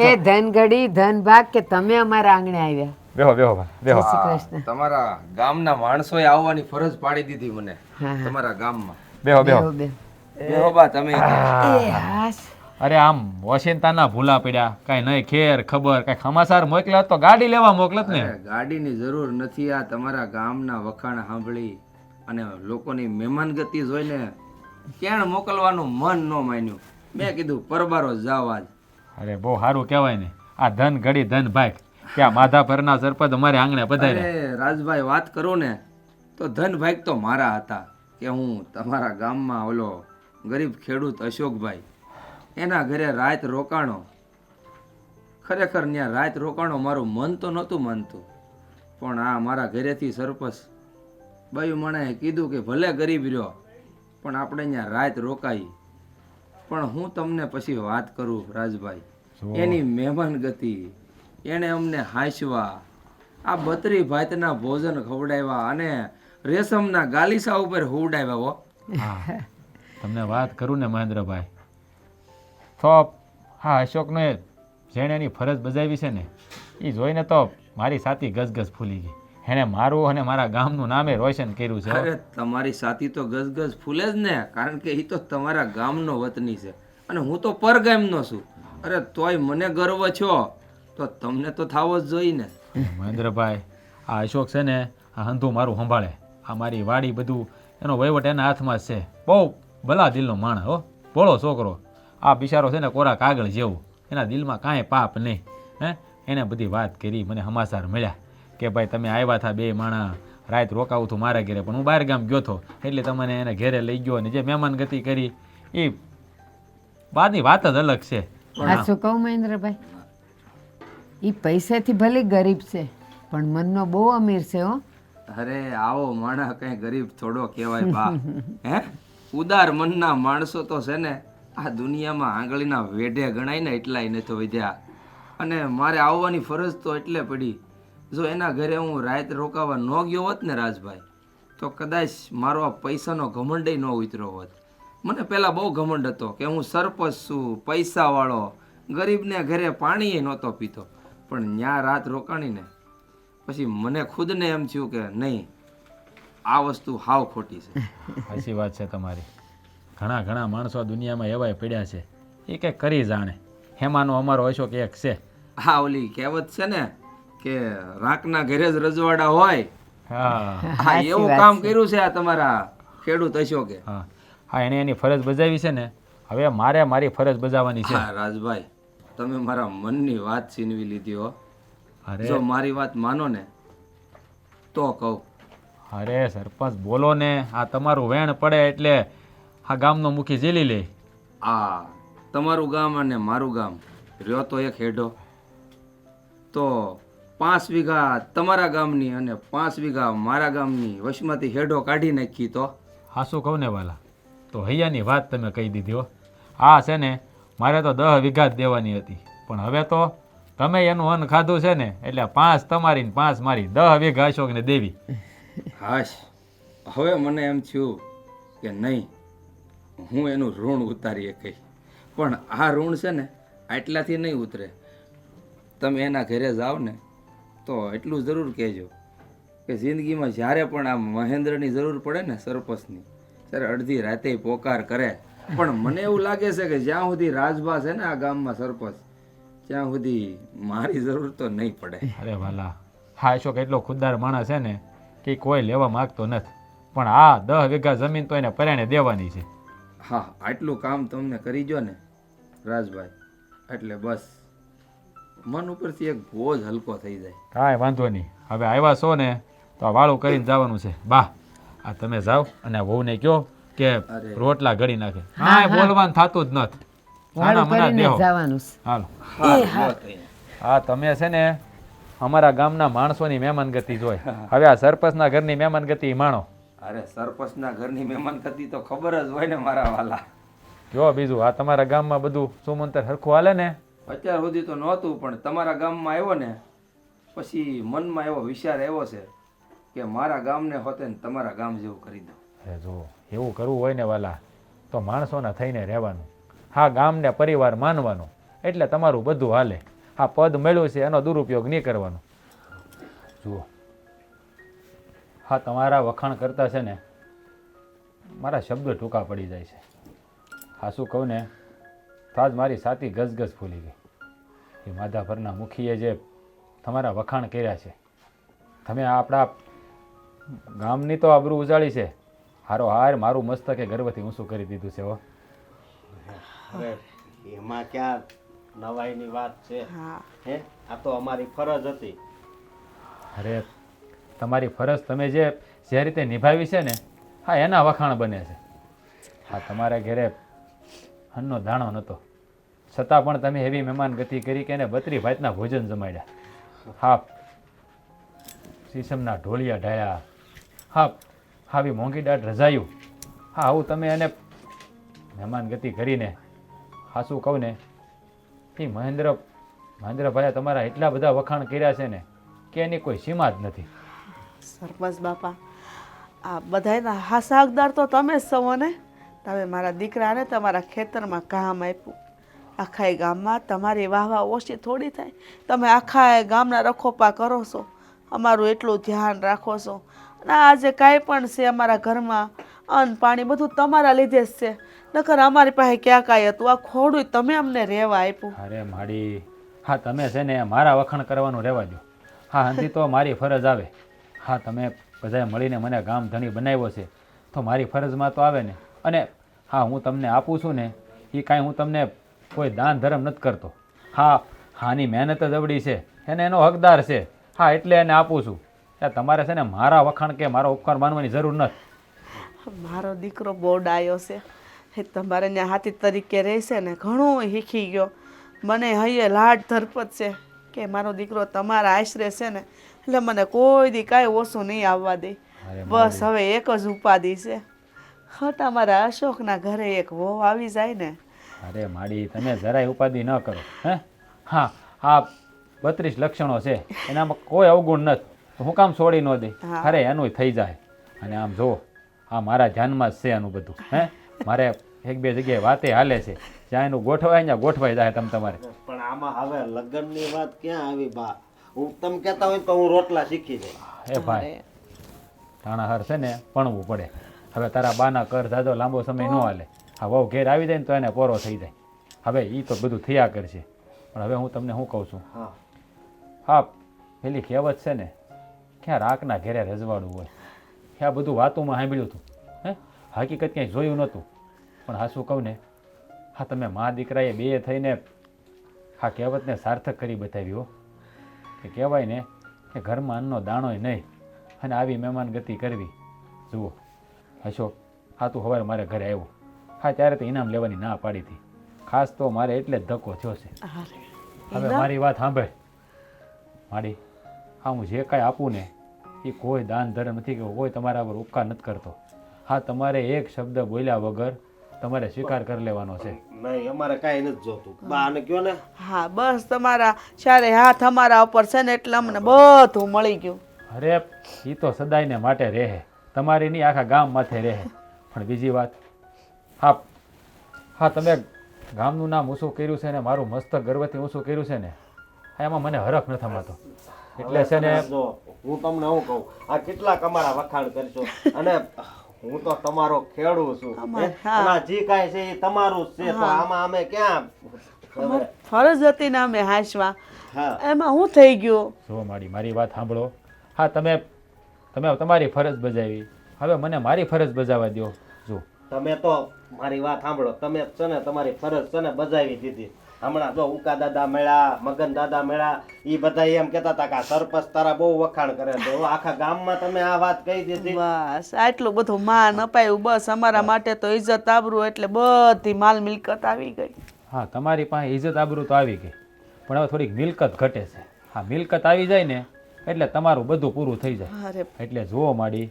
એ ધન ઘડી ધન ભાગ કે તમે અમારા આંગણે આવ્યા. બેહો બેહો બા, બેહો. જય શ્રી કૃષ્ણ. તમારા ગામના માણસોએ આવવાની ફરજ પાડી દીધી મને હા, હા. તમારા ગામમાં. બેહો બેહો. બેહો, બેહો. બેહો બા તમે. એ હાશ. અરે આમ વોશિંગટનના ભૂલા પડ્યા, કાંઈ નહીં ખેર ખબર, કાંઈ ખમાસાર મોકલ્યા તો ગાડી લેવા મોકલત ને. અરે, ગાડીની જરૂર નથી. આ તમારા ગામના વખાણ સાંભળી અને લોકોની મહેમાનગતિ જોઈને ક્યાં મોકલવાનું મન ન માન્યું. મેં કીધું પરબારો જાવ આજ. અરે બહુ સારું કહેવાય ને, આ ધન ઘડી ધન ભાગ ત્યાં માધાપરના સરપંચ અમારે આંગણે પધાર્યા. અરે રાજભાઈ વાત કરું ને તો ધન ભાગ તો મારા હતા કે હું તમારા ગામમાં ઓલો ગરીબ ખેડૂત અશોકભાઈ એના ઘરે રાત રોકાણો. ખરેખર ત્યાં રાત રોકાણો મારું મન તો નહોતું માનતું, પણ આ મારા ઘરેથી સરપંચ બાયું મને કીધું કે ભલે ગરીબ રહ્યો પણ આપણે ત્યાં રાત રોકાઈ. પણ હું તમને પછી વાત કરું રાજભાઈ, એની મહેમાનગતિ, એણે અમને હાંસવા, આ બત્રી ભાતના ભોજન ખવડાવ્યા અને રેશમના ગાલીસા ઉપર હુવડાવ્યા. હો હા તમને વાત કરું ને મહેન્દ્રભાઈ, તો હા અશોકને જેણે એની ફરજ બજાવી છે ને એ જોઈને તો મારી સાથી ગસગસ ફૂલી ગઈ. એણે મારું અને મારા ગામનું નામે રોશન કર્યું છે. અરે તમારી સાથી તો ગસગસ ફૂલે જ ને, કારણ કે એ તો તમારા ગામનો વતની છે અને હું તો પરગામનો છું. અરે તોય મને ગર્વ છો તો તમને તો થાવો જ જોઈએ ને. મહેન્દ્રભાઈ આ અશોક છે ને આ હંધું મારું સંભાળે, આ મારી વાડી બધું એનો વહીવટ એના હાથમાં જ છે. બહુ ભલા દિલનો માણસ હો. ભોળો છોકરો, આ બિચારો છે ને કોરા કાગળ જેવું, એના દિલમાં કાંઈ પાપ નહીં. એને બધી વાત કરી, મને સમાચાર મળ્યા કે ભાઈ તમે આવ્યા હતા બે માણા, રાત રોકાવું હતું મારા ઘરે, પણ હું બહાર ગામ ગયો હતો એટલે તમને એને ઘરે લઈ ગયો, અને જે મહેમાન ગતિ કરી એ બાદની વાત જ અલગ છે. આ શું કહું મહેન્દ્રભાઈ, એ પૈસાથી ભલે ગરીબ છે પણ મનનો બહુ અમીર છે હો. અરે આવો માણસ કઈ ગરીબ થોડો કહેવાય બા. હે ઉદાર મનના માણસો તો છે ને આ દુનિયામાં આંગળીના વેઢે ગણાય ને એટલાય નથી વધ્યા. અને મારે આવવાની ફરજ તો એટલે પડી, જો એના ઘરે હું રાત રોકાવા ન ગયો હોત ને રાજભાઈ, તો કદાચ મારો આ પૈસાનો ઘમંડય ન ઉતર્યો હોત. મને પહેલાં બહુ ઘમંડ હતો કે હું સરપંચ છું, પૈસાવાળો, ગરીબને ઘરે પાણીએ નહોતો પીતો. પણ ન્યા રાત રોકાણીને પછી મને ખુદને એમ થયું કે નહીં, આ વસ્તુ હાવ ખોટી છે. સાચી વાત છે તમારી. ઘણા ઘણા માણસો દુનિયામાં એવાય પડ્યા છે, એ કંઈક કરી જાણે. હેમાનો અમારો હશો કે એક છે. હા, ઓલી કહેવત છે ને કે રાકના ઘરે જ રજવાડા હોય. હા હા, એવું કામ કર્યું છે આ તમારા ખેડૂત હશો કે. હા હા, એને એની ફરજ બજાવી છે ને, હવે મારે મારી ફરજ બજાવવાની છે. હા રાજભાઈ, તમે મારા મનની વાત છીનવી લીધી હો. અરે જો મારી વાત માનો ને તો કહું. અરે સરપંચ બોલો ને, આ તમારું વેણ પડે એટલે આ ગામનો મુખી ઝીલી લે. આ તમારું ગામ અને મારું ગામ રહ્યો તો એક હેડો, તો 5 વીઘા તમારા ગામની અને 5 વીઘા મારા ગામની વશમાંથી હેડો કાઢી નાખી તો. હા શું કહું ને વાલા, તો હૈયાની વાત તમે કહી દીધી હો. હા છે ને, મારે તો 10 વીઘા જ દેવાની હતી, પણ હવે તો તમે એનું અન્ન ખાધું છે ને એટલે 5 તમારી ને 5 મારી, 10 વીઘા અશોકને દેવી. હાશ, હવે મને એમ થયું કે નહીં, હું એનું ઋણ ઉતારી શકીશ. પણ આ ઋણ છે ને આટલાથી નહીં ઉતરે. તમે એના ઘરે જાઓ ને તો એટલું જરૂર કહેજો કે જિંદગીમાં જ્યારે પણ આ મહેન્દ્રની જરૂર પડે ને સરપંચની, ત્યારે અડધી રાતે પોકાર કરે. પણ મને એવું લાગે છે કે જ્યાં સુધી રાજભા છે ને આ ગામમાં સરપંચ, ત્યાં સુધી મારી જરૂર તો નહીં પડે. અરે વાલા, હા અશોક એટલો ખુદદાર માણસ છે ને કે કોઈ લેવા માગતો નથી, પણ આ 10 વીઘા જમીન તો એને પરાણે દેવાની છે. હા, આટલું કામ તમને કરી જો ને રાજભાઈ, એટલે બસ મન ઉપરથી એક બોજ હલકો થઈ જાય. કાંઈ વાંધો નહીં, હવે આવ્યા છો ને તો આ વાળું કરીને જવાનું છે. બા આ તમે જાઓ અને આ વહુને કહો કે અરે. રોટલા ઘડી નાખે. હા બોલવાનું થતું જ નથી. નાના મના દેહો. જવાનું હાલો. હા, હા તમે છે ને અમારા ગામના માણસોની મહેમાન ગતિ જોઈ, હવે આ સરપંચના ઘરની મહેમાન ગતિ માણો. અરે સરપંચના ઘરની મહેમાન થતી તો ખબર જ હોય ને મારા વાલા. જો બીજું આ તમારા ગામમાં બધું સુમંતર હરખું હાલે ને? અત્યાર સુધી તો નહોતું, પણ તમારા ગામમાં આવ્યો ને પછી મનમાં એવો વિચાર આવ્યો છે કે મારા ગામને હોતે ને તમારા ગામ જેવું કરી દો. અરે જો એવું કરવું હોય ને વાલા તો માણસોના થઈને રહેવાનું, હા ગામને પરિવાર માનવાનો, એટલે તમારું બધું હાલે. આ પદ મળ્યું છે એનો દુરુપયોગ નહીં કરવાનો. જુઓ હા તમારા વખાણ કરતા છે ને મારા શબ્દો ટૂંકા પડી જાય છે. હા શું કહું ને, તો આજ મારી છાતી ગસગસ ફૂલી ગઈ. એ માધાપરના મુખીએ જે તમારા વખાણ કર્યા છે, તમે આપણા ગામની તો આબરૂ ઉજાળી છે, હારો હાર મારું મસ્તકે ગર્વથી ઊંચું કરી દીધું છે. હો હવે એમાં ક્યાં નવાઈની વાત છે? હા હે, આ તો અમારી ફરજ હતી. અરે તમારી ફરજ તમે જે રીતે નિભાવી છે ને, હા એના વખાણ બને છે. હા તમારા ઘરે અન્નનો દાણો નહોતો, છતાં પણ તમે એવી મહેમાન ગતિ કરી કે એને 32 ભાતના ભોજન જમાડ્યા. હા સીસમના ઢોલિયા ઢાળ્યા, હા આવી મોંઘી દાઢ રજાયું. હા આવું તમે એને મહેમાન ગતિ કરીને, હા શું કહું ને, એ મહેન્દ્રભાઈએ તમારા એટલા બધા વખાણ કર્યા છે ને કે એની કોઈ સીમા જ નથી. સરપંચ બાપા, આ બધાયના હાસા હકદાર તો તમે જ છો ને. તમે મારા દીકરાને તમારા ખેતરમાં કામ આપ્યું, આખા ગામમાં તમારી વાહવા ઓછી થોડી થાય. તમે આખા ગામના રખોપા કરો છો, અમારું એટલું ધ્યાન રાખો છો, અને આજે કાંઈ પણ છે અમારા ઘરમાં અન્ન પાણી બધું તમારા લીધે જ છે. નકર અમારી પાસે ક્યાં કાંઈ હતું, આ ખોડું તમે અમને રહેવા આપ્યું. અરે માડી, હા તમે છે ને મારા વખાણ કરવાનું રહેવા દો. હા હંધી તો મારી ફરજ આવે. હા તમે બધાએ મળીને મને ગામ ધણી બનાવ્યો છે તો મારી ફરજમાં તો આવે ને. અને હા હું તમને આપું છું ને એ કાંઈ હું તમને કોઈ દાન ધર્મ નથી કરતો. હા હાની મહેનત જ અવડી છે એને એનો હકદાર છે. હા એટલે એને આપું છું. તમારે છે ને મારા વખાણ કે મારો ઉપકાર માનવાની જરૂર નથી. મારો દીકરો બહુ ડાયો છે. એ તમારે ત્યાં હાથી તરીકે રહેશે ને ઘણું શીખી ગયો. મને હૈયે લાડ ધરપત છે કે મારો દીકરો તમારા આશરે છે ને એટલે મને કોઈ દી કાંઈ ઓછું નહીં આવવા દે. બસ હવે એક જ ઉપાધિ છે, હટા મારા અશોકના ઘરે એક વહુ આવી જાય ને. અરે માડી તમે જરાય ઉપાધિ ન કરો. હે હા આ 32 લક્ષણો છે એનામાં કોઈ અવગુણ નથી. હું કામ છોડી ન દે. અરે એનું થઈ જાય. અને આમ જો આ મારા ધ્યાનમાં જ છે એનું બધું. હે મારે એક બે જગ્યાએ વાતે હાલે છે, જ્યાં એનું ગોઠવાય ત્યાં ગોઠવાઈ જાય તમારે. પણ આમાં હવે લગ્નની વાત ક્યાં આવી બા? હું તમે કહેતા હોય તો હું રોટલા શીખી જાય. એ ભાઈ ટાણાહાર છે ને પણવું પડે. હવે તારા બાના કર જાજો લાંબો સમય ન હાલે. હા વહુ ઘેર આવી જાય ને તો એને પોરો થઈ જાય. હવે એ તો બધું થયા કરશે. પણ હવે હું તમને શું કહું છું, હા પેલી કહેવત છે ને ક્યાં રાખના ઘેરે રજવાડું હોય, આ બધું વાતોમાં સાંભળ્યું હતું. હે હકીકત ક્યાંય જોયું નહોતું. પણ હા શું કહું ને, હા તમે મા દીકરાએ બે થઈને આ કહેવતને સાર્થક કરી બતાવ્યો. કે કહેવાય ને કે ઘરમાં અન્નનો દાણોય નહીં અને આવી મહેમાન ગતિ કરવી. જુઓ અશોક, હા તું હવે મારે ઘરે આવ્યો. હા ત્યારે તો ઇનામ લેવાની ના પાડી હતી. ખાસ તો મારે એટલે જ ધક્કો થયો છે. હવે મારી વાત સાંભળ મારી, હા હું જે કાંઈ આપું ને એ કોઈ દાન ધર્મ નથી કે કોઈ તમારા પર ઉપકાર નથી કરતો. હા તમારે એક શબ્દ બોલ્યા વગર તમારે સ્વીકાર કરી લેવાનો છે. નહીં અમારે કાંઈ નથી જોતું. બાને કયો ને. હા બસ તમારા ચારે હાથ અમારા ઉપર છે ને એટલે અમને બધું મળી ગયું. અરે એ તો સદાયને માટે રહે, તમારી નહીં આખા ગામ માથે રહે. પણ બીજી વાત, હા હા તમે ગામનું નામ ઊંચું કર્યું છે ને મારું મસ્તક ગર્વથી ઊંચું કર્યું છે ને, એમાં મને હરખ ન થતો. એટલે છે ને હું તમને શું કહું, આ કેટલાક અમારા વખાણ કરશો અને હું તો તમારો ખેડૂત છું. જે કાંઈ છે એ તમારું જ છે. તો આમાં અમે ક્યાં ફરજ હતી ને અમે હાંસવા, હા એમાં હું થઈ ગયું. જો મારી વાત સાંભળો. હા તમે તમારી ફરજ બજાવી, હવે મને મારી ફરજ બજાવવા દો. જો તમે તો મારી વાત સાંભળો, તમે છે ને તમારી ફરજ છે ને બજાવી દીધી. હમણાં જો ઉકા દાદા મળ્યા, મગન દાદા મળ્યા, એ બધા એમ કહેતા હતા કે આ સરપંચ તારા બહુ વખાણ કરે. તો આખા ગામમાં તમે આ વાત કહી દીધી. બસ આટલું બધું માન અપાયું. બસ અમારા માટે તો ઇજ્જત આબરૂ એટલે બધી માલ મિલકત આવી ગઈ. હા તમારી પાસે ઇજ્જત આબરૂ તો આવી ગઈ, પણ હવે થોડીક મિલકત ઘટે છે. હા મિલકત આવી જાય ને એટલે તમારું બધું પૂરું થઈ જાય. એટલે જુઓ માડી,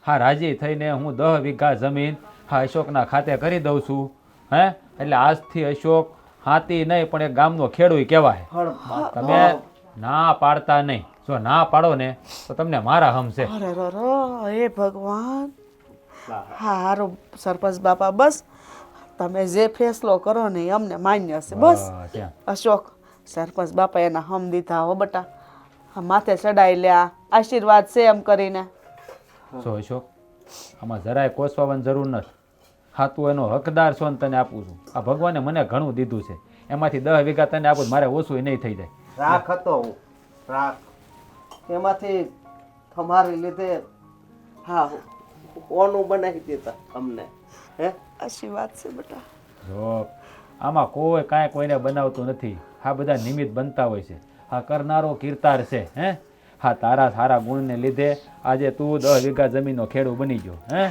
હા રાજી થઈને હું 10 વીઘા જમીન હા અશોકના ખાતે કરી દઉં છું. હે એટલે આજથી અશોક હાથી નહીં પણ એક ગામનો ખેડૂત કહેવાય. તમે ના પાડતા નહીં. જો ના પાડો ને તો તમને મારા હમ છે. હે ભગવાન. હા હારું સરપંચ બાપા, બસ તમે જે ફેસલો કરો ને એ અમને માન્ય છે. બસ અશોક સરપંચ બાપા એના હમ દીધા હો બટા, માથે ચડાઈ લ્યા, આશીર્વાદ છે એમ કરીને. જો અશોક આમાં જરાય કોસવાની જરૂર નથી. હા તું એનો હકદાર છો ને તને આપું છું. આ ભગવાને મને ઘણું દીધું છે, એમાંથી 10 વીઘા તને આપું, મારે ઓછું નહીં થઈ જાય. રાખ હતો હું રાખ, એમાંથી તમારી લીધે હા ઓનું બનાવી દેતા અમને. હે આશીર્વાદ છે બેટા. જો આમાં કોઈ કાંઈ કોઈને બનાવતું નથી. આ બધા નિમિત્ત બનતા હોય છે. આ કરનારો કીર્તાર છે. હે હા તારા સારા ગુણને લીધે આજે તું 10 વીઘા જમીનનો ખેડૂત બની ગયો. હે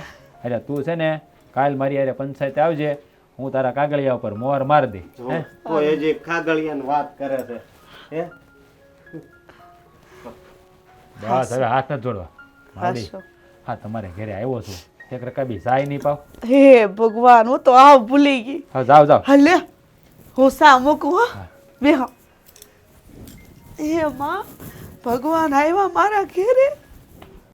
એટલે તું છે ને કાલ મારી હારે પંચાયતે આવજે, હું તારા કાગળિયા ઉપર મોહર મારી દે. તો એ જે કાગળિયાની વાત કરે છે. હે બસ હવે હાથ નથી જોડવા. હા તમારે ઘરે આવ્યો છું, એક રકાબી સાય નહીં પાવ. હે ભગવાન, હું તો આવ ભૂલી ગઈ. હા જાઓ જાઓ. હલે હું સા મૂકું. બેહો. હે માં ભગવાન આવ્યા મારા ઘેરે.